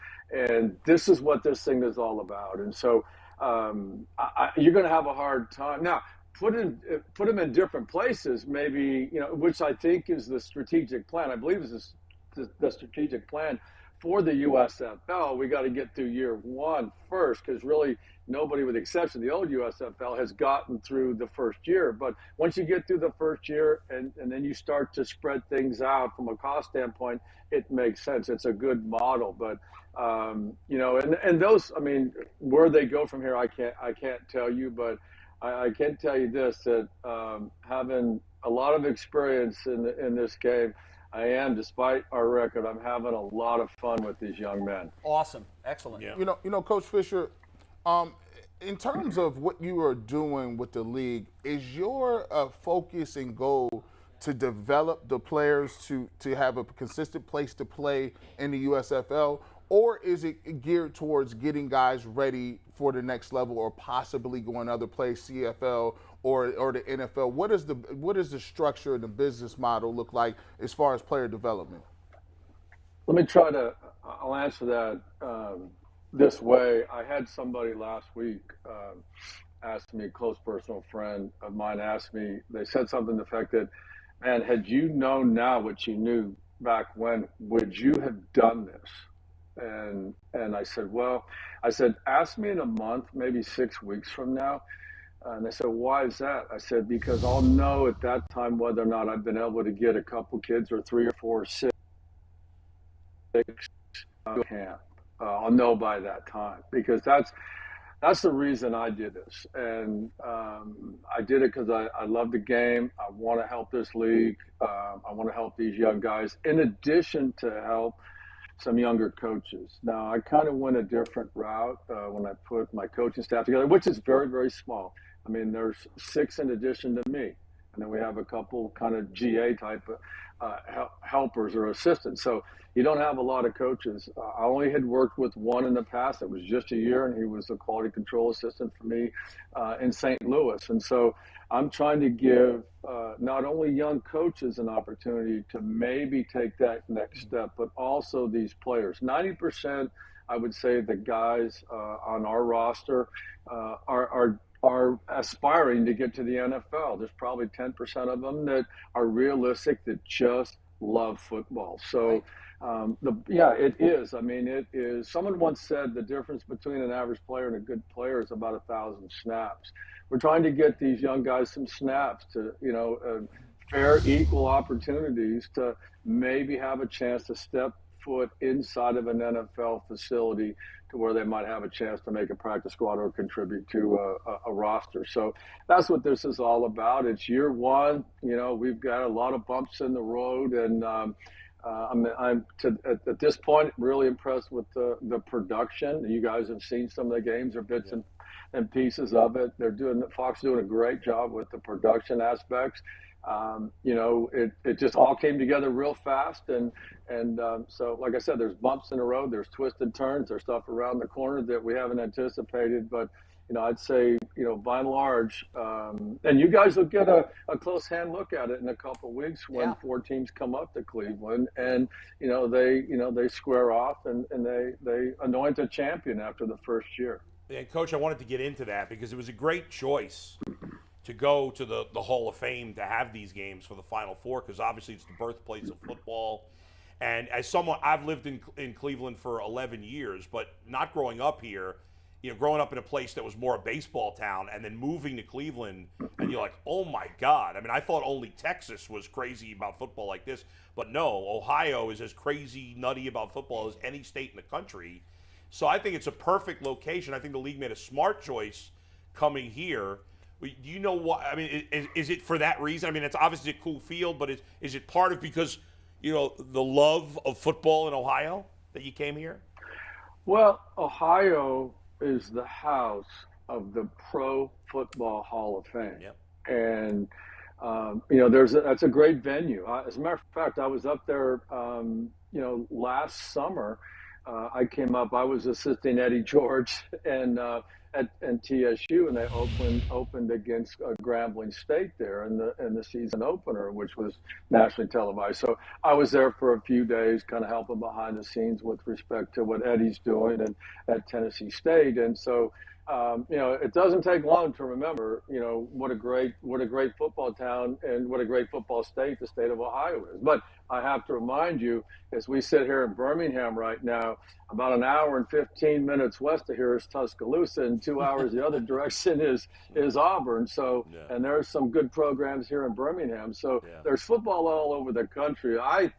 this is what this thing is all about. And so you're going to have a hard time. Now, put them in different places, maybe, which I think is the strategic plan. I believe is the strategic plan for the USFL. We got to get through year 1 first, because really nobody, with the exception of the old USFL, has gotten through the first year. But once you get through the first year and then you start to spread things out from a cost standpoint, it makes sense. It's a good model. But, and those, where they go from here, I can't tell you, but I can tell you this, that having a lot of experience in this game, I am, despite our record, I'm having a lot of fun with these young men. Awesome. Excellent. Yeah. Coach Fisher, in terms of what you are doing with the league, is your focus and goal to develop the players to have a consistent place to play in the USFL, or is it geared towards getting guys ready for the next level or possibly going other places, CFL or the NFL? What is the structure and the business model look like as far as player development? Let me I'll answer that this way. I had somebody last week ask me, a close personal friend of mine asked me, they said something to the effect that, man, had you known now what you knew back when, would you have done this? And I said, ask me in a month, maybe 6 weeks from now. And they said, why is that? I said, because I'll know at that time whether or not I've been able to get a couple kids or 3 or 4 or 6 camp. I'll know by that time, because that's the reason I did this. And I did it because I love the game. I want to help this league. I want to help these young guys, in addition to help some younger coaches. Now, I kind of went a different route when I put my coaching staff together, which is very, very small. There's 6 in addition to me. And then we have a couple kind of GA type of helpers or assistants. So you don't have a lot of coaches. I only had worked with one in the past. It was just a year, and he was a quality control assistant for me in St. Louis. And so I'm trying to give not only young coaches an opportunity to maybe take that next step, but also these players. 90%, I would say, the guys on our roster are aspiring to get to the NFL. There's probably 10% of them that are realistic, that just love football. So, it is. It is. Someone once said the difference between an average player and a good player is about 1,000 snaps. We're trying to get these young guys some snaps to, fair, equal opportunities to maybe have a chance to step foot inside of an NFL facility to where they might have a chance to make a practice squad or contribute to a roster. So that's what this is all about. It's year one. We've got a lot of bumps in the road, and at this point really impressed with the production. You guys have seen some of the games or bits and pieces of it. Fox doing a great job with the production aspects. It just all came together real fast, and so like I said, there's bumps in the road, there's twisted turns, there's stuff around the corner that we haven't anticipated, but I'd say by and large, and you guys will get a close hand look at it in a couple of weeks when 4 teams come up to Cleveland, and they square off and they anoint a champion after the first year. And Coach, I wanted to get into that because it was a great choice to go to the Hall of Fame to have these games for the Final Four, because obviously it's the birthplace of football. And as someone, I've lived in Cleveland for 11 years, but not growing up here, growing up in a place that was more a baseball town and then moving to Cleveland, and you're like, oh my God. I mean, I thought only Texas was crazy about football like this, but no, Ohio is as crazy, nutty about football as any state in the country. So I think it's a perfect location. I think the league made a smart choice coming here. Do you know what? I mean, is it for that reason? I mean, it's obviously a cool field, but is it part of because, the love of football in Ohio that you came here? Well, Ohio is the house of the Pro Football Hall of Fame. Yep. And, that's a great venue. As a matter of fact, I was up there, last summer. I came up, I was assisting Eddie George at TSU, and they opened against Grambling State there in the season opener, which was nationally televised. So I was there for a few days, kind of helping behind the scenes with respect to what Eddie's doing and at Tennessee State. And so, it doesn't take long to remember, what a great football town and what a great football state the state of Ohio is. But I have to remind you, as we sit here in Birmingham right now, about an hour and 15 minutes west of here is Tuscaloosa, and 2 hours the other direction is Auburn. So, and there's some good programs here in Birmingham. So there's football all over the country. I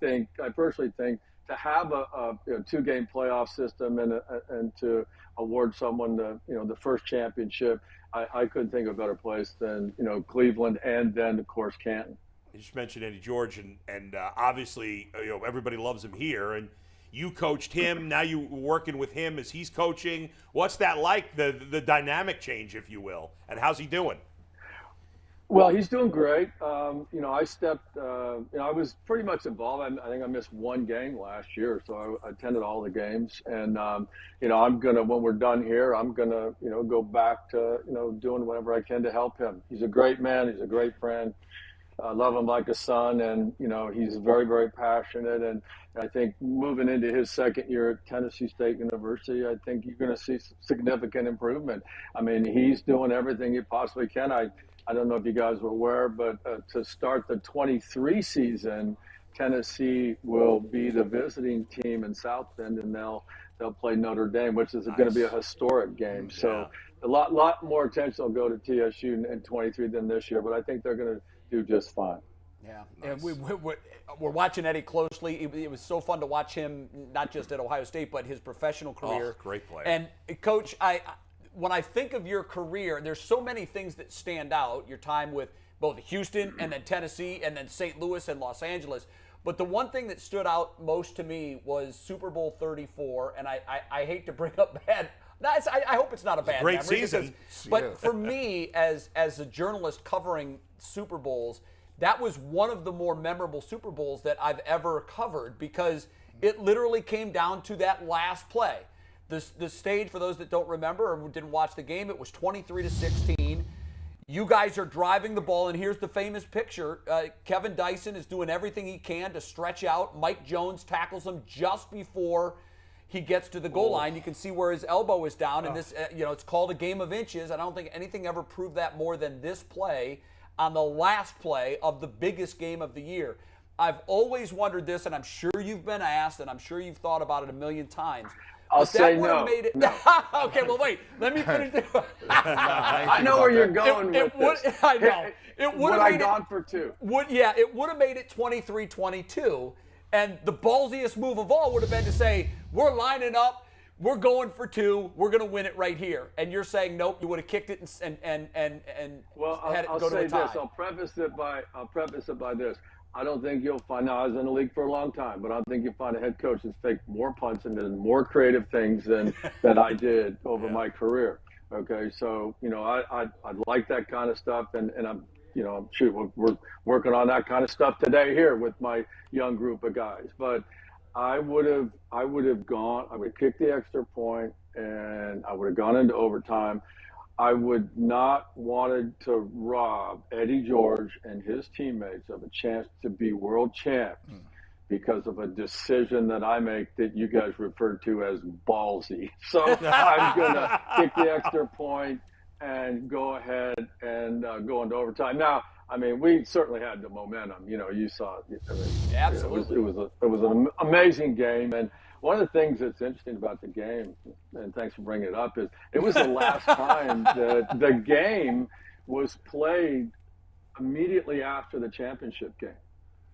personally think to have a 2-game playoff system and to award someone the first championship, I couldn't think of a better place than Cleveland, and then of course Canton. You just mentioned Eddie George, and obviously everybody loves him here, and you coached him. Now you're working with him as he's coaching. What's that like? The dynamic change, if you will, and how's he doing? Well, he's doing great. I stepped. I was pretty much involved. I think I missed 1 game last year, so I attended all the games. And I'm gonna, when we're done here, I'm gonna go back to doing whatever I can to help him. He's a great man. He's a great friend. I love him like a son, and he's very, very passionate. And I think moving into his second year at Tennessee State University, I think you're going to see significant improvement. I mean, he's doing everything he possibly can. I don't know if you guys were aware, but to start the 23 season, Tennessee will be the visiting team in South Bend, and they'll play Notre Dame, which is going to be a historic game. So a lot more attention will go to TSU in 23 than this year, but I think they're going to do just fine. Yeah, nice. And we're watching Eddie closely. It was so fun to watch him, not just at Ohio State, but his professional career. Oh, great player. And Coach, when I think of your career, there's so many things that stand out. Your time with both Houston and then Tennessee and then St. Louis and Los Angeles. But the one thing that stood out most to me was Super Bowl 34, and I hate to bring up bad. I hope it's not a bad great memory. Season. But for me, as a journalist covering Super Bowls, that was one of the more memorable Super Bowls that I've ever covered, because it literally came down to that last play. The stage, for those that don't remember or didn't watch the game, it was 23-16. You guys are driving the ball, and here's the famous picture. Kevin Dyson is doing everything he can to stretch out. Mike Jones tackles him just before he gets to the goal line. You can see where his elbow is down, and this, it's called a game of inches. I don't think anything ever proved that more than this play on the last play of the biggest game of the year. I've always wondered this, and I'm sure you've been asked, and I'm sure you've thought about it a million times. I'll say no. No. Okay, well, wait. Let me finish. I know where you're going with this. I know. It would have I gone for 2. It would have made it 23-22. And the ballsiest move of all would have been to say, we're lining up, we're going for 2, we're going to win it right here. And you're saying, nope, you would have kicked it and had it go to a tie. I'll preface it by this. I don't think you'll find, now I was in the league for a long time, but I don't think you'll find a head coach that's faked more punts and did more creative things than I did over my career. Okay, so, I like that kind of stuff, and I'm, we're working on that kind of stuff today here with my young group of guys. But I would have kicked the extra point, and I would have gone into overtime. I would not wanted to rob Eddie George and his teammates of a chance to be world champs because of a decision that I make that you guys referred to as ballsy. So I'm going to kick the extra point and go ahead and go into overtime. Now, I mean, we certainly had the momentum. You saw it. Absolutely. It was an amazing game. And one of the things that's interesting about the game, and thanks for bringing it up, is it was the last time that the game was played immediately after the championship game.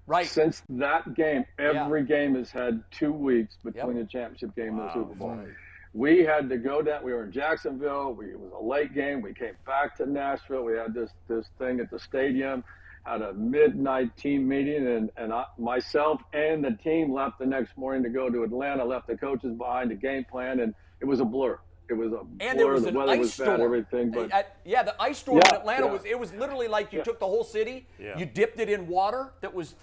Right. Since that game, every game has had 2 weeks between the championship game and the Super Bowl. Right. We had to go down. We were in Jacksonville. It was a late game. We came back to Nashville. We had this thing at the stadium. Had a midnight team meeting, and myself and the team left the next morning to go to Atlanta. Left the coaches behind, the game plan, and it was a blur. It was a and blur. There was the an weather ice was storm. bad, everything. But the ice storm in Atlanta was literally like you took the whole city, you dipped it in water that was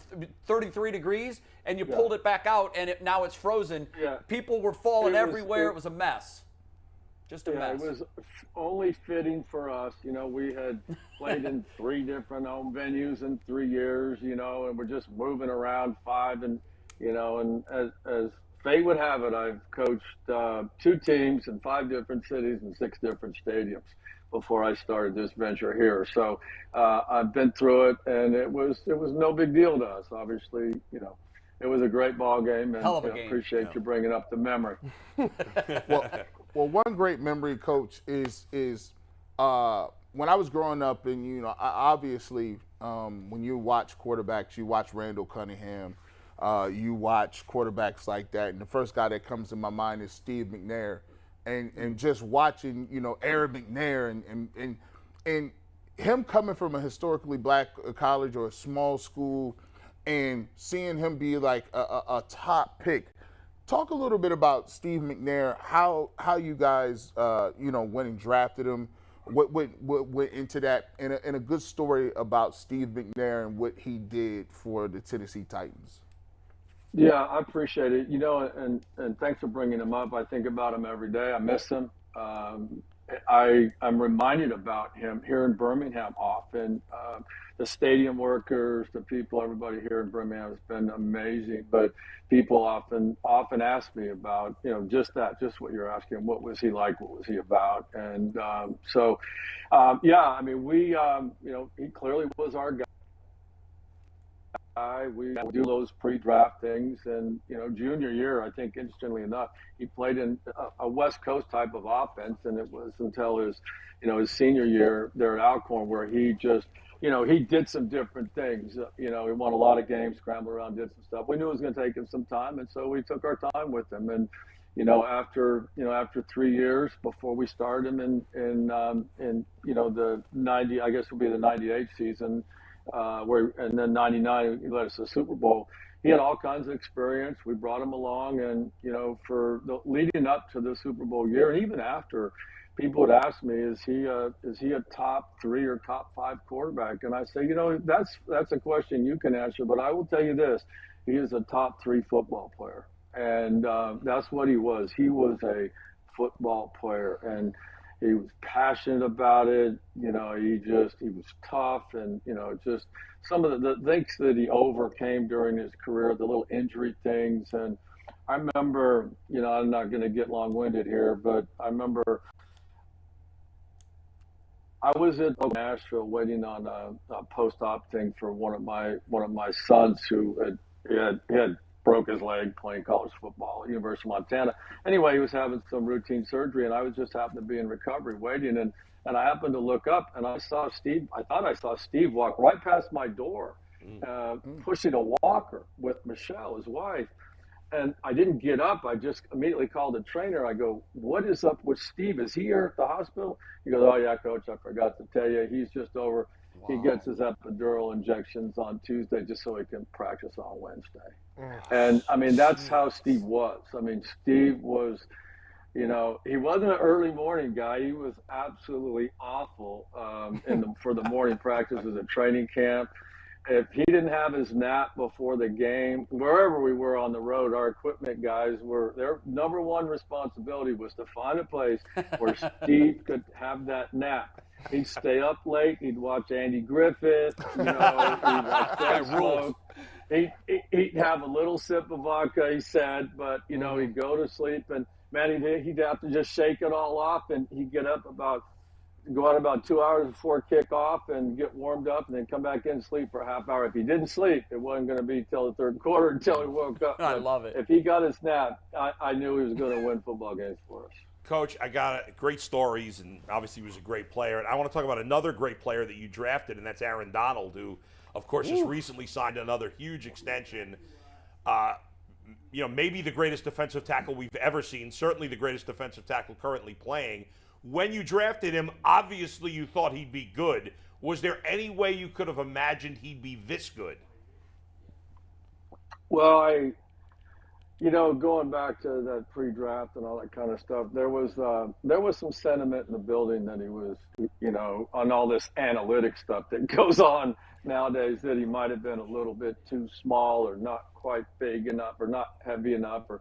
33 degrees, and you pulled it back out, and now it's frozen. Yeah. People were falling everywhere. It was a mess. Just a mess. It was only fitting for us. We had played in 3 different home venues in 3 years, and we're just moving around 5. And, and as fate would have it, I've coached 2 teams in 5 different cities and 6 different stadiums before I started this venture here. So I've been through it, and it was no big deal to us. Obviously, it was a great ball game, and I appreciate you bringing up the memory. Well, one great memory, Coach, is when I was growing up, and obviously when you watch quarterbacks, you watch Randall Cunningham, you watch quarterbacks like that, and the first guy that comes to my mind is Steve McNair, and just watching Aaron McNair and him coming from a historically black college or a small school, and seeing him be like a top pick. Talk a little bit about Steve McNair, how you guys, went and drafted him, what went into that, and a good story about Steve McNair and what he did for the Tennessee Titans. Yeah, I appreciate it. And thanks for bringing him up. I think about him every day. I miss him. I'm reminded about him here in Birmingham often. The stadium workers, the people, everybody here in Birmingham has been amazing. But people often ask me about, just what you're asking. What was he like? What was he about? And he clearly was our guy. We do those pre-draft things, and junior year, I think, interestingly enough, he played in a West Coast type of offense, and it was until his senior year there at Alcorn where he just, he did some different things. He won a lot of games, scrambled around, did some stuff. We knew it was going to take him some time, and so we took our time with him. And after 3 years before we started him in the 90, I guess it would be the 98 season. And then 99, he led us to the Super Bowl. He had all kinds of experience. We brought him along, and for the leading up to the Super Bowl year, and even after, people would ask me, "Is he a top 3 or top 5 quarterback?" And I say, that's a question you can answer, but I will tell you this: he is a top 3 football player, and that's what he was. He was a football player, and he was passionate about it. He was tough, and just some of the things that he overcame during his career, the little injury things. And I remember, I'm not going to get long-winded here, but I remember I was at Nashville waiting on a post-op thing for one of my sons who had broke his leg playing college football at University of Montana. Anyway, he was having some routine surgery, and I was just happened to be in recovery waiting, and I happened to look up, and I saw Steve. I thought I saw Steve walk right past my door, pushing a walker with Michelle, his wife. And I didn't get up. I just immediately called the trainer. I go, what is up with Steve? Is he here at the hospital? He goes, oh, yeah, Coach, I forgot to tell you. He's just over. Wow. He gets his epidural injections on Tuesday just so he can practice on Wednesday. And, I mean, that's how Steve was. I mean, Steve was, you know, he wasn't an early morning guy. He was absolutely awful for the morning practices at training camp. If he didn't have his nap before the game, wherever we were on the road, our equipment guys their number one responsibility was to find a place where Steve could have that nap. He'd stay up late. He'd watch Andy Griffith. You know, he'd watch Greg Smoke. He'd have a little sip of vodka, he said, but, you know, he'd go to sleep. And, man, he'd have to just shake it all off, and he'd get up go out about 2 hours before kickoff and get warmed up and then come back in and sleep for a half hour. If he didn't sleep, it wasn't going to be till the third quarter until he woke up. I love it. If he got his nap, I knew he was going to win football games for us. Coach, I got great stories, and obviously he was a great player. And I want to talk about another great player that you drafted, and that's Aaron Donald, who, of course, just recently signed another huge extension. You know, maybe the greatest defensive tackle we've ever seen, certainly the greatest defensive tackle currently playing. When you drafted him, obviously you thought he'd be good. Was there any way you could have imagined he'd be this good? Well, you know, going back to that pre-draft and all that kind of stuff, there was some sentiment in the building that he was, you know, on all this analytic stuff that goes on nowadays, that he might have been a little bit too small or not quite big enough or not heavy enough or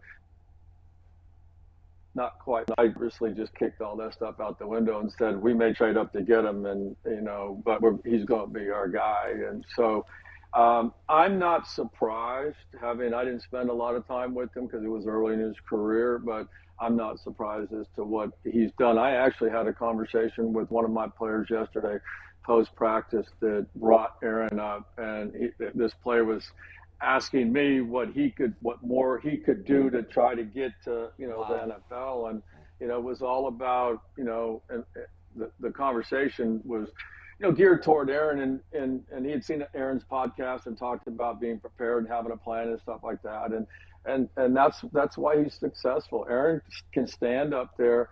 not quite. I obviously just kicked all that stuff out the window and said, we may trade up to get him, and, you know, but he's going to be our guy. And so I'm not surprised, I didn't spend a lot of time with him because it was early in his career, but I'm not surprised as to what he's done. I actually had a conversation with one of my players yesterday post-practice that brought Aaron up, and this player was asking me what more he could do to try to get to, you know, the NFL. And, you know, it was all about, you know, and the conversation was, you know, geared toward Aaron, and he had seen Aaron's podcast and talked about being prepared and having a plan and stuff like that. And that's why he's successful. Aaron can stand up there.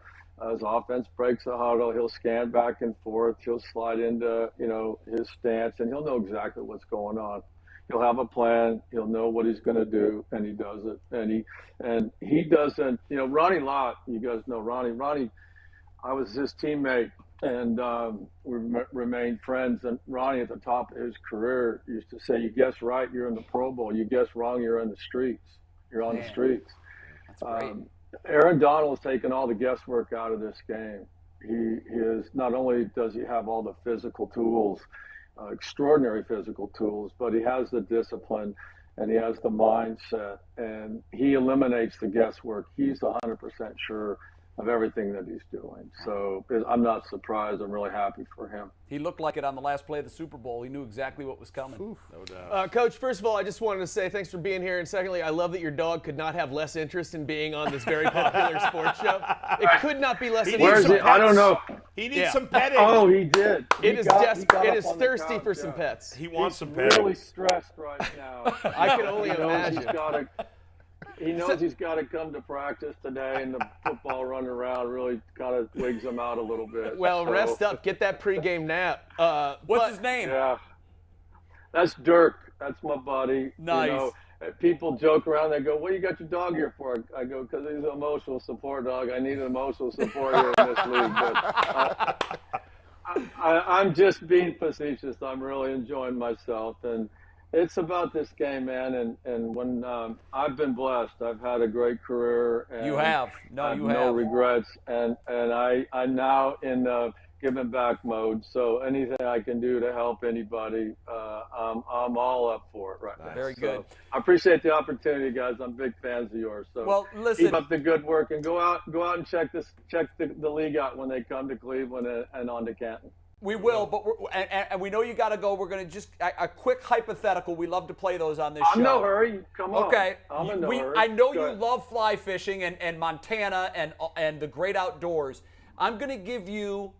His offense breaks the huddle. He'll scan back and forth. He'll slide into, you know, his stance, and he'll know exactly what's going on. He'll have a plan. He'll know what he's going to do, and he does it. And he doesn't, you know, Ronnie Lott, you guys know Ronnie. Ronnie, I was his teammate, and we remained friends. And Ronnie, at the top of his career, used to say, you guess right, you're in the Pro Bowl. You guess wrong, you're in the streets. You're on the streets. That's great. Aaron Donald has taken all the guesswork out of this game. He is, not only does he have all the physical tools, extraordinary physical tools, but he has the discipline and he has the mindset, and he eliminates the guesswork. He's 100% sure of everything that he's doing. So I'm not surprised. I'm really happy for him. He looked like it on the last play of the Super Bowl. He knew exactly what was coming. No doubt. Coach, first of all, I just wanted to say thanks for being here. And secondly, I love that your dog could not have less interest in being on this very popular sports show. It could not be less. Where is it? I don't know. He needs some petting. Oh, he did. It is thirsty for some pets. He wants some He's petting. really stressed right now. I can only imagine. He knows he's got to come to practice today, and the football running around really kind of wigs him out a little bit. Well, rest up. Get that pregame nap. What's his name? Yeah. That's Dirk. That's my buddy. Nice. You know, people joke around. They go, what do you got your dog here for? I go, because he's an emotional support dog. I need an emotional support here in this league. But I'm just being facetious. I'm really enjoying myself. And it's about this game, man, and when I've been blessed, I've had a great career. And you have. No regrets, and I'm now in giving back mode. So anything I can do to help anybody, I'm all up for it right now. Very good. I appreciate the opportunity, guys. I'm big fans of yours. So well, listen, keep up the good work and go out and check the league out when they come to Cleveland and on to Canton. We will, but and we know you got to go. We're going to just a quick hypothetical. We love to play those on this show. I'm no hurry. Come on. Okay. I'm in no hurry. I know you love fly fishing and Montana and the great outdoors. I'm going to give you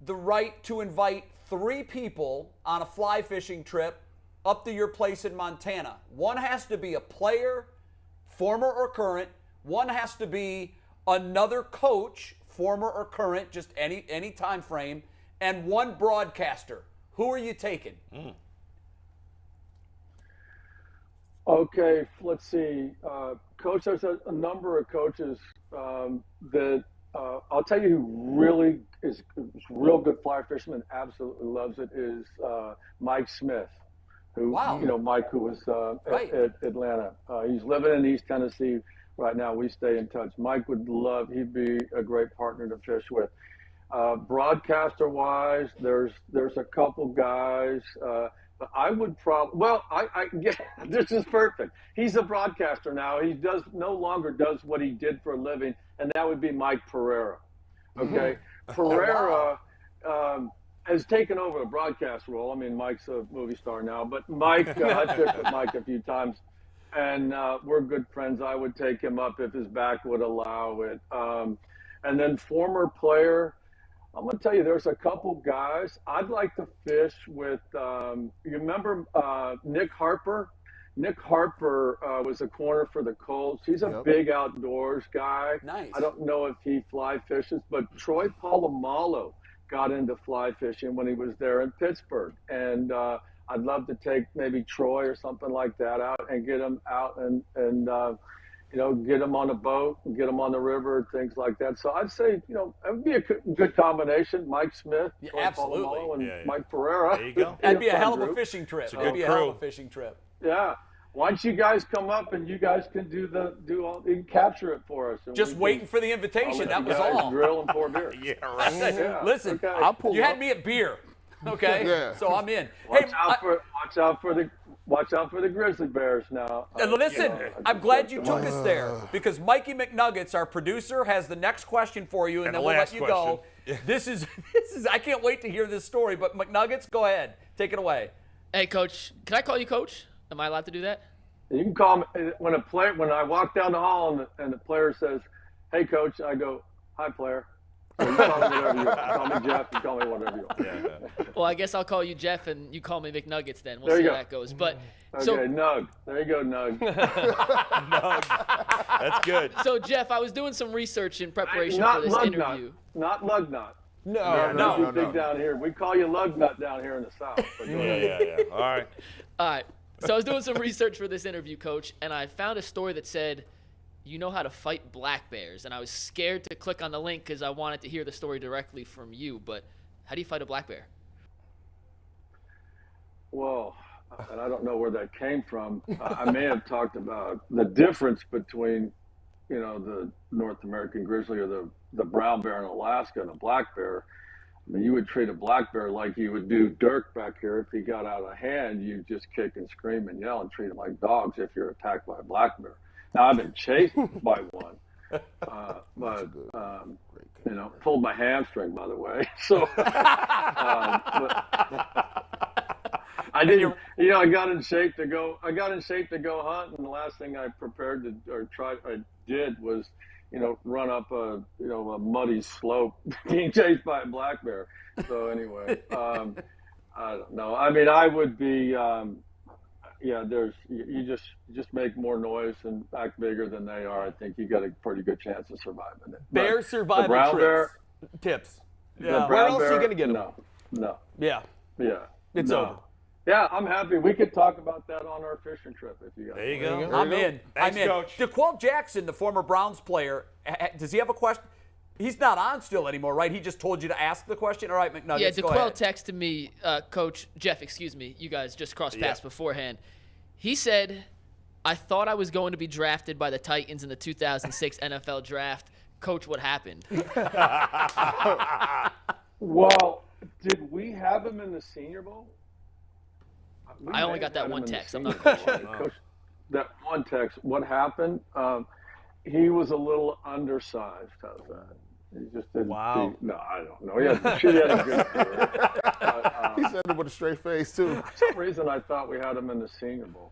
the right to invite 3 people on a fly fishing trip up to your place in Montana. One has to be a player, former or current. One has to be another coach, former or current, just any time frame, and one broadcaster. Who are you taking? Okay, let's see. Coach, there's a number of coaches that I'll tell you who really is real good fly fisherman, absolutely loves it, is Mike Smith. Who, Mike, who was at Atlanta. He's living in East Tennessee right now. We stay in touch. Mike he'd be a great partner to fish with. Broadcaster-wise, there's a couple guys. But I would this is perfect. He's a broadcaster now. He no longer does what he did for a living, and that would be Mike Pereira. Okay, Pereira has taken over the broadcast role. I mean, Mike's a movie star now, but Mike, I fished with Mike a few times, and we're good friends. I would take him up if his back would allow it. And then former player, I'm going to tell you, there's a couple guys I'd like to fish with. You remember Nick Harper? Nick Harper was a corner for the Colts. He's a big outdoors guy. Nice. I don't know if he fly fishes, but Troy Polamalu got into fly fishing when he was there in Pittsburgh. And I'd love to take maybe Troy or something like that out and get him out and get him on a boat and get him on the river, things like that. So I'd say, it would be a good combination. Mike Smith, Yeah, Troy absolutely. Polamalu, and Mike Pereira. There you go. That'd be a hell of fun a group. fishing trip. It's a That'd good be a hell crew. of a fishing trip. Yeah. Once you guys come up and you guys can you can capture it for us. And Just waiting for the invitation. That was all. Grill and pour beer. Yeah, right. Yeah, Listen, okay. I'll pull you up. had me at beer. Okay? Yeah. So I'm in. Watch out for the grizzly bears now. Listen, I'm glad you took us there because Mikey McNuggets, our producer, has the next question for you, and then the we'll let last you go. This is I can't wait to hear this story. But McNuggets, go ahead, take it away. Hey, Coach, can I call you Coach? Am I allowed to do that? You can call me when I walk down the hall and the player says, "Hey, Coach," I go, "Hi, player." So you call me whatever you want. Call me Jeff. You call me whatever you want. Well, I guess I'll call you Jeff, and you call me McNuggets then. We'll There see you how go. that goes. But Okay, so Nug. There you go, Nug. That's good. So Jeff, I was doing some research in preparation Not for this lug interview. Not lug nut. No. Big down here. We call you lug nut down here in the south. But go ahead. Yeah. All right. All right. So I was doing some research for this interview, Coach, and I found a story that said you know how to fight black bears, and I was scared to click on the link because I wanted to hear the story directly from you. But how do you fight a black bear? Well, and I don't know where that came from. I may have talked about the difference between, the North American grizzly or the brown bear in Alaska and a black bear. I mean, you would treat a black bear like you would do Dirk back here. If he got out of hand, you just kick and scream and yell and treat them like dogs if you're attacked by a black bear. Now, I've been chased by one, but pulled my hamstring, by the way. So, I didn't. I got in shape to go. Hunt, and the last thing I did was, run up a muddy slope, being chased by a black bear. So anyway, I don't know. I mean, I would be. You just make more noise and act bigger than they are. I think you got a pretty good chance of surviving it. Bear survival tips. Yeah. Where else are you gonna get them? No. Yeah. It's over. Yeah, I'm happy. We could talk about that on our fishing trip if you guys. There you go. I'm in. Thanks, I'm in. Coach. DeQuell Jackson, the former Browns player, does he have a question? He's not on still anymore, right? He just told you to ask the question. All right, McNuggets, Yeah, go DeQuell ahead. texted me, Coach Jeff, excuse me. You guys just crossed paths beforehand. He said, I thought I was going to be drafted by the Titans in the 2006 NFL draft. Coach, what happened? Well, did we have him in the Senior Bowl? I only got that one text. I'm not Coach, that one text. What happened? He was a little undersized. How's that? He just didn't. Wow. No, I don't know. He had a good career. He said it with a straight face, too. For some reason, I thought we had him in the Senior Bowl.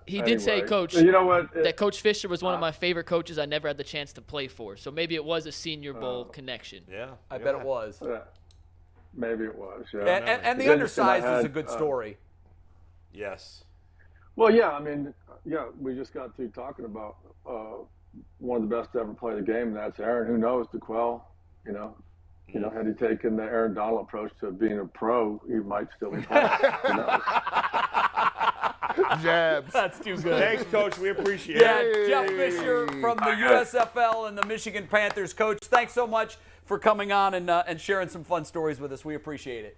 He did say, Coach, you know what? that Coach Fisher was one of my favorite coaches I never had the chance to play for. So maybe it was a Senior Bowl connection. Yeah. I bet it was. Maybe it was. Yeah. And the undersized is a good story. Yes. Well, yeah, I mean, we just got through talking about one of the best to ever play the game, and that's Aaron. Who knows, DeQuell, had he taken the Aaron Donald approach to being a pro, he might still be playing. Who knows? Jabs. That's too good. Thanks, Coach. We appreciate Yeah, it. Jeff Fisher from the USFL and the Michigan Panthers. Coach, thanks so much for coming on and sharing some fun stories with us. We appreciate it.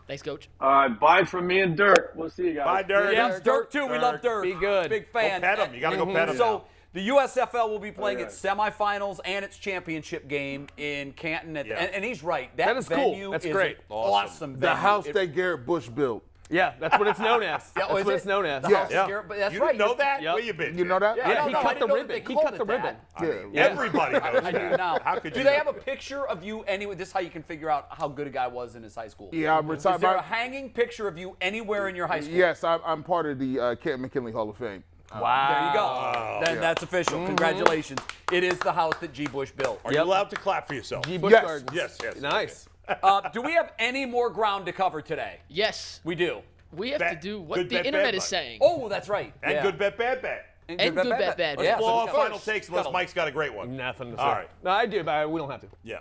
Thanks, Coach. All right, bye from me and Dirk. We'll see you guys. Bye, Dirk. Yeah, Dirk too. We love Dirk. Be good. Big fan. Go pet him. You got to go pet him So now. the USFL will be playing its semifinals and its championship game in Canton. And he's right. That is cool. venue That's is great. an awesome venue. The house that Garrett Bush built. Yeah, that's what it's known as. That's is what it? it's known as. The Yeah. house of Garrett, but that's You right. didn't know that? Yep. Where you been? You know that? Yeah, Yeah, I he know, I cut didn't the know that ribbon. they He called cut it the that. ribbon. Yeah. Everybody knows I do that. now. How could do you they not? have a picture of you anywhere? This is how you can figure out how good a guy was in his high school. Yeah, I'm Is retired. there a hanging picture of you anywhere in your high school? Yes, I'm part of the Kent McKinley Hall of Fame. Wow. There you go. Then that's official. Congratulations. It is the house that G. Bush built. Are you allowed to clap for yourself? G. Bush Yes. Gardens. Yes, yes. Nice. Do we have any more ground to cover today? Yes. We do. We have to do what good the bet, internet bad is bet. saying. Oh, that's right. And Yeah. good bet, bad bet. And good bet, bad. Yeah, Let's blow so off first, final takes unless gotta- Mike's got a great one. Nothing to say. All right. No, I do, but we don't have to. Yeah.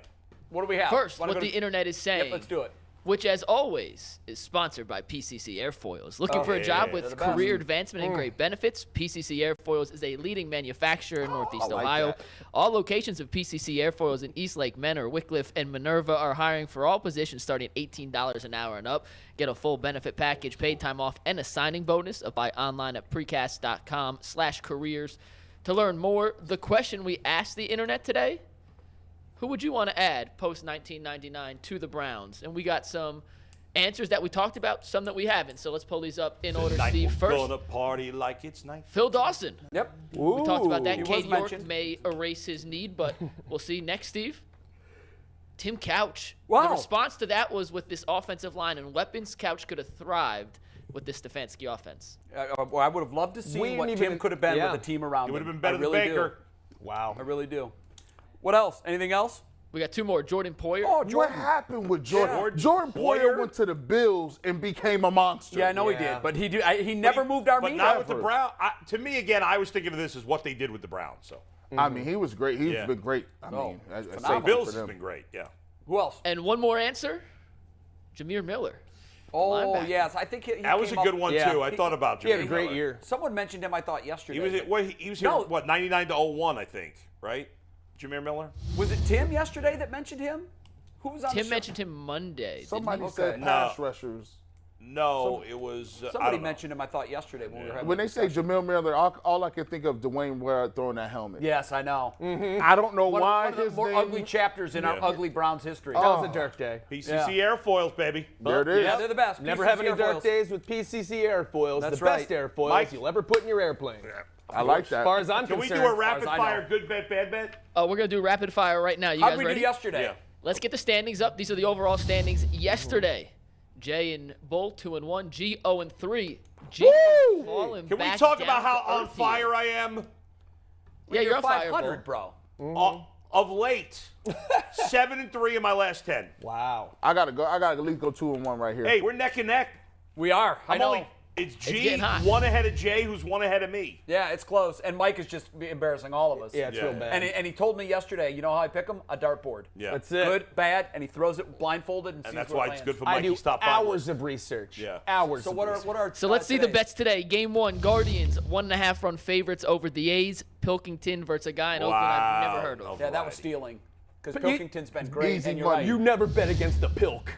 What do we have? First, Wanna what go the to- internet is saying. Yep, let's do it. Which, as always, is sponsored by PCC Airfoils. Looking for a job yeah, with they're the best. career advancement and great benefits? PCC Airfoils is a leading manufacturer in Northeast Ohio. that. All locations of PCC Airfoils in Eastlake, Menor, Wickliffe, and Minerva are hiring for all positions starting at $18 an hour and up. Get a full benefit package, paid time off, and a signing bonus. Apply online at precast.com/careers. To learn more, the question we asked the internet today: who would you want to add post-1999 to the Browns? And we got some answers that we talked about, some that we haven't. So let's pull these up in order, Tonight Steve. we're First, gonna party like it's night. Phil Dawson. Yep. We talked about that. He was Cade York mentioned. may erase his need, but we'll see. Next, Steve. Tim Couch. Wow. The response to that was, with this offensive line and weapons, Couch could have thrived with this Stefanski offense. Well, I would have loved to see We what didn't Tim even- could have been yeah. with a team around It him. would have been better I than really Baker. Wow. I really do. What else? Anything else? We got two more. Jordan Poyer. Oh, What Jordan. happened with Jordan? Yeah. Jordan Poyer Poyer. went to the Bills and became a monster. Yeah, I know he Yeah. did, but he never moved our But meter. not with the Browns. To me, again, I was thinking of this as what they did with the Browns. So I mean, he was great. He's Yeah. been great. I Oh, mean, as phenomenal. safety Bills for has them. been great. Yeah. Who else? And one more answer, Jameer Miller. Oh, linebacker. yes. I think he That was a came good up- one Yeah. too. I thought about He had a Jameer great Miller. year. Someone mentioned him, I thought, yesterday. He was here. No. What 99 to 01, I think. Right? Jameer Miller. Was it Tim yesterday that mentioned him? Who was on the Tim show? mentioned him Monday. didn't Somebody he? said No. pass rushers. No, it was. I Somebody don't know. mentioned him, I thought, yesterday when we were having When a they say discussion. Jamil Miller, all I can think of Dwayne Ware throwing that helmet. Yes, I know. I don't know One why of the his more name. ugly chapters in our Yeah. ugly Browns history. That was a dark day. PCC Airfoils, baby. There it is. Yeah, they're the best. Never PCC have any dark Airfoils. days with PCC Airfoils. That's the best right. airfoils Mike? you'll ever put in your airplane. I like that. As far as I'm Can we concerned. do a rapid as I fire know. good bet, bad bet? Oh, we're going to do rapid fire right now. You How guys did we ready? do yesterday? Yeah. Let's get the standings up. These are the overall standings yesterday. Jay and Bull 2-1. G 0-3. G falling Can we back talk down about how to on earth here. fire I am? Yeah, you're on fire, 500, Bull. bro. Of late, 7-3 in my last 10. Wow. I gotta go. I gotta at least go 2-1 right here. Hey, we're neck and neck. We are. I know. It's It's G, getting hot. one ahead of Jay, who's one ahead of me. Yeah, it's close. And Mike is just embarrassing all of us. Yeah, it's Yeah. real bad. And he told me yesterday, you know how I pick him? A dartboard. Yeah. That's it. Good, bad, and he throws it blindfolded and sees And that's where why it it's lands. good for I Mike. do He's top 5 hours of research. Yeah. Hours So of what research. are So let's see the today's? bets today. Game 1, Guardians, 1.5 run favorites over the A's. Pilkington versus a guy in Oakland I've never heard of. Yeah, that was stealing. Because But you- Pilkington's been great, Easy and you're money. right. You never bet against the Pilk.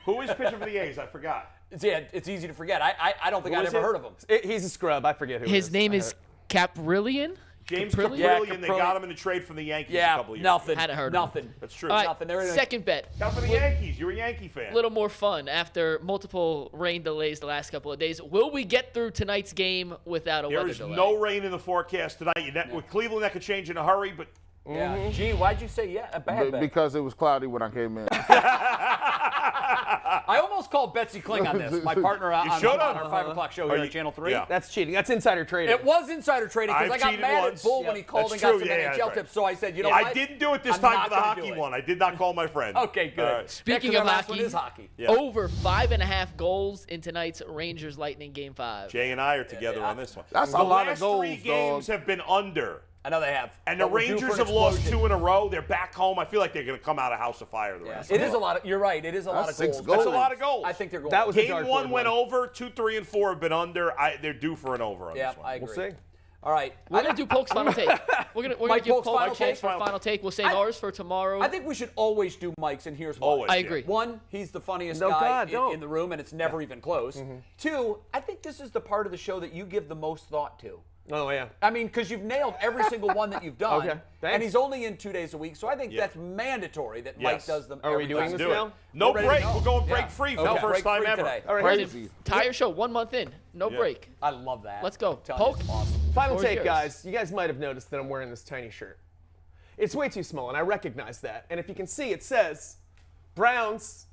Who is pitching for the A's? I forgot. It's easy to forget. I don't think Who I'd is ever it? heard of him. He's a scrub. I forget who His it is. name I is Caprillion? James Caprillion? Caprillion, they Caprillion. got him in a trade from the Yankees a Yeah, couple of years nothing. ago. Hadn't heard of him. Nothing. That's true. All right, Nothing. They're second bet. Got him for the Yankees. You're a Yankee fan. A little more fun after multiple rain delays the last couple of days. Will we get through tonight's game without a There weather is delay? no rain in the forecast tonight. With Cleveland, that could change in a hurry, but Yeah. Gee, why'd you say a bad bet? Because it was cloudy when I came in. I almost call Betsy Kling on this. My partner on our 5 o'clock show here on Channel 3. Yeah. That's cheating. That's insider trading. It was insider trading because I got mad at Bull when he called and got some NHL tips. So I said, you know what? I didn't do it this time for the hockey one. I did not call my friend. Okay, good. Right. Speaking of last one hockey, is hockey. over 5.5 goals in tonight's Rangers Lightning Game 5. Jay and I are together on this one. That's a lot of goals, The last 3 games have been under. I know they have. And the Rangers have lost 2 in a row. They're back home. I feel like they're going to come out of House of Fire the rest. It is a lot of. You're right. It is a lot of 6 goals. goals. That's a lot of goals. I think they're going. That was a Game dark 1 went one. over. 2, 3, and 4 have been under. They're due for an over on this one. I agree. We'll see. All right. We're going to do Polk's final take. We're going to give Polk's Polk final a chance take? for a final take. We'll save ours for tomorrow. I think we should always do Mike's, and here's why. Always. I agree. 1, he's the funniest No, guy God, don't. in the room, and it's never even close. 2, I think this is the part of the show that you give the most thought to. Oh, yeah. I mean, because you've nailed every single one that you've done. Okay, thanks. And he's only in 2 days a week, so I think that's mandatory that Mike Yes. does them. Are we every doing time. this Do it. now? No We're ready break. to go. We're going break Yeah. free for Okay. the first Break time free ever. today. All right, Crazy. Entire show, 1 month in. No break. I love that. Let's go. I'm telling you, Polk. it's awesome. Final Floor's take, yours. guys. You guys might have noticed that I'm wearing this tiny shirt. It's way too small, and I recognize that. And if you can see, it says Browns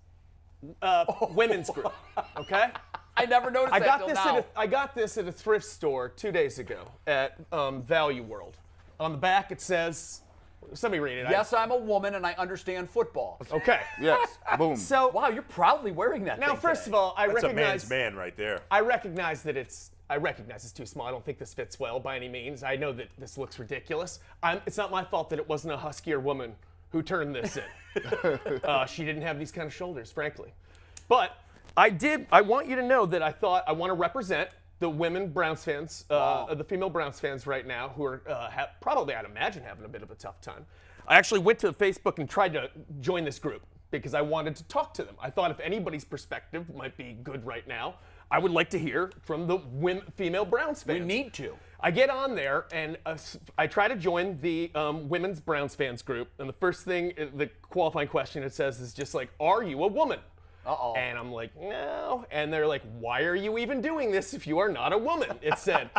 Women's Group. Okay? I never noticed that till now. I got this at a thrift store 2 days ago at Value World. On the back, it says, somebody read it. Yes, I'm a woman and I understand football. Okay. Yes. Boom. So Wow, you're proudly wearing that. now, thing first today. of all, I That's a recognize man's man right there. I recognize it's too small. I don't think this fits well by any means. I know that this looks ridiculous. It's not my fault that it wasn't a huskier woman who turned this in. She didn't have these kind of shoulders, frankly. But I want you to know that I want to represent the women Browns fans, the female Browns fans right now who are probably, I'd imagine, having a bit of a tough time. I actually went to Facebook and tried to join this group because I wanted to talk to them. I thought if anybody's perspective might be good right now, I would like to hear from the female Browns fans. We need to. I get on there and I try to join the women's Browns fans group, and the first thing, the qualifying question it says is just like, "Are you a woman?" Uh-oh. And I'm like, "No." And they're like, "Why are you even doing this if you are not a woman?" It said.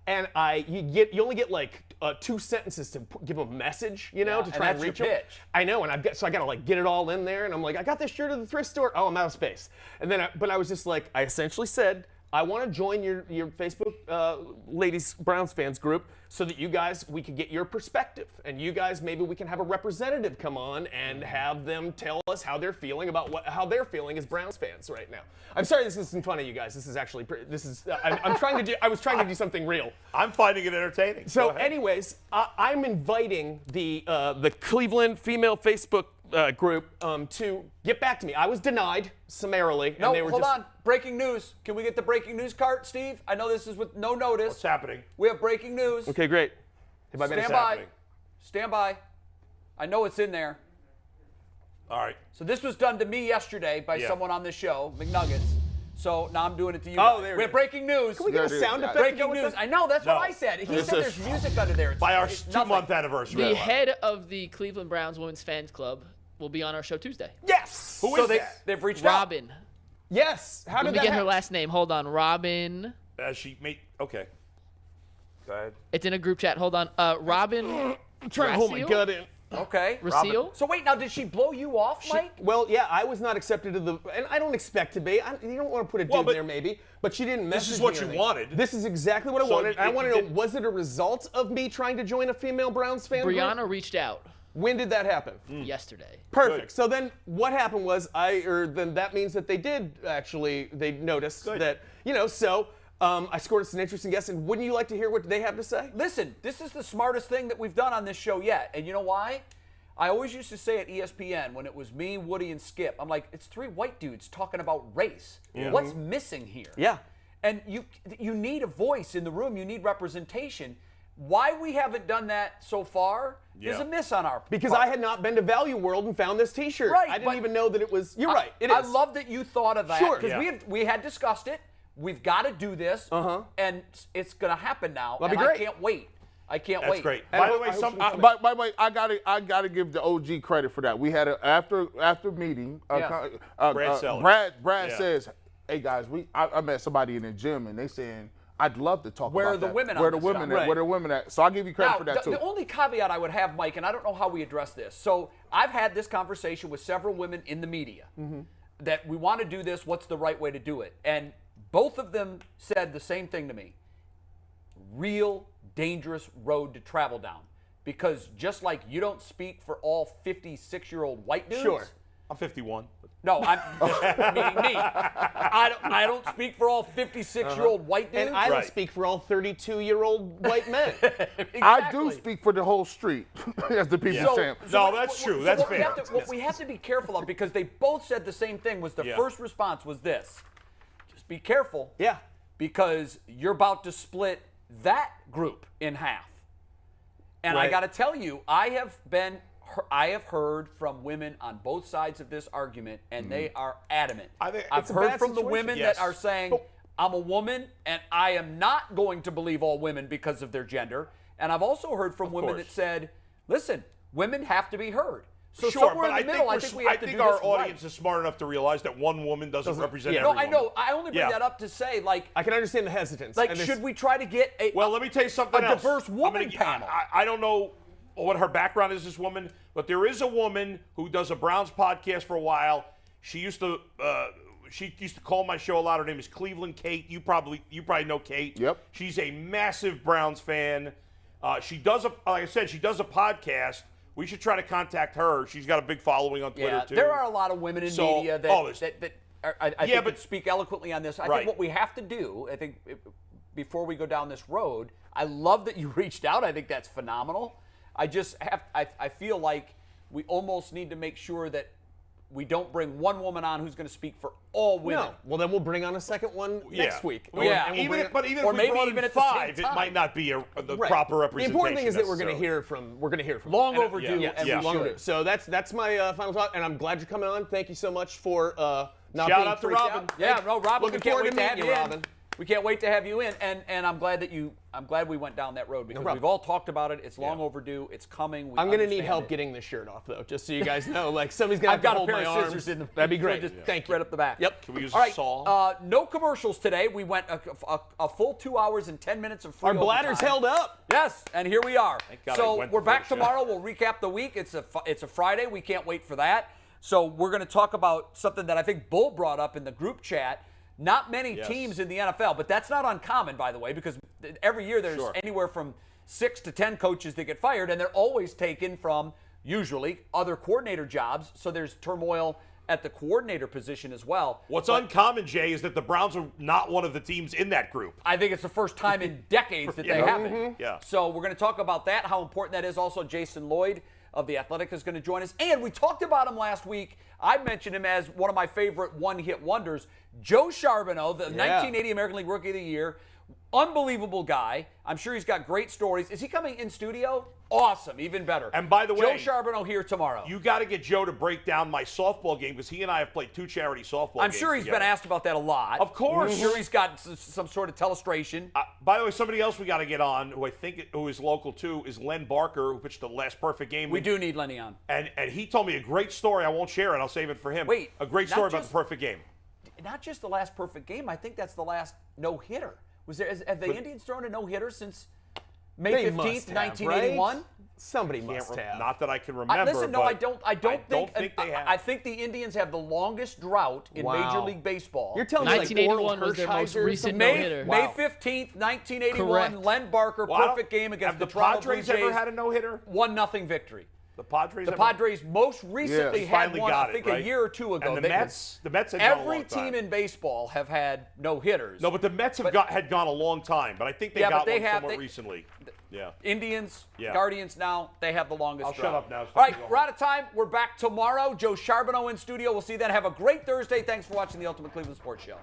And you only get like 2 sentences to give a message, to try and reach your them. pitch. I know, and I gotta like get it all in there, and I'm like, I got this shirt at the thrift store. Oh, I'm out of space. And then, but I was just like, I essentially said, I want to join your Facebook ladies Browns fans group so that we could get your perspective, and you guys maybe we can have a representative come on and have them tell us how they're feeling about how they're feeling as Browns fans right now. I'm sorry this isn't funny, you guys. This is actually I'm trying to do. I was trying to do something real. I'm finding it entertaining. So, anyways, I'm inviting the Cleveland female Facebook group to get back to me. I was denied summarily. No, and they were hold on. Breaking news. Can we get the breaking news cart, Steve? I know this is with no notice. What's happening? We have breaking news. Okay, great. Stand by. Stand by. I know it's in there. All right. So this was done to me yesterday by someone on this show, McNuggets. So now I'm doing it to you. Oh, guys. there We it have is. breaking news. Can we get a sound effect? Breaking news. I know, that's what No. I said. He This said is- there's music under there. By our It's 2-month nothing. anniversary. The head of the Cleveland Browns Women's Fans Club will be on our show Tuesday. Yes. Who So is that? they've reached out. Robin. Yes. How Let did me that get her happen? last name. Hold on. Robin. Okay. Go ahead. It's in a group chat. Hold on. Robin. I'm trying to hold my Raciel? gut in. Okay. Raciel? So wait, now did she blow you off, Mike? Well, yeah, I was not accepted to the, and I don't expect to be. You don't want to put a dude Well, but there, maybe, but she didn't message This is me what or you anything. wanted. This is exactly what I So wanted. I want to know, did- was it a result of me trying to join a female Browns fan group? Brianna reached out When did that happen? yesterday. Perfect. Good. So then what happened was then that means that they noticed that, so I scored us an interesting guest, and wouldn't you like to hear what they have to say? Listen, this is the smartest thing that we've done on this show yet. And you know why? I always used to say at ESPN when it was me, Woody, and Skip, I'm like, it's 3 white dudes talking about race. What's missing here? Yeah. And you need a voice in the room. You need representation. Why we haven't done that so far is a miss on our Because part. I had not been to Value World and found this T-shirt. Right, I didn't but even know that it was. You're right. It is. I love that you thought of that. Sure. Because we had discussed it. We've got to do this. And it's going to happen now. That'd and be great. I can't wait. I can't That's wait. great. And By the way, By the way, I gotta give the OG credit for that. We had after meeting. Brad Sellers. Brad Yeah. says, "Hey guys, I met somebody in the gym and they saying I'd love to talk Where about are the that. women on Where the this women stuff? at? Where the women at? So I'll give you credit Now, for that too. the only caveat I would have, Mike, and I don't know how we address this. So I've had this conversation with several women in the media. that we want to do this. What's the right way to do it? And both of them said the same thing to me. Real dangerous road to travel down. Because just like you don't speak for all 56-year-old white dudes. Sure. I'm 51. No, I'm meaning me. I don't speak for all 56-year-old white dudes. And I don't speak for all 32-year-old white men. Exactly. I do speak for the whole street, as the people say. No, that's true. That's fair. What we have to be careful of, because they both said the same thing, was the first response was this. Just be careful. Yeah. Because you're about to split that group in half. And I got to tell you, I have heard from women on both sides of this argument, and they are adamant. I've heard from the women that are saying, I'm a woman, and I am not going to believe all women because of their gender. And I've also heard from women that said, listen, women have to be heard. So somewhere in the middle, I think we have to do this our audience is smart enough to realize that one woman doesn't represent everyone. No, I know. I only bring that up to say, like, I can understand the hesitance. Like, should we try to get a let me tell you something else. diverse woman panel? I don't know what her background is, this woman, but there is a woman who does a Browns podcast for a while. She used to call my show a lot. Her name is Cleveland Kate. You probably know Kate. Yep. She's a massive Browns fan. She does like I said, she does a podcast. We should try to contact her. She's got a big following on Twitter too. There are a lot of women in media that I think could speak eloquently on this. I think what we have to do, before we go down this road, I love that you reached out. I think that's phenomenal. I feel like we almost need to make sure that we don't bring one woman on who's going to speak for all women. No. Well, then we'll bring on a second one next week. Yeah. Even if we brought in five, it might not be the proper representation. The important thing is that we're going to hear from. Long overdue. Long overdue. So that's my final thought, and I'm glad you're coming on. Thank you so much for not Shout being out to freaked Robin. out. Yeah, no, Robin. Looking forward to meeting you, Robin. We can't wait to have you in, and I'm glad we went down that road, because we've all talked about it. It's long overdue. It's coming. I'm going to need help getting this shirt off, though, just so you guys know. Like, somebody's going to have to hold my arms. That'd be great. Thank you. Right up the back. Yep. Can we use a saw? All right. No commercials today. We went a full 2 hours and 10 minutes of free Our bladders overtime. held up. Yes, and here we are. God So we're back tomorrow. We'll recap the week. It's a Friday. We can't wait for that. So we're going to talk about something that I think Bull brought up in the group chat. Not many teams in the NFL, but that's not uncommon, by the way, because every year there's anywhere from 6 to 10 coaches that get fired, and they're always taken from, usually, other coordinator jobs. So there's turmoil at the coordinator position as well. What's uncommon, Jay, is that the Browns are not one of the teams in that group. I think it's the first time in decades that they haven't. Yeah. So we're going to talk about that, how important that is. Also, Jason Lloyd of The Athletic is going to join us. And we talked about him last week. I mentioned him as one of my favorite one-hit wonders. Joe Charbonneau, the 1980 American League Rookie of the Year. Unbelievable guy. I'm sure he's got great stories. Is he coming in studio? Awesome, even better. And by the way, Joe Charbonneau here tomorrow. You got to get Joe to break down my softball game, because he and I have played 2 charity softball games. I'm sure he's been asked about that a lot. Of course. I'm sure he's got some sort of telestration. By the way, somebody else we got to get on, who is local too, is Len Barker, who pitched the last perfect game. We do need Lenny on. And he told me a great story. I won't share it. I'll save it for him. Wait, a great story about the perfect game. Not just the last perfect game. I think that's the last no-hitter. Have the Indians thrown a no-hitter since May 15th, 1981? Right? Somebody must have. Not that I can remember. Listen, no, I don't think they have. I think the Indians have the longest drought in Major League Baseball. You're telling me 1981 was their most recent no-hitter. May 15th, 1981, Correct. Len Barker, perfect game against the Toronto Blue Jays. Have the Padres ever had a no-hitter? 1-0 victory. The Padres most recently had one, I think, a year or two ago. And the Mets had gone a long time. Every team in baseball have had no-hitters. No, but the Mets had gone a long time. But I think they got one somewhat recently. Yeah. Indians, Guardians now, they have the longest drought. Shut up now. All right, we're out of time. We're back tomorrow. Joe Charbonneau in studio. We'll see you then. Have a great Thursday. Thanks for watching the Ultimate Cleveland Sports Show.